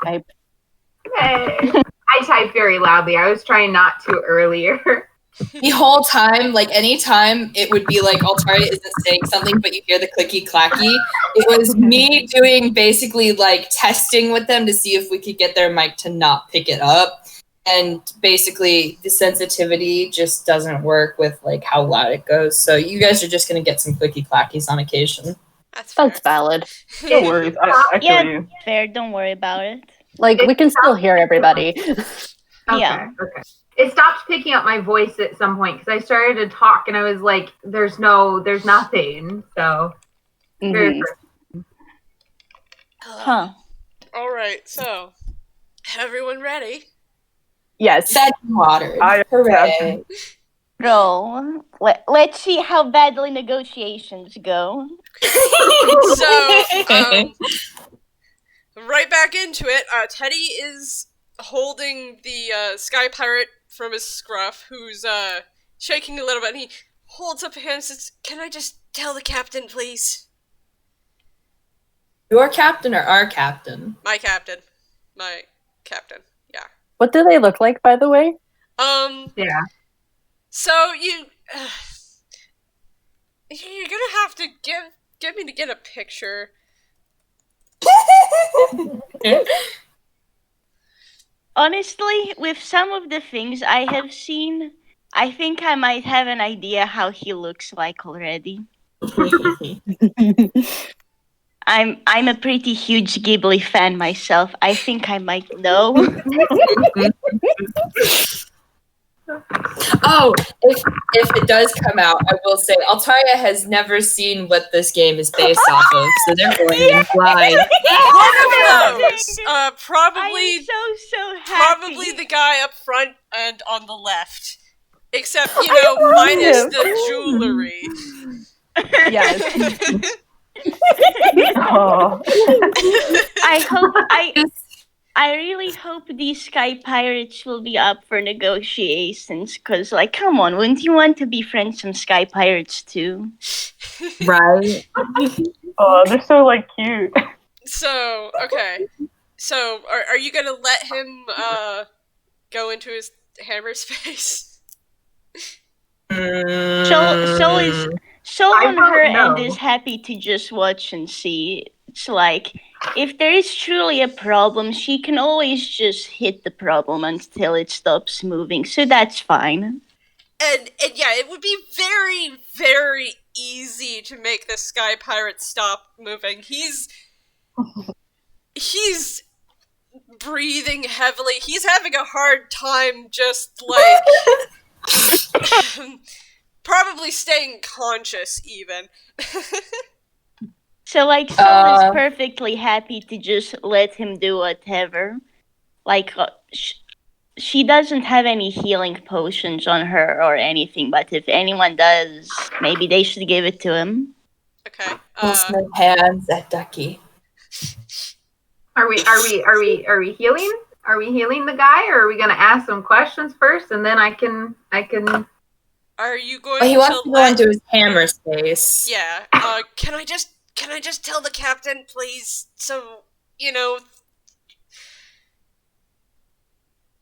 Type. Hey. I type very loudly. I was trying not to earlier. The whole time, like anytime it would be like Altaria isn't saying something, but you hear the clicky clacky. It was me doing basically like testing with them to see if we could get their mic to not pick it up. And basically the sensitivity just doesn't work with like how loud it goes. So you guys are just gonna get some clicky clackies on occasion. That's valid. No worries. I feel you. Fair. Don't worry about it. Like, we can still hear everybody. Yeah. Okay. It stopped picking up my voice at some point because I started to talk and I was like, there's nothing. So, very Huh. All right, so everyone ready? Yes. Fed and water. Hooray. Bro, let's see how badly negotiations go. So, right back into it. Teddy is holding the sky pirate from his scruff, who's shaking a little bit, and he holds up a hand and says, "Can I just tell the captain, please?" Your captain or our captain? My captain. Yeah. What do they look like, by the way? Yeah. So you're gonna have to get me to get a picture. Honestly, with some of the things I have seen, I think I might have an idea how he looks like already. I'm a pretty huge Ghibli fan myself. I think I might know. Oh, if it does come out, I will say Altaria has never seen what this game is based off of, so they're going in blind. One of those. Probably I'm so happy. probably the guy up front and on the left. Except, minus the jewelry. Yes. Oh. I really hope these sky pirates will be up for negotiations, because, like, come on, wouldn't you want to befriend some sky pirates too? Right. Oh, they're so cute. So, okay. So, are you gonna let him go into his hammer space? So on her know. end is happy to just watch and see. It's like, if there is truly a problem, she can always just hit the problem until it stops moving, so that's fine. And yeah, it would be very, very easy to make the sky pirate stop moving. He's breathing heavily. He's having a hard time just, like, probably staying conscious, even. So, like, Sol is perfectly happy to just let him do whatever. Like, she doesn't have any healing potions on her or anything, but if anyone does, maybe they should give it to him. Okay. No hands at Ducky. Are we healing? Are we healing the guy, or are we gonna ask some questions first, and then I can? Are you going He wants to go let... into his hammer space. Yeah. Can I just tell the captain, please? So, you know,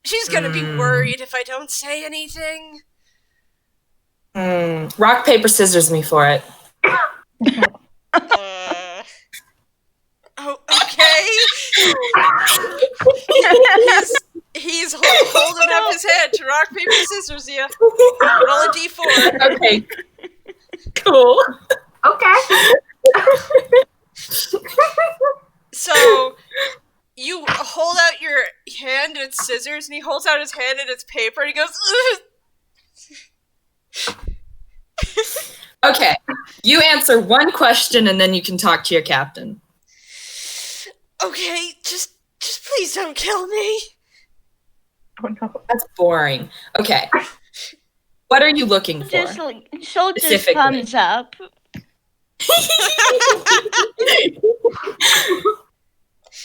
she's gonna be worried if I don't say anything. Rock, paper, scissors me for it. Oh, okay. He's holding up his head to rock, paper, scissors, yeah. Roll a d4. Okay. Cool. Okay. So, you hold out your hand and it's scissors, and he holds out his hand and it's paper, and he goes, Okay. You answer one question and then you can talk to your captain. okay, just please don't kill me. Oh no. That's boring. Okay. What are you looking for? Sol just thumbs up.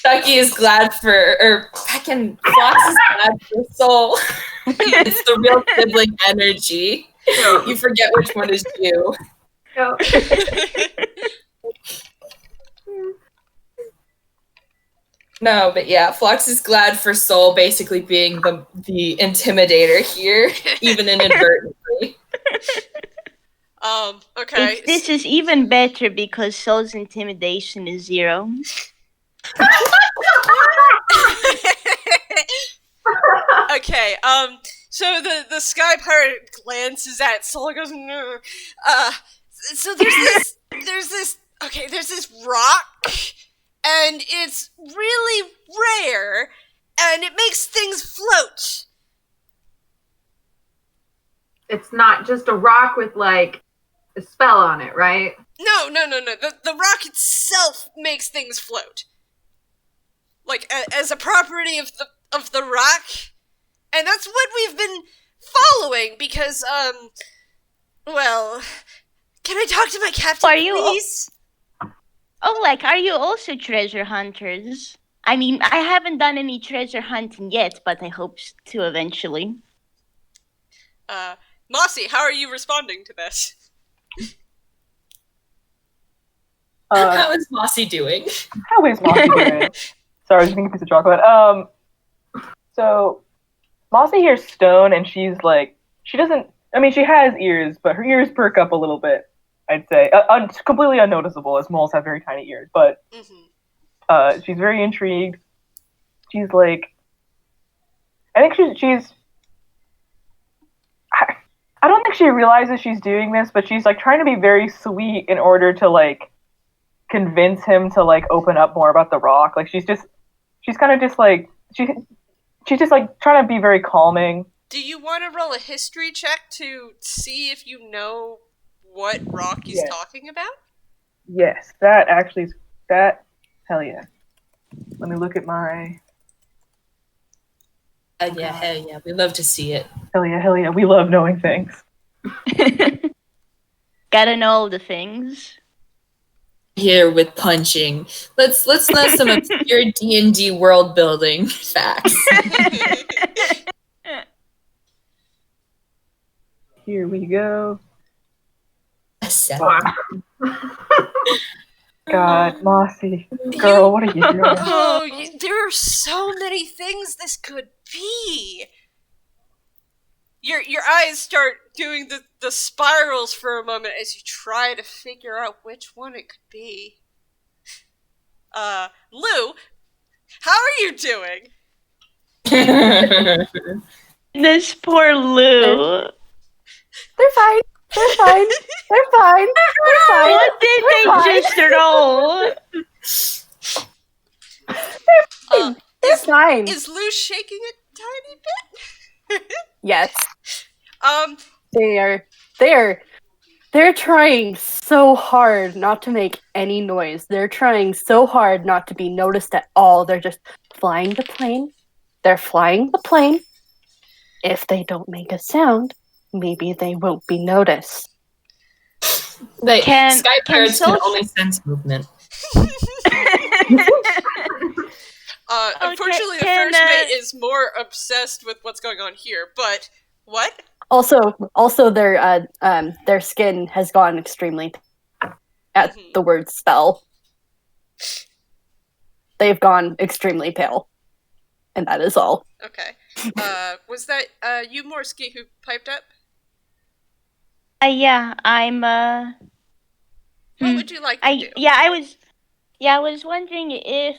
Ducky is glad for, or fucking Phlox is glad for Sol. It's the real sibling energy. You forget which one is you. No. No, but yeah, Phlox is glad for Sol basically being the intimidator here, even inadvertently. Okay. This is even better because Sol's intimidation is 0. Okay, so the sky pirate glances at Sol and goes, no. So there's this rock, and it's really rare, and it makes things float. It's not just a rock with, like, a spell on it, right? No. The rock itself makes things float. Like, as a property of the rock. And that's what we've been following, because, well, can I talk to my captain, please? Oh, like, are you also treasure hunters? I mean, I haven't done any treasure hunting yet, but I hope to eventually. Mossie, how are you responding to this? How is Mossie doing? How is Mossie doing? Sorry, I was eating a piece of chocolate. So Mossie hears Stoan, and she's like, she doesn't. I mean, she has ears, but her ears perk up a little bit. I'd say completely unnoticeable, as moles have very tiny ears. But she's very intrigued. She's like, I think she's. I don't think she realizes she's doing this, but she's like trying to be very sweet in order to like convince him to like open up more about the rock. Like she's kind of just like she's just like trying to be very calming. Do you want to roll a history check to see if you know what rock he's talking about? Yes, that actually is that. Hell yeah. Let me look at my. Hell yeah. We love to see it. Hell yeah. We love knowing things. Gotta know all the things. Here with punching. Let's know some obscure D&D world building facts. Here we go. God, Mossie. Girl, what are you doing? Oh, there are so many things this could be. Your eyes start doing the spirals for a moment as you try to figure out which one it could be. Lou, how are you doing? This poor Lou. They're fine. They're fine. They're fine. They're fine. What did they just roll? They're fine. Is Lou shaking a tiny bit? Yes. Um, They're trying so hard not to make any noise. They're trying so hard not to be noticed at all. They're just flying the plane. They're flying the plane. If they don't make a sound, maybe they won't be noticed. Sky pirates can Sol- only sense movement. Unfortunately, the can, first mate is more obsessed with what's going on here, but what? Also, their skin has gone extremely at the word spell. They've gone extremely pale, and that is all. Okay. Was that you, Morski, who piped up? Yeah, I'm. What would you like to do? I was wondering if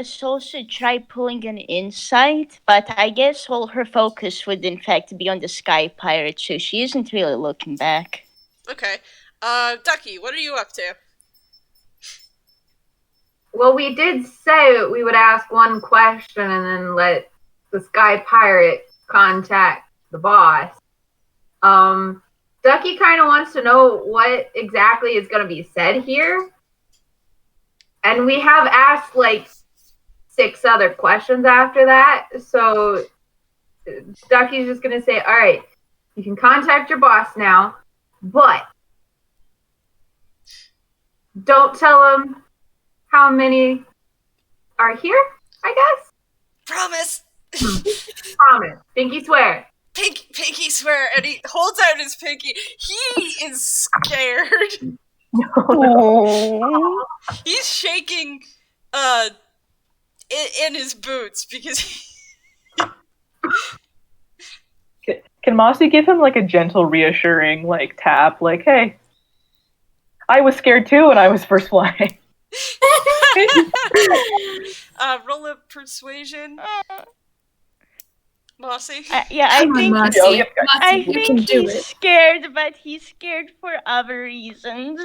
Sol should try pulling an insight, but I guess all her focus would in fact be on the Sky Pirate, so she isn't really looking back. Okay. Ducky, what are you up to? Well, we did say we would ask one question and then let the Sky Pirate contact the boss. Ducky kind of wants to know what exactly is going to be said here. And we have asked like 6 other questions after that. So Ducky's just going to say, all right, you can contact your boss now, but don't tell him how many are here, I guess. Promise. Promise. Pinky swear. Pinky swear, and he holds out his pinky. He is scared. Oh. He's shaking in his boots because Can Mossie give him like a gentle, reassuring like tap, like, "Hey, I was scared too when I was first flying." Roll a persuasion. Mossie. I think Mossie, you can do he's it. scared, but he's scared for other reasons.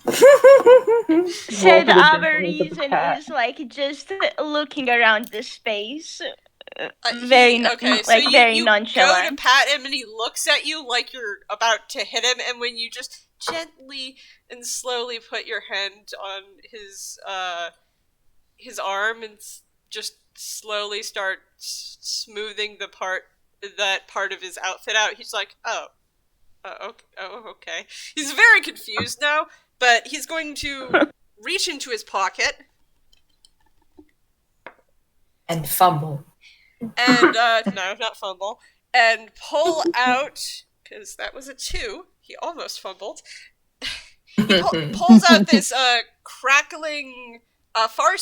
Said Roll for the other gentleness of the reason cat. is like just looking around the space. Very very you nonchalant. go to pat him and he looks at you like you're about to hit him, and when you just gently and slowly put your hand on his arm and just slowly start smoothing that part of his outfit out, he's like, okay. He's very confused now, but he's going to reach into his pocket And fumble. and no, not fumble, and pull out, because that was a 2. He almost fumbled. He pulls out this crackling far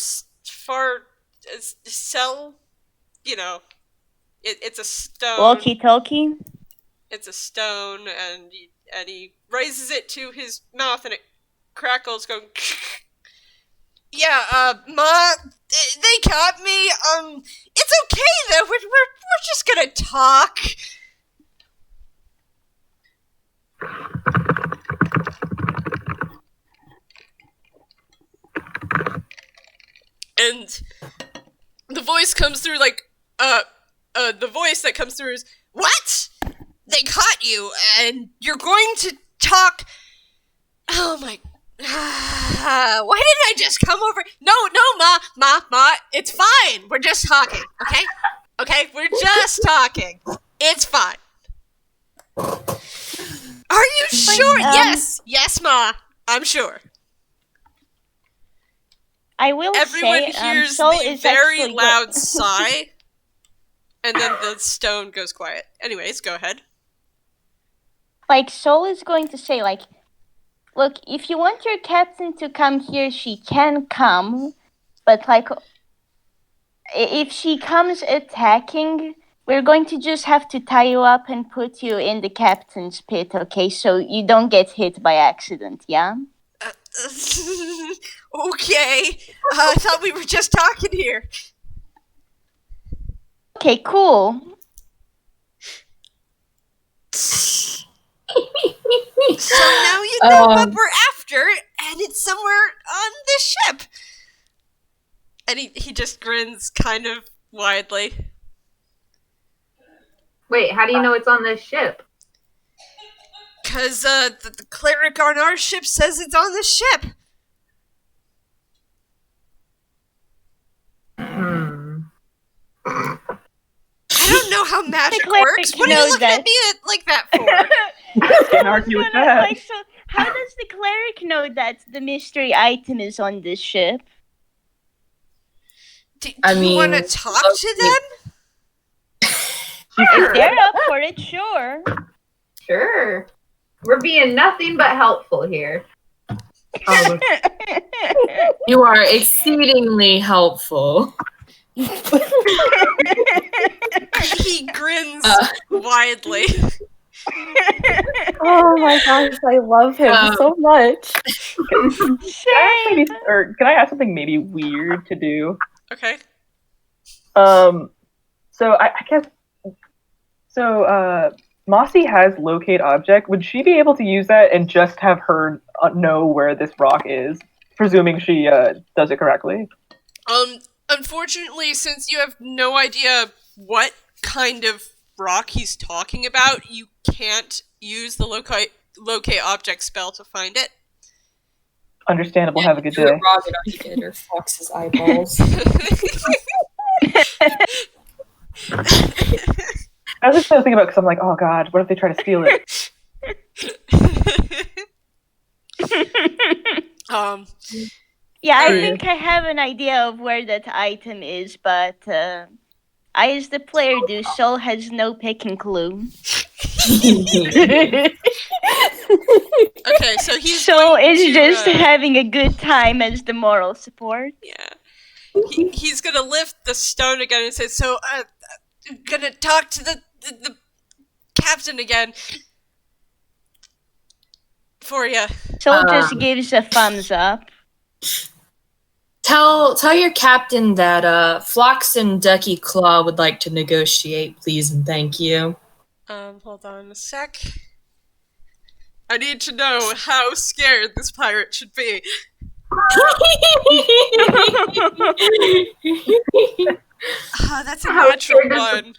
cell. You know, it's a stone. Walkie-talkie. It's a stone, and he raises it to his mouth, and it crackles, going. Yeah, Ma, they caught me. It's okay though. We're just gonna talk. And the voice comes through like, the voice that comes through is, what? They caught you, and you're going to talk. Oh my. Why didn't I just come over? No, Ma, it's fine. We're just talking, okay? Okay, we're just talking. It's fine. Are you sure? Yes, Ma, I'm sure. I will Everyone say, hears Sol the is very actually loud sigh, and then the stone goes quiet. Anyways, go ahead. Like, Sol is going to say, like, look, if you want your captain to come here, she can come, but, like, if she comes attacking, we're going to just have to tie you up and put you in the captain's pit, okay? So you don't get hit by accident, yeah? Okay. I thought we were just talking here. Okay, cool. you know what we're after, and it's somewhere on the ship. And he just grins kind of widely. Wait, how do you know it's on this ship? Because the cleric on our ship says it's on the ship. I don't know how magic works. What are you looking at me like that for? Can't argue with that. Like, so how does the cleric know that the mystery item is on this ship? Do you want to talk to them? If they're up for it, sure. Sure. We're being nothing but helpful here. You are exceedingly helpful. He grins widely. Oh my gosh, I love him so much. Can I ask something maybe weird to do? Okay. So I guess Mossie has locate object. Would she be able to use that and just have her know where this rock is, presuming she does it correctly? Unfortunately, since you have no idea what kind of rock he's talking about, you can't use the locate object spell to find it. Understandable. Have a good day. Rocket on it or Phlox's eyeballs. I was just thinking about because I'm like, oh god, what if they try to steal it? Yeah, I think I have an idea of where that item is, but I, as the player, do. Sol has no picking clue. Okay, so Sol is just having a good time as the moral support. Yeah. He's gonna lift the stone again and say, so, I'm gonna talk to the captain again. For you. Sol just gives a thumbs up. Tell your captain that Phlox and Ducky Claw would like to negotiate, please and thank you. Hold on a sec. I need to know how scared this pirate should be. That's a natural one.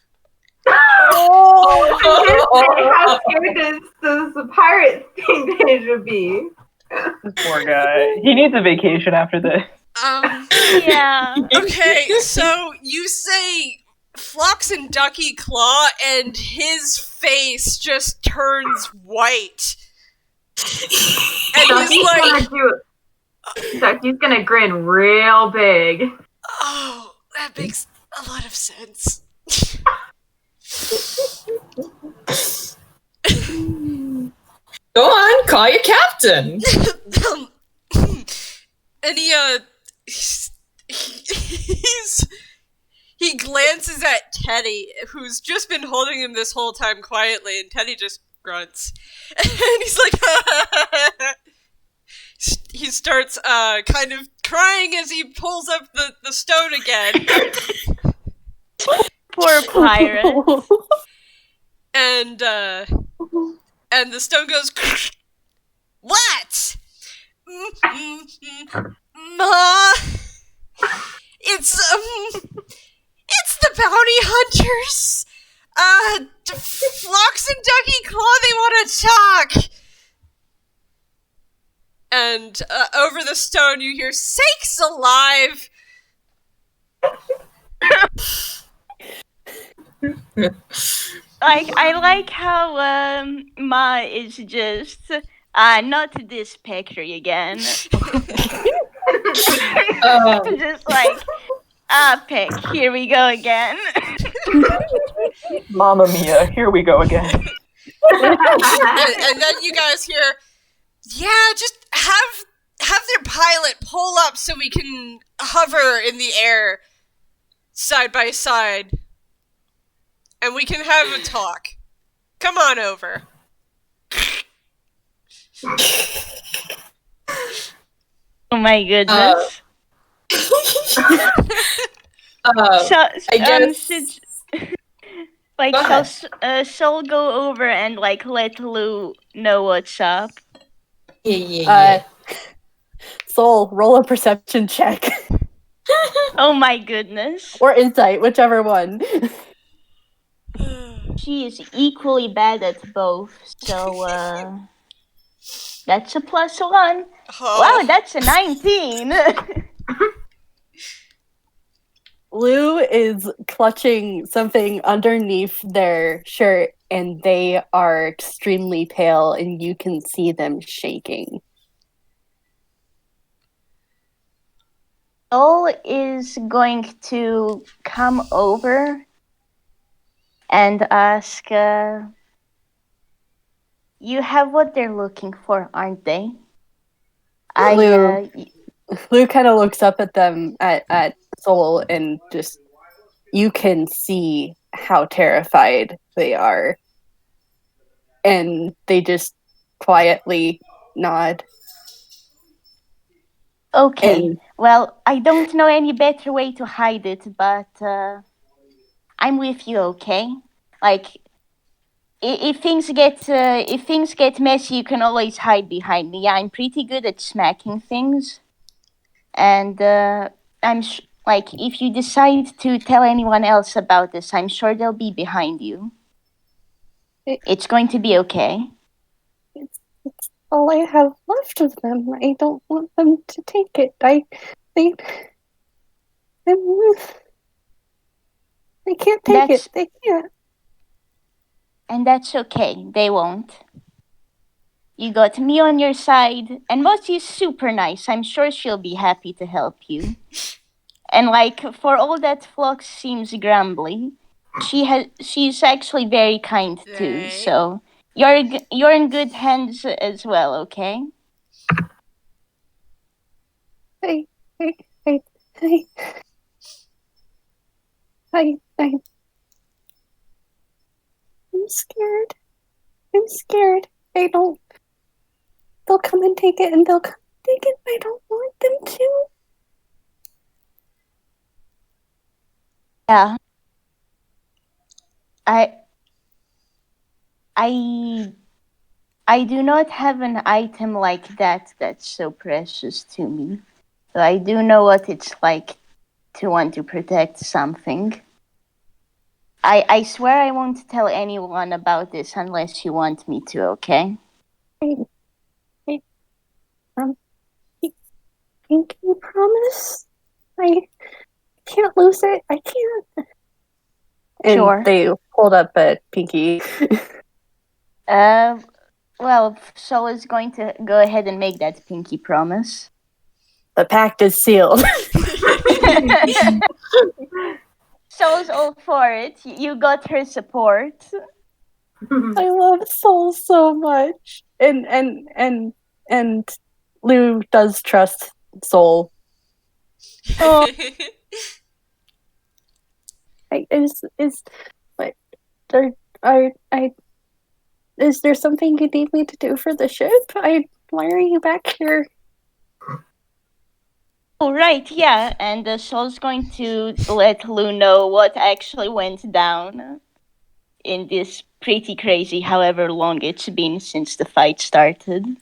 How scared does the pirate think they should be? This poor guy. He needs a vacation after this. Yeah. Okay, so you say Phlox and Ducky Claw, and his face just turns white. And he's like... Ducky's gonna grin real big. Oh, that makes a lot of sense. Go on, call your captain. And he glances at Teddy, who's just been holding him this whole time quietly, and Teddy just grunts. And he's like, he starts kind of crying as he pulls up the stone again. Poor pirate. And the stone goes, what? Ma, it's the bounty hunters. Phlox and Ducky Claw, they want to talk. And over the stone, you hear "Sakes alive!" I like how Ma is just not this picture again. Just like pick, here we go again. Mamma mia, here we go again. and then you guys hear, yeah, just have their pilot pull up so we can hover in the air side by side. And we can have a talk. Come on over. Oh my goodness. I guess... shall Sol go over and let Lou know what's up? Yeah. Sol, roll a perception check. Oh my goodness. Or insight, whichever one. She is equally bad at both, so that's a +1. Oh. Wow, that's a 19. Lou is clutching something underneath their shirt, and they are extremely pale, and you can see them shaking. Sol is going to come over and ask, you have what they're looking for, aren't they? Lou kind of looks up at them, at Sol, and just, you can see how terrified they are. And they just quietly nod. Okay, And well, I don't know any better way to hide it, but I'm with you, okay? Like, if things get messy, you can always hide behind me. Yeah, I'm pretty good at smacking things, and like, if you decide to tell anyone else about this, I'm sure they'll be behind you. It's going to be okay. it's all I have left of them. I don't want them to take it. I can't take it. They can't. And that's okay. They won't. You got me on your side, and Mossie is super nice. I'm sure she'll be happy to help you. And like, for all that Phlox seems grumbly, she's actually very kind too. Right. So you're in good hands as well, okay? I'm scared. I'm scared. They'll come and take it, and they'll come and take it. I don't want them to. Yeah. I do not have an item like that that's so precious to me. So I do know what it's like to want to protect something. I swear I won't tell anyone about this unless you want me to, okay? Can you promise? I can't lose it. I can't. And Sure. they hold up a pinky. Well, Sol is going to go ahead and make that pinky promise. The pact is sealed. Sol's all for it. You got her support. I love Sol so much. And Lou does trust Sol. Oh, is there something you need me to do for the ship? Why are you back here? Oh, right, yeah. And Sol's going to let Lou know what actually went down in this pretty crazy, however long it's been since the fight started.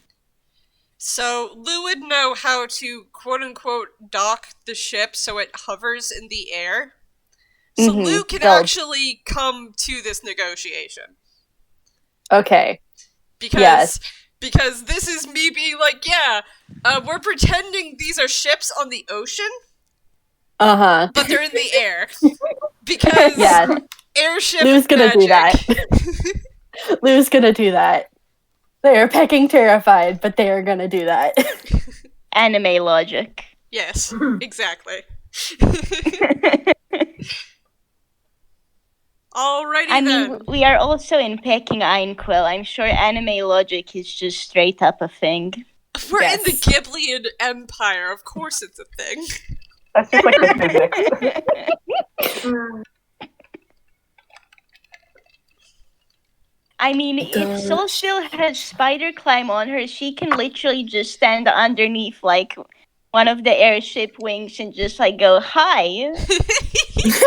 So Lou would know how to quote-unquote dock the ship so it hovers in the air. So Lou can actually come to this negotiation. Okay. Because this is me being like, we're pretending these are ships on the ocean. Uh-huh. But they're in the air. Because airship Lou's gonna magic. do that. Lou's gonna do that. They are pecking terrified, but they are gonna do that. Anime logic. Yes, exactly. Alrighty I then. mean, we are also in Peking Einquill. I'm sure anime logic is just straight up a thing. We're in the Ghiblian Empire. Of course it's a thing. That's just like the physics. I mean, if Sol still has spider climb on her, she can literally just stand underneath, like, one of the airship wings and just, like, go, hi. Just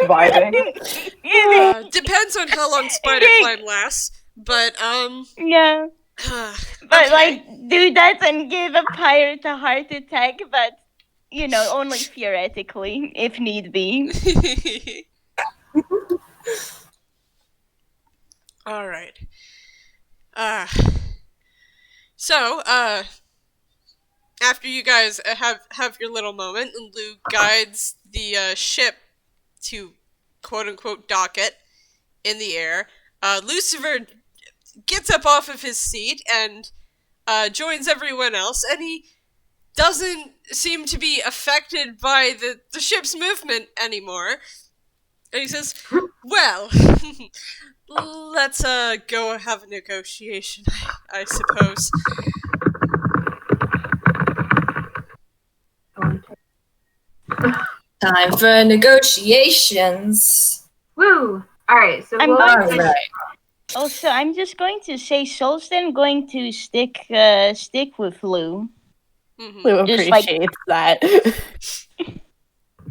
vibing. Depends on how long spider climb lasts, but, Yeah. But Okay. like, do that and give a pirate a heart attack, but only theoretically, if need be. All right. So, after you guys have your little moment, and Lou guides the ship to quote unquote dock it in the air, Lucifer gets up off of his seat and joins everyone else, and he doesn't seem to be affected by the ship's movement anymore. And he says, well, let's go have a negotiation, I suppose. Time for negotiations. Woo! Alright, so I'm we'll going All to- right. Also, I'm just going to say Sol's then going to stick with Lou. Mhm. Lou Just like- appreciates that.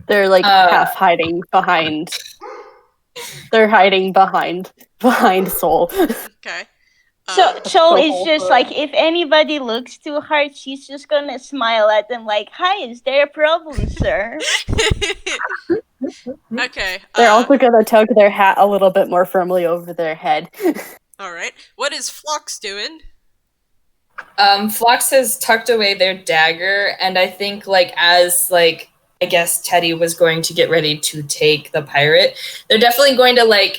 They're like half hiding behind. They're hiding behind Soul. Okay. So so it's just awful. like, if anybody looks too hard, she's just gonna smile at them like, "Hi, is there a problem, sir?" Okay. They're also gonna tug their hat a little bit more firmly over their head. All right. What is Phlox doing? Phlox has tucked away their dagger, and I think, I guess Teddy was going to get ready to take the pirate. They're definitely going to,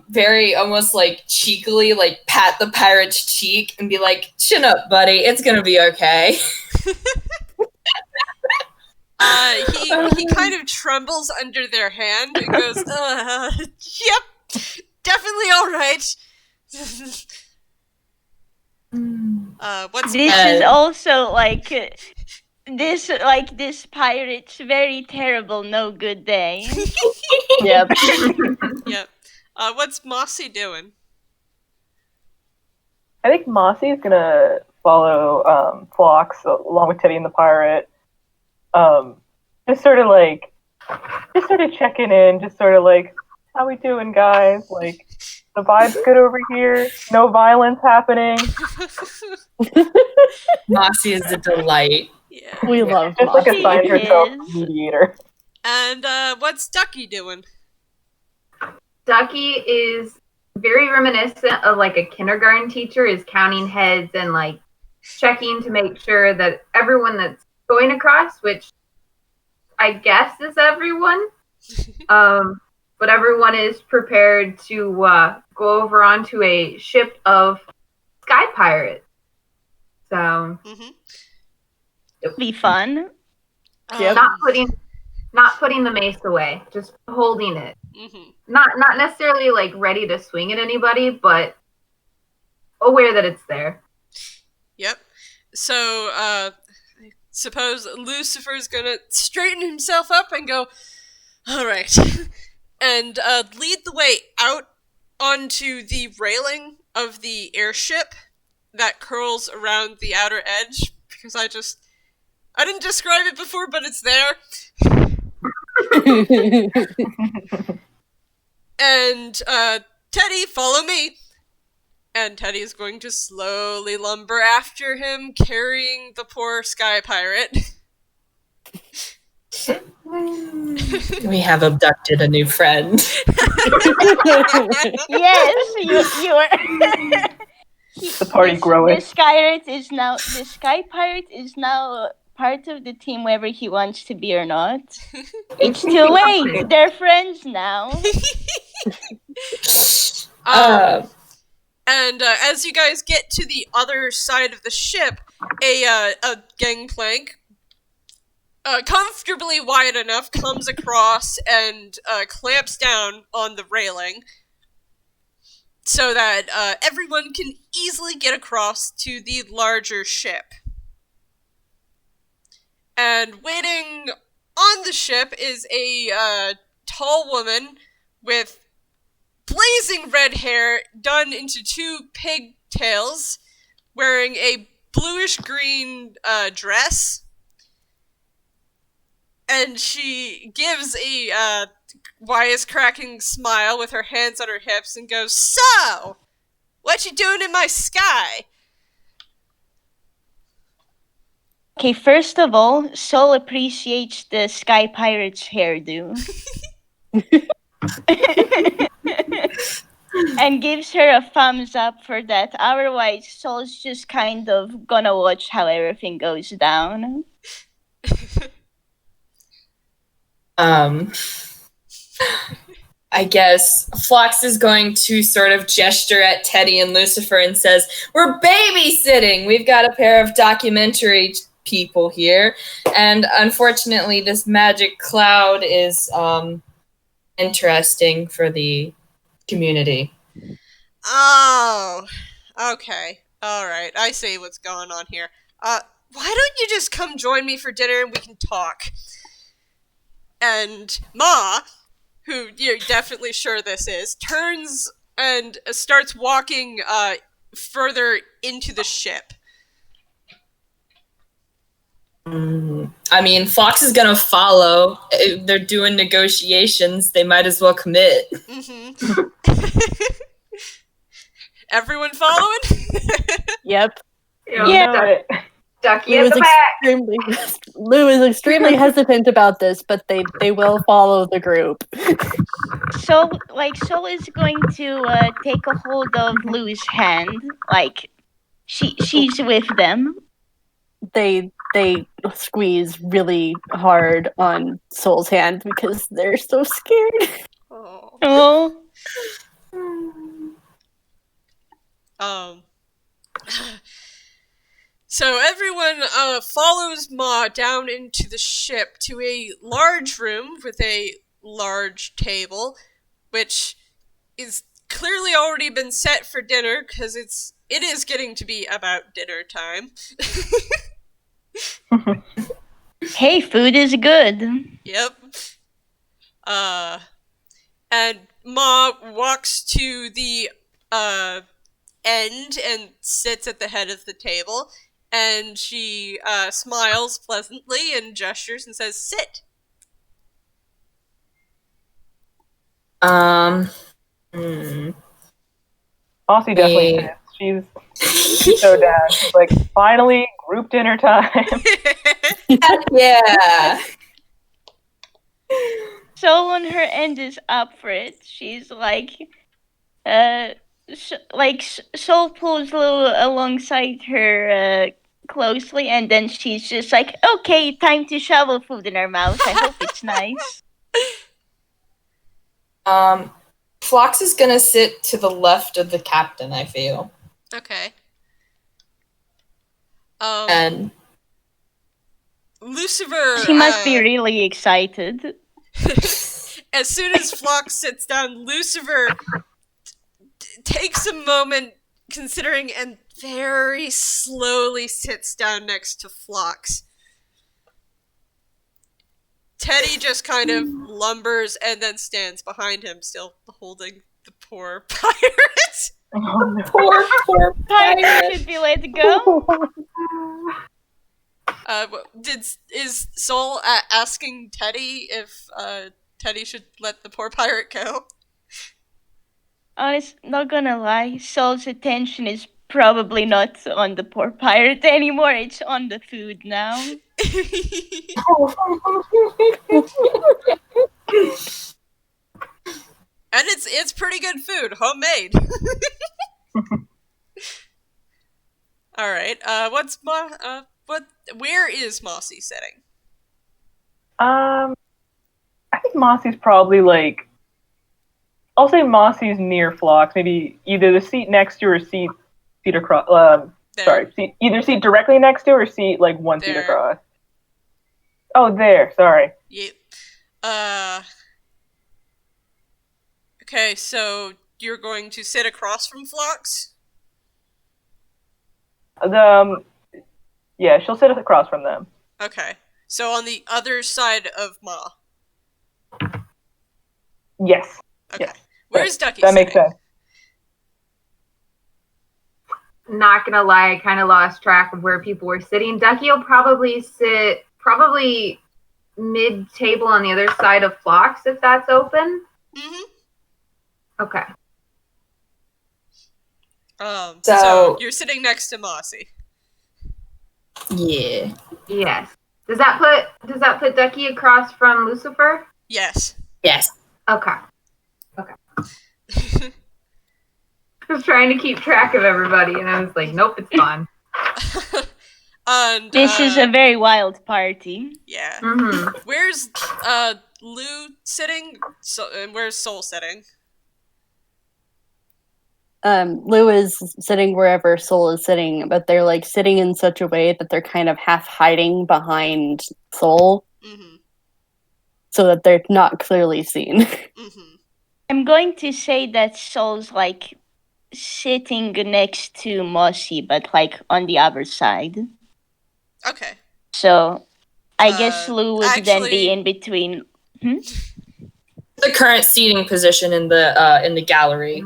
very almost, cheekily, pat the pirate's cheek and be like, chin up, buddy, it's gonna be okay. He kind of trembles under their hand and goes, yep, definitely all right. What's This is also this pirate's very terrible, no good day. Yep. Yep. What's Mossie doing? I think Mossie is gonna follow Phlox along with Teddy and the pirate. Just sort of checking in, just sort of like, how we doing, guys? Like, the vibe's good over here. No violence happening. Mossie is a delight. Yeah. We love Just like Mossie. assigned He herself is. mediator. And what's Ducky doing? Ducky is very reminiscent of a kindergarten teacher, is counting heads and checking to make sure that everyone that's going across, which I guess is everyone, but everyone is prepared to go over onto a ship of sky pirates. So Mm-hmm. Be fun. Yep. not putting the mace away, just holding it. Mm-hmm. Not necessarily ready to swing at anybody, but aware that it's there. Yep. So, I suppose Lucifer's gonna straighten himself up and go, all right, and lead the way out onto the railing of the airship that curls around the outer edge, because I didn't describe it before, but it's there. And, Teddy, follow me. And Teddy is going to slowly lumber after him, carrying the poor sky pirate. We have abducted a new friend. Yes, you are. The party growing. The sky pirate is now part of the team, whether he wants to be or not. It's too late. They're friends now. And as you guys get to the other side of the ship, a gangplank, comfortably wide enough, comes across and clamps down on the railing so that everyone can easily get across to the larger ship. And waiting on the ship is a tall woman with blazing red hair done into two pigtails, wearing a bluish-green dress. And she gives a wisecracking smile with her hands on her hips and goes, "So, What you doing in my sky? Okay, first of all, Sol appreciates the Sky Pirate's hairdo. And gives her a thumbs up for that. Otherwise, Sol's just kind of gonna watch how everything goes down. I guess Phlox is going to sort of gesture at Teddy and Lucifer and says, "We're babysitting! We've got a pair of documentary people here, and unfortunately this magic cloud is interesting for the community." Oh, okay. Alright, I see what's going on here. Why don't you just come join me for dinner and we can talk? And Ma, who you're definitely sure this is, turns and starts walking further into the ship. I mean, Phlox is gonna follow. If they're doing negotiations, they might as well commit. Mm-hmm. Everyone following? Yep. Yeah. Ducky Lou at is the back. Lou is extremely hesitant about this, but they will follow the group. So, Sol is going to take a hold of Lou's hand. Like, she's with them. They squeeze really hard on Sol's hand because they're so scared. Oh. So everyone follows Ma down into the ship to a large room with a large table, which is clearly already been set for dinner because it is getting to be about dinner time. Hey, food is good. Yep. And Ma walks to the end and sits at the head of the table, and she smiles pleasantly and gestures and says, "Sit." Mossie definitely sits. She's so down. She's like, finally, group dinner time. Yeah. Sol on her end is up for it. She's like, Sol pulls Lou alongside her closely, and then she's just like, "Okay, time to shovel food in her mouth. I hope it's nice." Phlox is gonna sit to the left of the captain, I feel. Okay. And Lucifer. She must be really excited. As soon as Phlox sits down, Lucifer takes a moment considering and very slowly sits down next to Phlox. Teddy just kind of lumbers and then stands behind him, still holding the poor pirate. Oh, no. poor Pirate should be let go. Is Sol asking Teddy if Teddy should let the poor pirate go? Honest, not gonna lie, Sol's attention is probably not on the poor pirate anymore. It's on the food now. And it's pretty good food, homemade. All right. Where is Mossie sitting? I think Mossie's probably like. I'll say Mossie's near Phlox. Maybe either the seat next to her or seat across. Either seat directly next to her or seat like one seat across. Oh, there. Sorry. Yep. Okay, so you're going to sit across from Phlox? Yeah, she'll sit across from them. Okay. So on the other side of Ma. Yes. Okay. Yes. Where's Ducky That makes sense. Not gonna lie, I kind of lost track of where people were sitting. Ducky will probably sit mid-table on the other side of Phlox, if that's open. Mm-hmm. Okay. So you're sitting next to Mossie. Yeah. Yes. Does that put Ducky across from Lucifer? Yes. Yes. Okay. I was trying to keep track of everybody, and I was like, nope, it's gone. And This is a very wild party. yeah. Mm-hmm. Where's Lou sitting? And where's Sol sitting? Lou is sitting wherever Sol is sitting, but they're like sitting in such a way that they're kind of half hiding behind Sol, so that they're not clearly seen. I'm going to say that Sol's like sitting next to Mossie, but like on the other side. Okay. So I guess Lou would then actually- be in between. The current seating position in the gallery.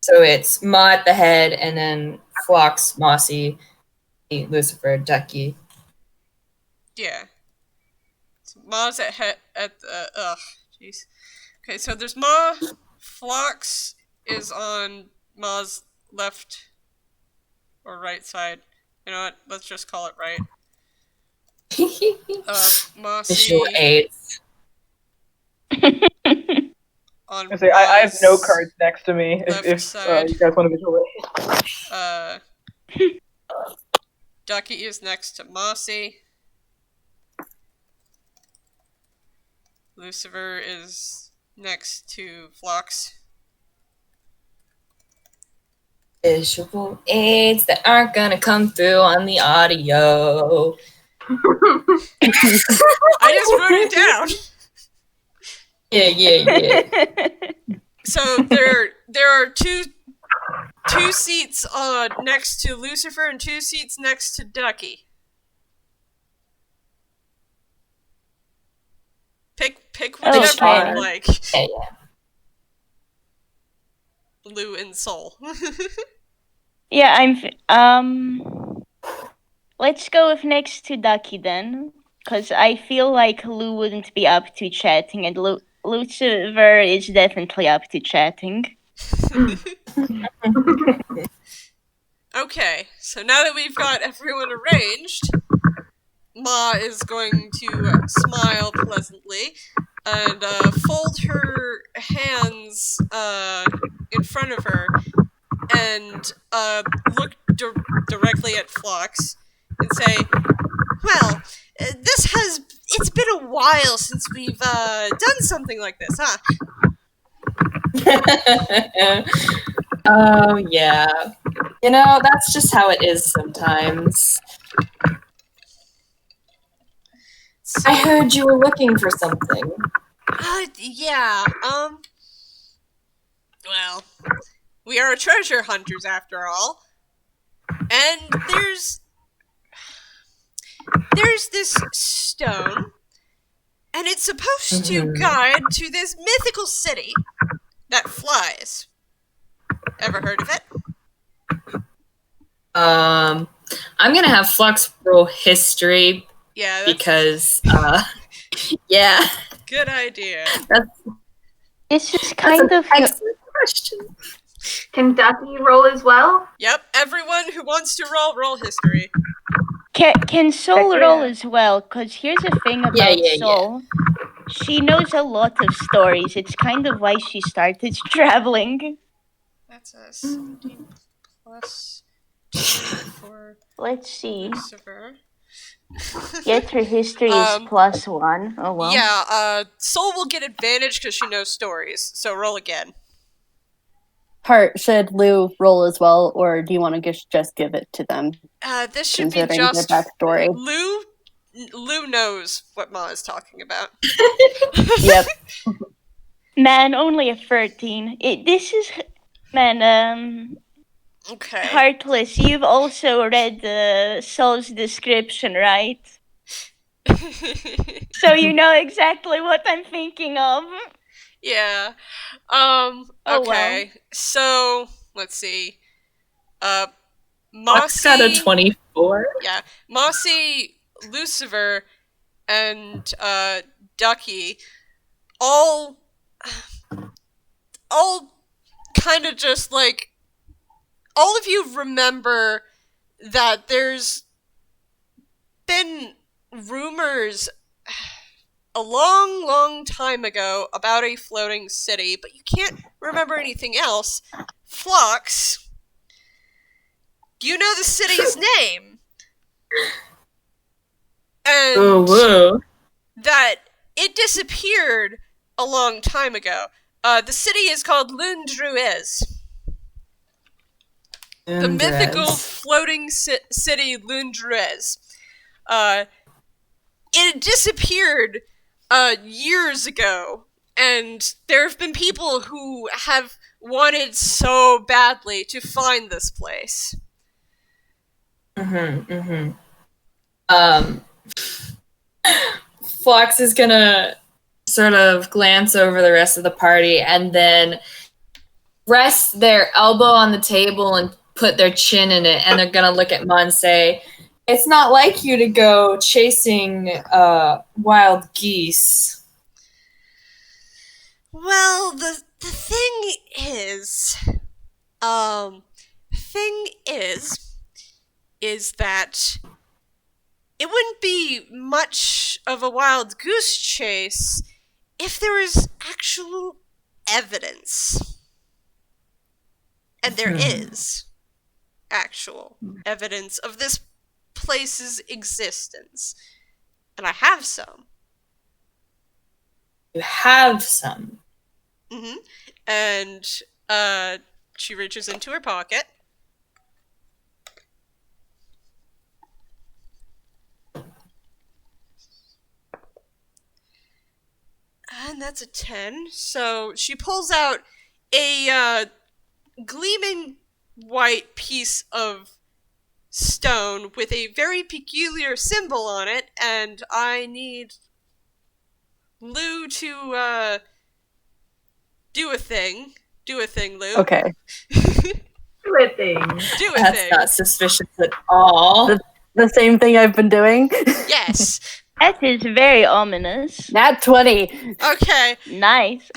So it's Ma at the head, and then Phlox, Mossie, Lucifer, Ducky. Yeah. So Ma's at the jeez. Okay, so there's Ma. Phlox is on Ma's left or right side. You know what? Let's just call it right. Visual Mossie aids. on I have no Ma's cards next to me left if side. you guys want to visual aid. Ducky is next to Mossie. Lucifer is next to Phlox. Visual aids that aren't gonna come through on the audio. I just wrote it down. Yeah. So there are two seats next to Lucifer and 2 seats next to Ducky. Pick whichever you like. Yeah. Lou and Sol. Yeah, let's go with next to Ducky then, because I feel like Lou wouldn't be up to chatting, and Lucifer is definitely up to chatting. Okay, so now that we've got everyone arranged, Ma is going to smile pleasantly and fold her hands in front of her and look directly at Phlox and say, well, it's been a while since we've done something like this, huh? Oh, yeah. You know, that's just how it is sometimes. So, I heard you were looking for something. yeah, well, we are treasure hunters after all. And there's this stone, and it's supposed to guide to this mythical city that flies. Ever heard of it? I'm gonna have Phlox roll history. Yeah, because yeah. Good idea. This is kind of excellent question. Can Ducky roll as well? Yep, everyone who wants to roll history. Can Sol roll as well? Because here's the thing about Sol. She knows a lot of stories. It's kind of why she started traveling. That's a 17 plus 2 for Let's see. Lucifer. Yet her history is +1. Oh well. Yeah, Sol will get advantage because she knows stories. So roll again. Heart, should Lou roll as well, or do you want to just give it to them? This should be Considering just their backstory. Lou knows what Ma is talking about. Yep. Man, only a 13. Okay. Heartless, you've also read Sol's description, right? So you know exactly what I'm thinking of. Yeah. Oh, okay. well. So let's see. Phlox got a 24. Yeah. Mossie, Lucifer, and Ducky all kind of just like all of you remember that there's been rumors a long, long time ago about a floating city, but you can't remember anything else. Phlox, do you know the city's name? And whoa. that it disappeared a long time ago. The city is called Lundruez. The mythical floating city Lundruez. It disappeared years ago, and there have been people who have wanted so badly to find this place. Phlox is gonna sort of glance over the rest of the party and then rest their elbow on the table and put their chin in it, and they're gonna look at Ma and say, "It's not like you to go chasing wild geese." Well, the thing is, is that it wouldn't be much of a wild goose chase if there was actual evidence. And there is actual evidence of this place's existence. And I have some. You have some. Mm-hmm. And she reaches into her pocket. And that's a 10. So she pulls out a gleaming white piece of stone with a very peculiar symbol on it, and I need Lou to do a thing. Do a thing, Lou. Okay. Do a thing. Do a That's thing. not suspicious at all. The same thing I've been doing. Yes. That is very ominous. Nat 20. Okay. Nice.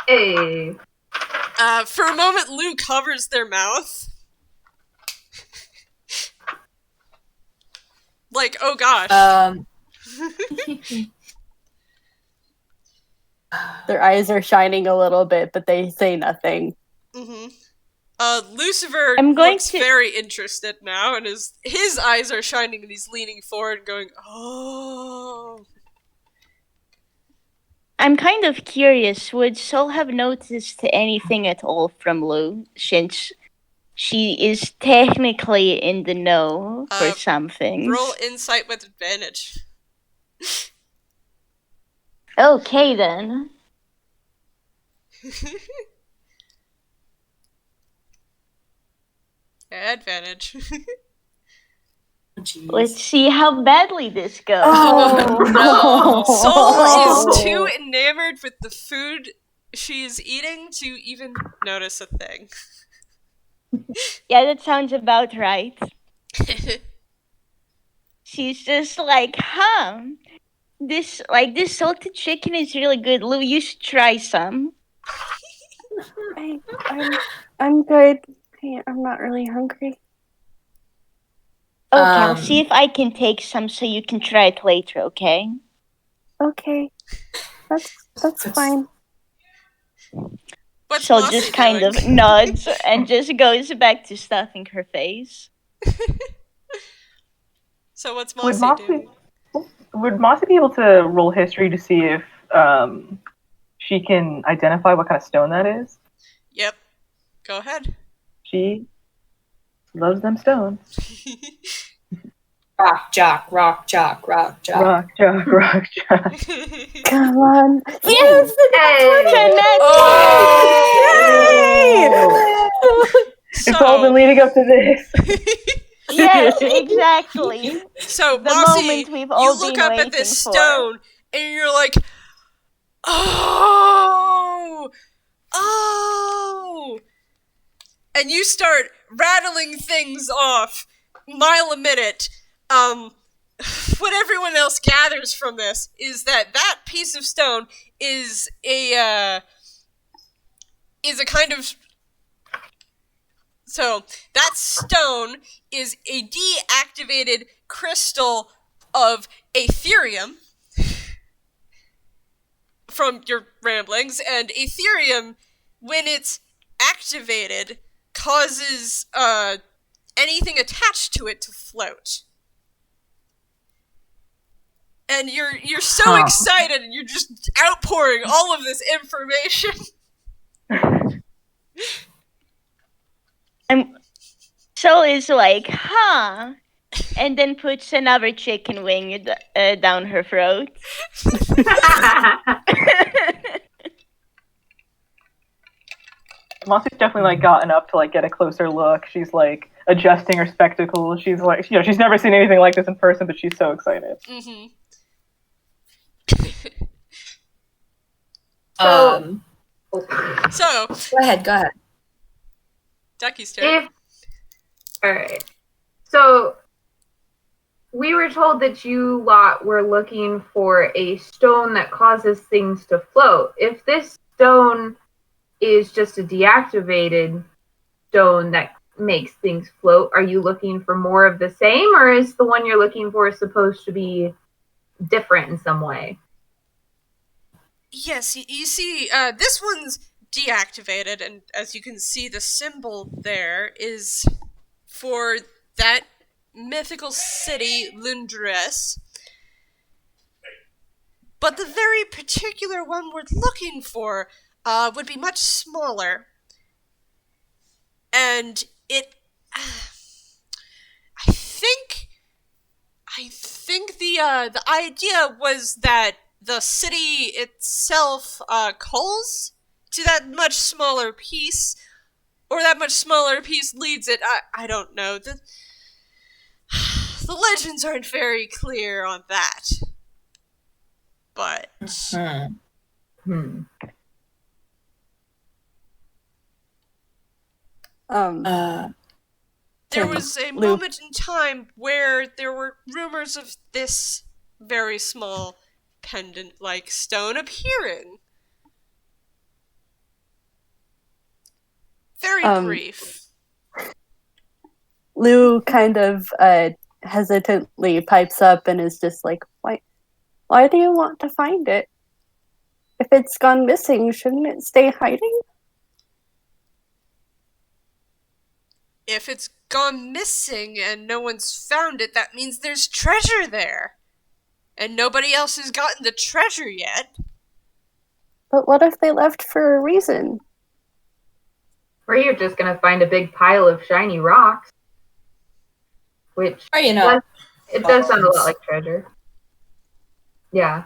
Hey. For a moment, Lou covers their mouth. Like, oh gosh. Their eyes are shining a little bit, but they say nothing. Mm-hmm. Lucifer I'm going looks to- very interested now, and his eyes are shining, and he's leaning forward, going, "Oh." I'm kind of curious, would Sol have noticed anything at all from Lou, since she is technically in the know for some things? Roll insight with advantage. Okay then. Advantage. Jeez. Let's see how badly this goes. Oh, Sol is too enamored with the food she is eating to even notice a thing. Yeah, that sounds about right. She's just like, this salted chicken is really good. Lou, you should try some. I'm good. I'm not really hungry. Okay, I'll see if I can take some so you can try it later, okay? Okay. That's fine. What's So Mossie just kind doing? of nods and just goes back to stuffing her face. So what's Would Mossie doing? Mossie be able to roll history to see if she can identify what kind of stone that is? Yep. Go ahead. She loves them stones. Rock, jock, rock, jock, rock, jock. Rock, jock, rock, jock. Come on. Yes! Hey. It's all been leading up to this. Yes, exactly. So, The Mossie, moment we've you all look been up at waiting this for. stone, and you're like, oh! Oh! And you start rattling things off, mile a minute. What everyone else gathers from this is that piece of stone is a kind of So that stone is a deactivated crystal of Aetherium from your ramblings, and Aetherium, when it's activated, causes anything attached to it to float. And you're so excited, and you're just outpouring all of this information. Sol is like, huh? And then puts another chicken wing down her throat. Mossie's definitely like gotten up to like get a closer look. She's like adjusting her spectacles. She's like, she's never seen anything like this in person, but she's so excited. Mm-hmm. So Go ahead. Ducky's turn. Alright. So, we were told that you lot were looking for a stone that causes things to float. If this stone is just a deactivated stone that makes things float, are you looking for more of the same, or is the one you're looking for supposed to be different in some way? Yes, you see, this one's deactivated, and as you can see, the symbol there is for that mythical city, Lundres. But the very particular one we're looking for would be much smaller. And it... I think the idea was that the city itself calls to that much smaller piece, or that much smaller piece leads it. I don't know. The legends aren't very clear on that. But... There was a moment in time where there were rumors of this very small pendant-like stone appearing. Very brief. Lou kind of hesitantly pipes up and is just like, why do you want to find it? If it's gone missing, shouldn't it stay hiding? If it's gone missing and no one's found it, that means there's treasure there. And nobody else has gotten the treasure yet. But what if they left for a reason? Or you're just gonna find a big pile of shiny rocks. Which, it does sound a lot like treasure. Yeah.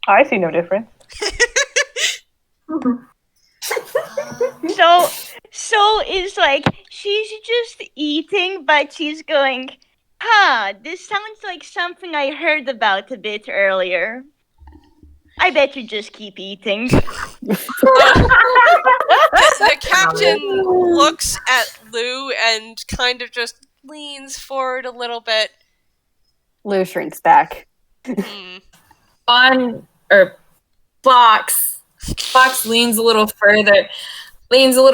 I see no difference. So is like, she's just eating, but she's going, this sounds like something I heard about a bit earlier. I better just keep eating. The captain looks at Lou and kind of just leans forward a little bit. Lou shrinks back. Phlox leans a little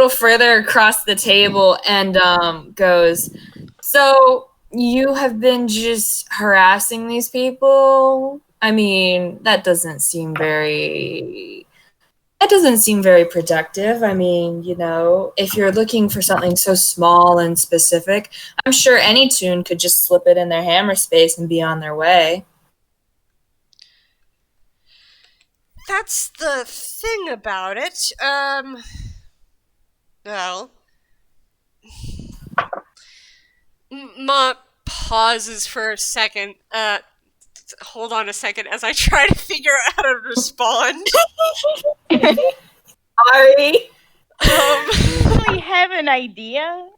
further across the table and goes, so you have been just harassing these people? I mean, that doesn't seem very productive. I mean, if you're looking for something so small and specific, I'm sure any tune could just slip it in their hammer space and be on their way. That's the thing about it. Well, Ma pauses for a second. Hold on a second as I try to figure out how to respond. Sorry. Do we have an idea?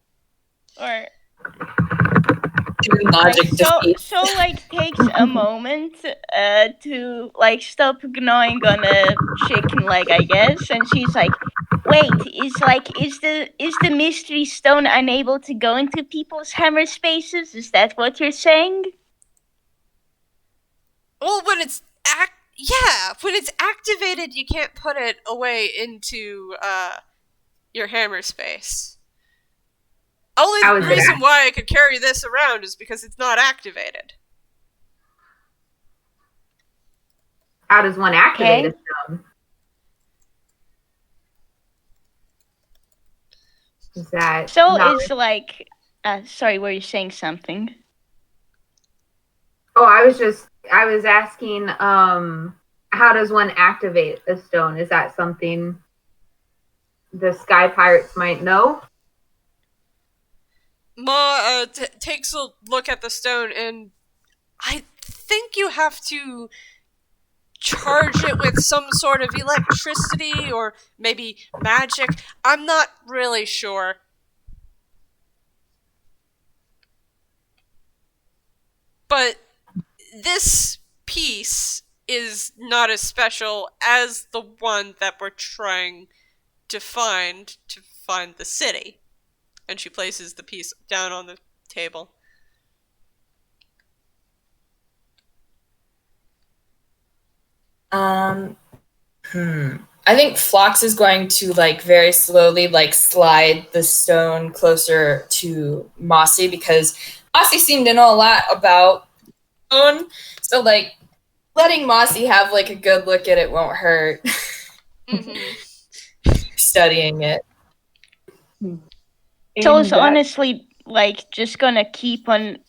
Or... Logic so takes a moment to stop gnawing on a chicken leg, I guess, and she's like, wait, is the mystery stone unable to go into people's hammer spaces? Is that what you're saying? Well, when it's activated, you can't put it away into your hammer space. Only How is it reason why I could carry this around is because it's not activated. How does one activate Okay. a stone? Is that So not- it's like, sorry, were you saying something? Oh, I was asking, how does one activate a stone? Is that something the Sky Pirates might know? Ma takes a look at the stone, and I think you have to charge it with some sort of electricity or maybe magic. I'm not really sure. But this piece is not as special as the one that we're trying to find the city. And she places the piece down on the table. I think Phlox is going to very slowly slide the stone closer to Mossie because Mossie seemed to know a lot about stone. So letting Mossie have a good look at it won't hurt. Mm-hmm. Studying it. Sol's honestly just gonna keep on.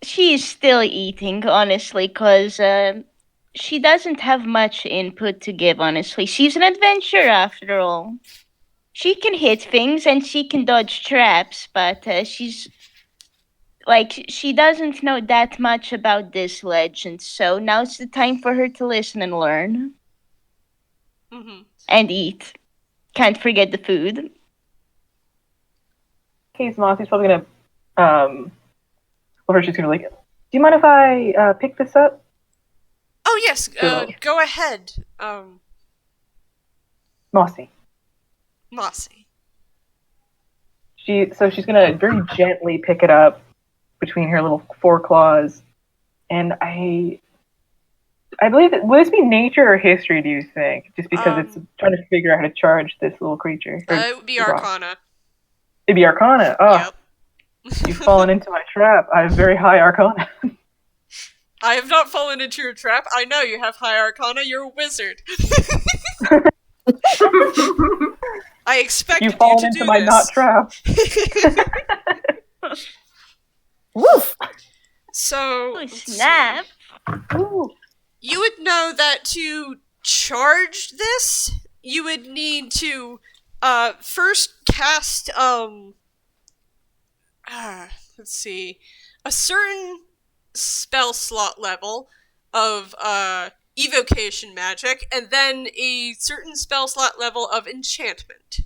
She's still eating, honestly, because she doesn't have much input to give, honestly. She's an adventurer, after all. She can hit things and she can dodge traps, but she's she doesn't know that much about this legend, so now's the time for her to listen and learn. Mm-hmm. And eat. Can't forget the food. Case Mossie's probably gonna, well, she's gonna do you mind if I pick this up? Oh yes, Sure. go ahead, Mossie. Mossie. She's gonna very gently pick it up between her little foreclaws, and I believe that would this be nature or history? Do you think? Just because it's trying to figure out how to charge this little creature. It would be Arcana. It'd be Arcana. Oh, Yep. you've fallen into my trap. I have very high Arcana. I have not fallen into your trap. I know you have high Arcana. You're a wizard. I expected You've fallen you to into do my this. not trap. Woof! So, Oh, let's snap. Ooh. you would know that to charge this, you would need to first cast let's see, a certain spell slot level of evocation magic, and then a certain spell slot level of enchantment.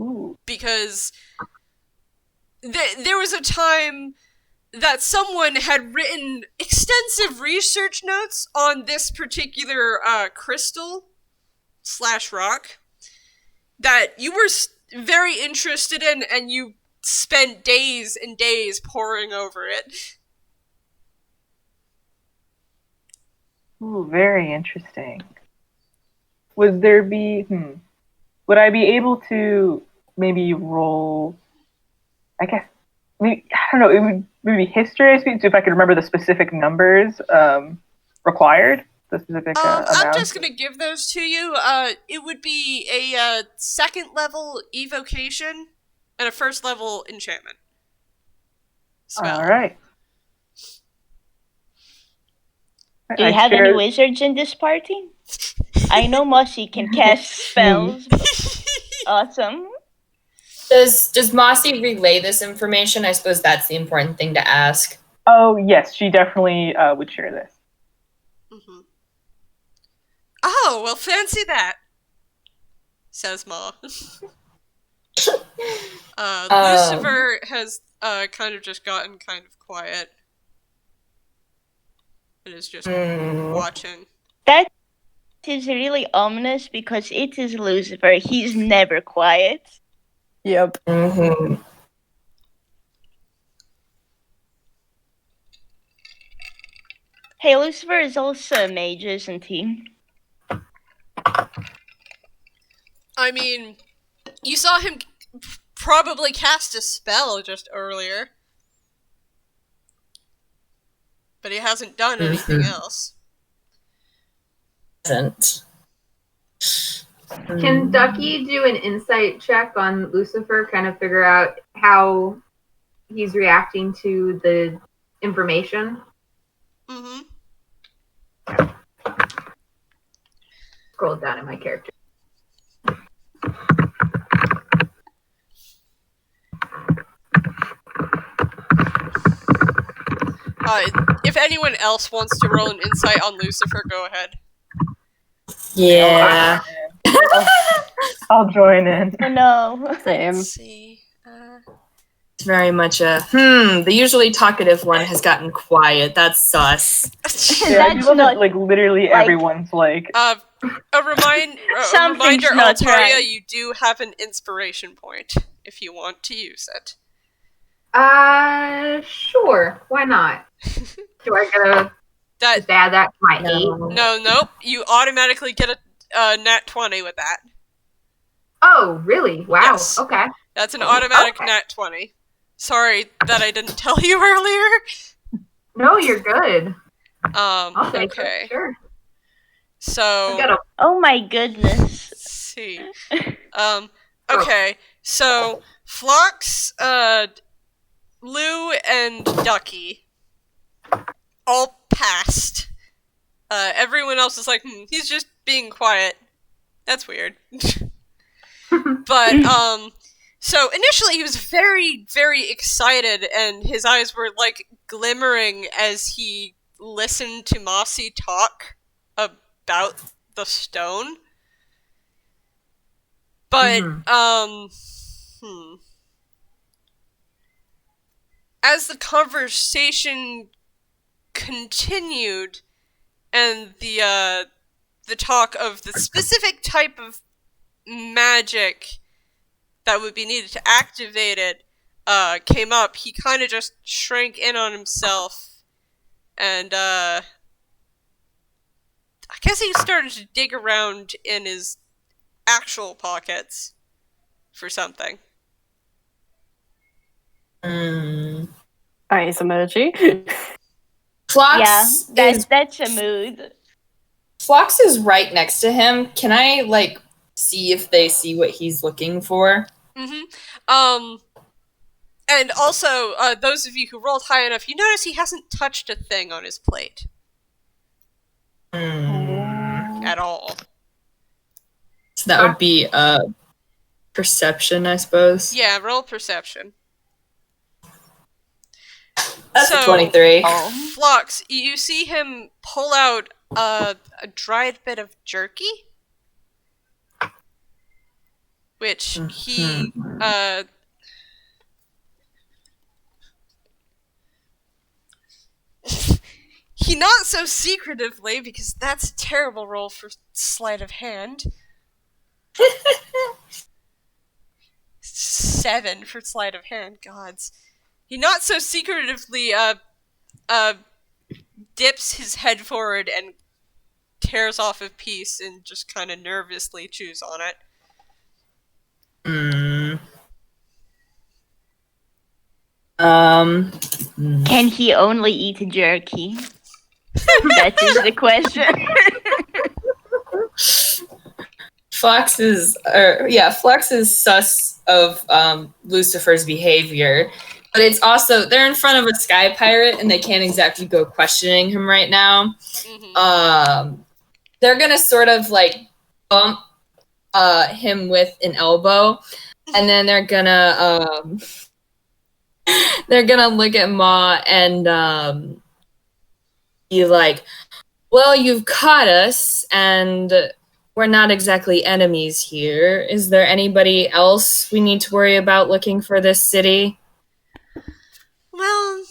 Ooh. Because there was a time that someone had written extensive research notes on this particular crystal / rock that you were very interested in, and you spent days and days poring over it. Ooh, very interesting. Would there be? Would I be able to maybe roll? I guess. Maybe, I don't know. It would maybe history. I suppose, if I could remember the specific numbers required, the specific I'm amount. just gonna give those to you. It would be a second level evocation and a first level enchantment spell. All right. Do you have any wizards in this party? I know Mossie can cast spells. Awesome. Does Mossie relay this information? I suppose that's the important thing to ask. Oh yes, she definitely would share this. Mm-hmm. Oh, well, fancy that, says Ma. Luciver has kind of just gotten kind of quiet. And is just watching. That is really ominous because it is Lucifer. He's never quiet. Yep. Mm-hmm. Hey, Lucifer is also a mage, isn't he? I mean, you saw him probably cast a spell just earlier. But he hasn't done anything else. Hasn't. Can Ducky do an insight check on Lucifer, kind of figure out how he's reacting to the information? Mm-hmm. Scroll down in my character. If anyone else wants to roll an insight on Lucifer, go ahead. Yeah. I'll join in. Oh no. Same. Let's see. It's very much the usually talkative one has gotten quiet. That's sus. Yeah, I That's love not that, like, literally like- everyone's like, A reminder, Something's not Altaria, right. you do have an inspiration point if you want to use it. Sure. Why not? Do I gotta That just add that to my 8? nope. You automatically get a nat 20 with that. Oh, really? Wow. Yes. Okay. That's an automatic Okay. nat 20. Sorry that I didn't tell you earlier. No, you're good. I'll take Okay. it. Sure. So I gotta. Oh my goodness. let's see. Okay. So Phlox, Lou, and Ducky all passed. Everyone else is like, he's just being quiet. That's weird. But, so initially he was very, very excited, and his eyes were, like, glimmering as he listened to Mossie talk about the stone. But, as the conversation continued, and the talk of the specific type of magic that would be needed to activate it came up, he kind of just shrank in on himself, and I guess he started to dig around in his actual pockets for something. Ice emoji. Phlox Yeah, is that's a mood. Phlox is right next to him. Can I like see if they see what he's looking for? And also, those of you who rolled high enough, you notice he hasn't touched a thing on his plate. At all. So that would be perception, I suppose. Yeah, roll perception. That's So- a 23. Phlox, you see him pull out a dried bit of jerky, which he he not so secretively, because that's a terrible roll for sleight of hand. 7 for sleight of hand, gods. He not so secretively dips his head forward and tears off a piece and just kind of nervously chews on it. Can he only eat jerky? That is the question. Phlox is sus of Lucifer's behavior, but it's also they're in front of a sky pirate and they can't exactly go questioning him right now. They're gonna sort of like bump him with an elbow, and then they're gonna look at Ma and be like, "Well, you've caught us, and we're not exactly enemies here. Is there anybody else we need to worry about looking for this city?" Well,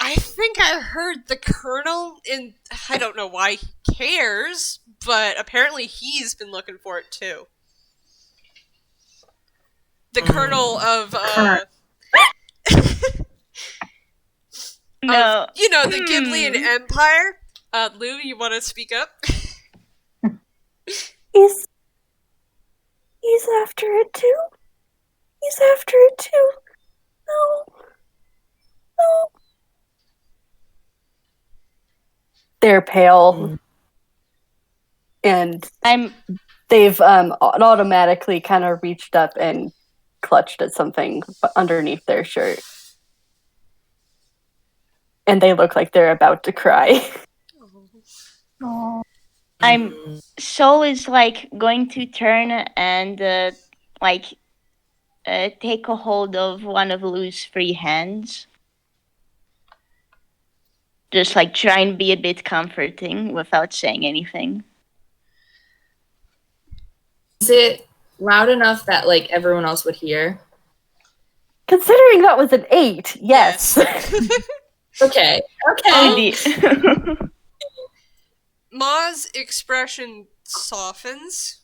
I think I heard the Colonel in... I don't know why he cares, but apparently he's been looking for it too. The Colonel of, No. the Ghiblian Empire. Lou, you want to speak up? He's after it too? He's after it too. No. No. They're pale. And they've automatically kind of reached up and clutched at something underneath their shirt. And they look like they're about to cry. Oh. Sol is going to turn and take a hold of one of Lou's free hands. Just try and be a bit comforting without saying anything. Is it loud enough that everyone else would hear? Considering that was an 8, yes. Okay. Ma's expression softens.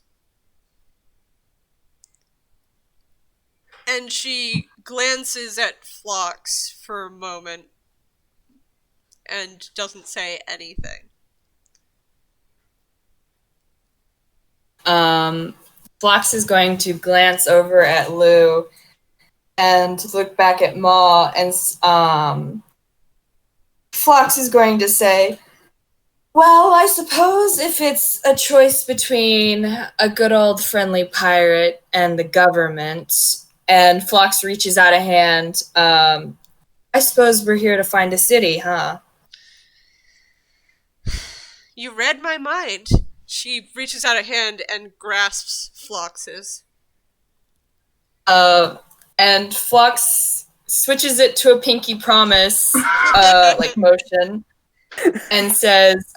And she glances at Phlox for a moment. And doesn't say anything. Phlox is going to glance over at Lou and look back at Ma, and Phlox is going to say, well, I suppose if it's a choice between a good old friendly pirate and the government, and Phlox reaches out a hand, I suppose we're here to find a city, huh? You read my mind. She reaches out a hand and grasps Phlox's. And Phlox switches it to a pinky promise, motion, and says,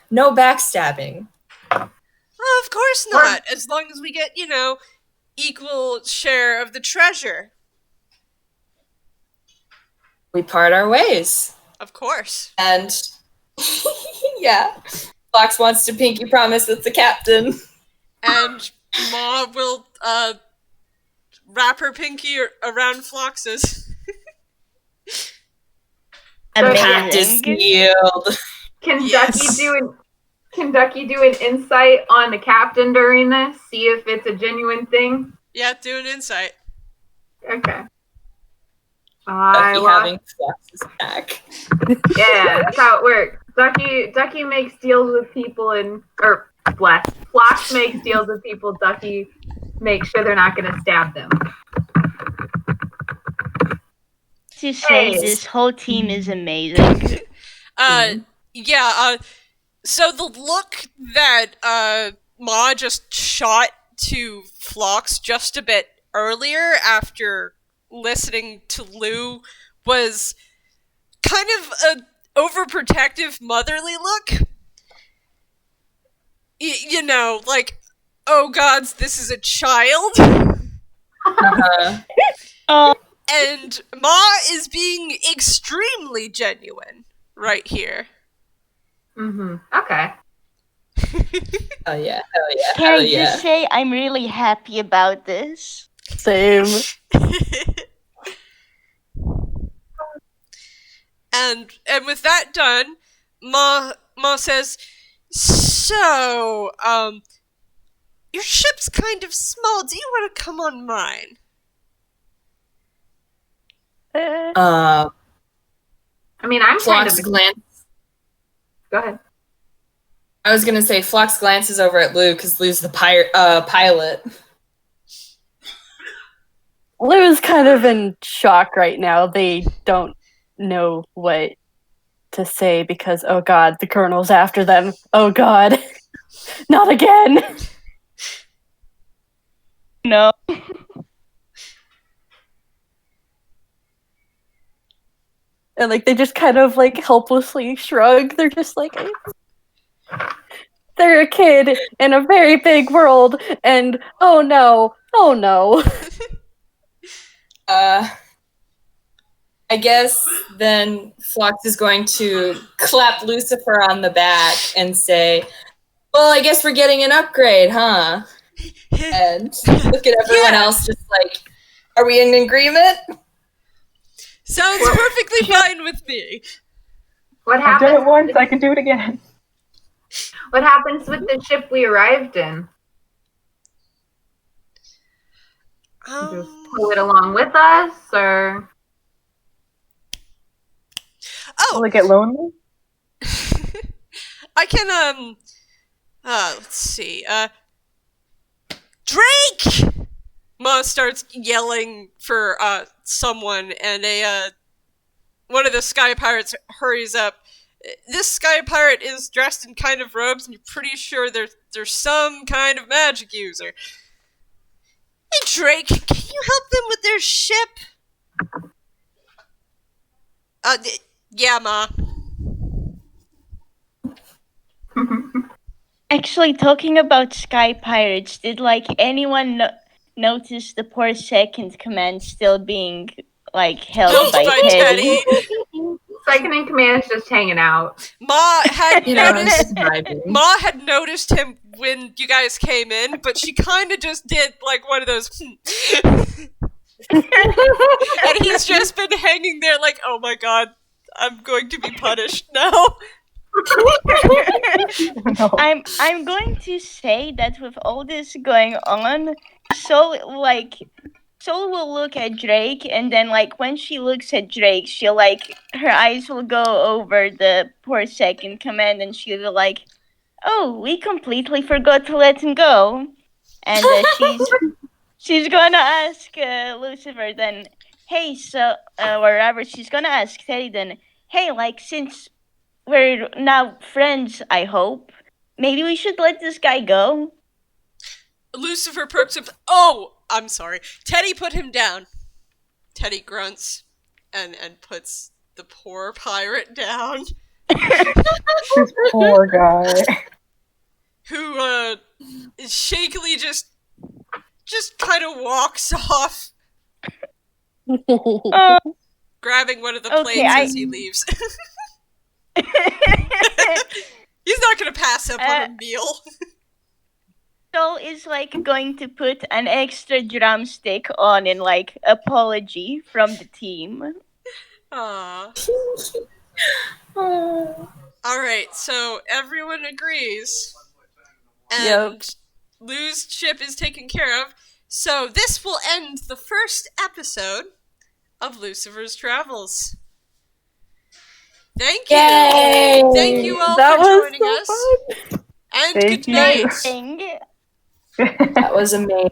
no backstabbing. Oh, of course not. As long as we get, equal share of the treasure. We part our ways. Of course. And yeah, Phlox wants to pinky promise with the captain. And Ma will wrap her pinky around Phlox's. Amazing. Sealed. Can Yes. Ducky do an insight on the captain during this? See if it's a genuine thing? Yeah, do an insight. Okay. Ducky having Phlox's back. Yeah, that's how it works. Ducky makes deals with people Phlox makes deals with people. Ducky makes sure they're not going to stab them. To say this whole team is amazing. So the look that Ma just shot to Phlox just a bit earlier after listening to Lou was kind of an overprotective motherly look. Oh gods, this is a child. And Ma is being extremely genuine right here. Mm-hmm. Okay. Oh yeah, Can I just say I'm really happy about this? Same. And with that done, Ma says, so, your ship's kind of small. Do you want to come on mine? I mean, I'm kind Phlox of... glance. Go ahead. I was gonna say Phlox glances over at Lou because Lou's the pilot. Lou's kind of in shock right now. They don't know what to say because, oh god, the colonel's after them. Oh god. Not again. No. And they just kind of helplessly shrug. They're just they're a kid in a very big world, and oh no. I guess then Phlox is going to clap Lucifer on the back and say, well, I guess we're getting an upgrade, huh? And look at everyone else just are we in agreement? Sounds perfectly fine with me. What I've done it happens? once, I can do it again. What happens with the ship we arrived in? Just pull it along with us, or Will Oh, it get lonely? I can let's see. Drake! Ma starts yelling for someone, and one of the sky pirates hurries up. This sky pirate is dressed in kind of robes, and you're pretty sure there's some kind of magic user. Hey Drake, can you help them with their ship? Yeah, Ma. Actually, talking about sky pirates, did like anyone notice the poor second command still being like held by Teddy? second in command is just hanging out. Ma had It's noticed. vibing. Ma had noticed him when you guys came in, but she kind of just did like one of those. And he's just been hanging there like, oh my god, I'm going to be punished now. No. I'm going to say that with all this going on, Sol will look at Drake, and then like when she looks at Drake, she'll like her eyes will go over the poor second command, and she'll be like, "Oh, we completely forgot to let him go," and she's gonna ask Lucifer then, "Hey, so or rather, she's gonna ask Teddy then, hey, like since we're now friends, I hope. Maybe we should let this guy go." Lucifer perks up. Oh, I'm sorry. Teddy put him down. Teddy grunts and puts the poor pirate down, This poor guy. who shakily just kind of walks off, Oh, grabbing one of the Okay, plates I- as he leaves. He's not gonna pass up on a meal. Sol is like going to put an extra drumstick on in like apology from the team. Aww. Alright, so everyone agrees. And Lou's ship is taken care of. So this will end the first episode of Lucifer's Travels. Thank you! Yay! Thank you all That for was joining so us. And Thank good night. Thing. That was amazing.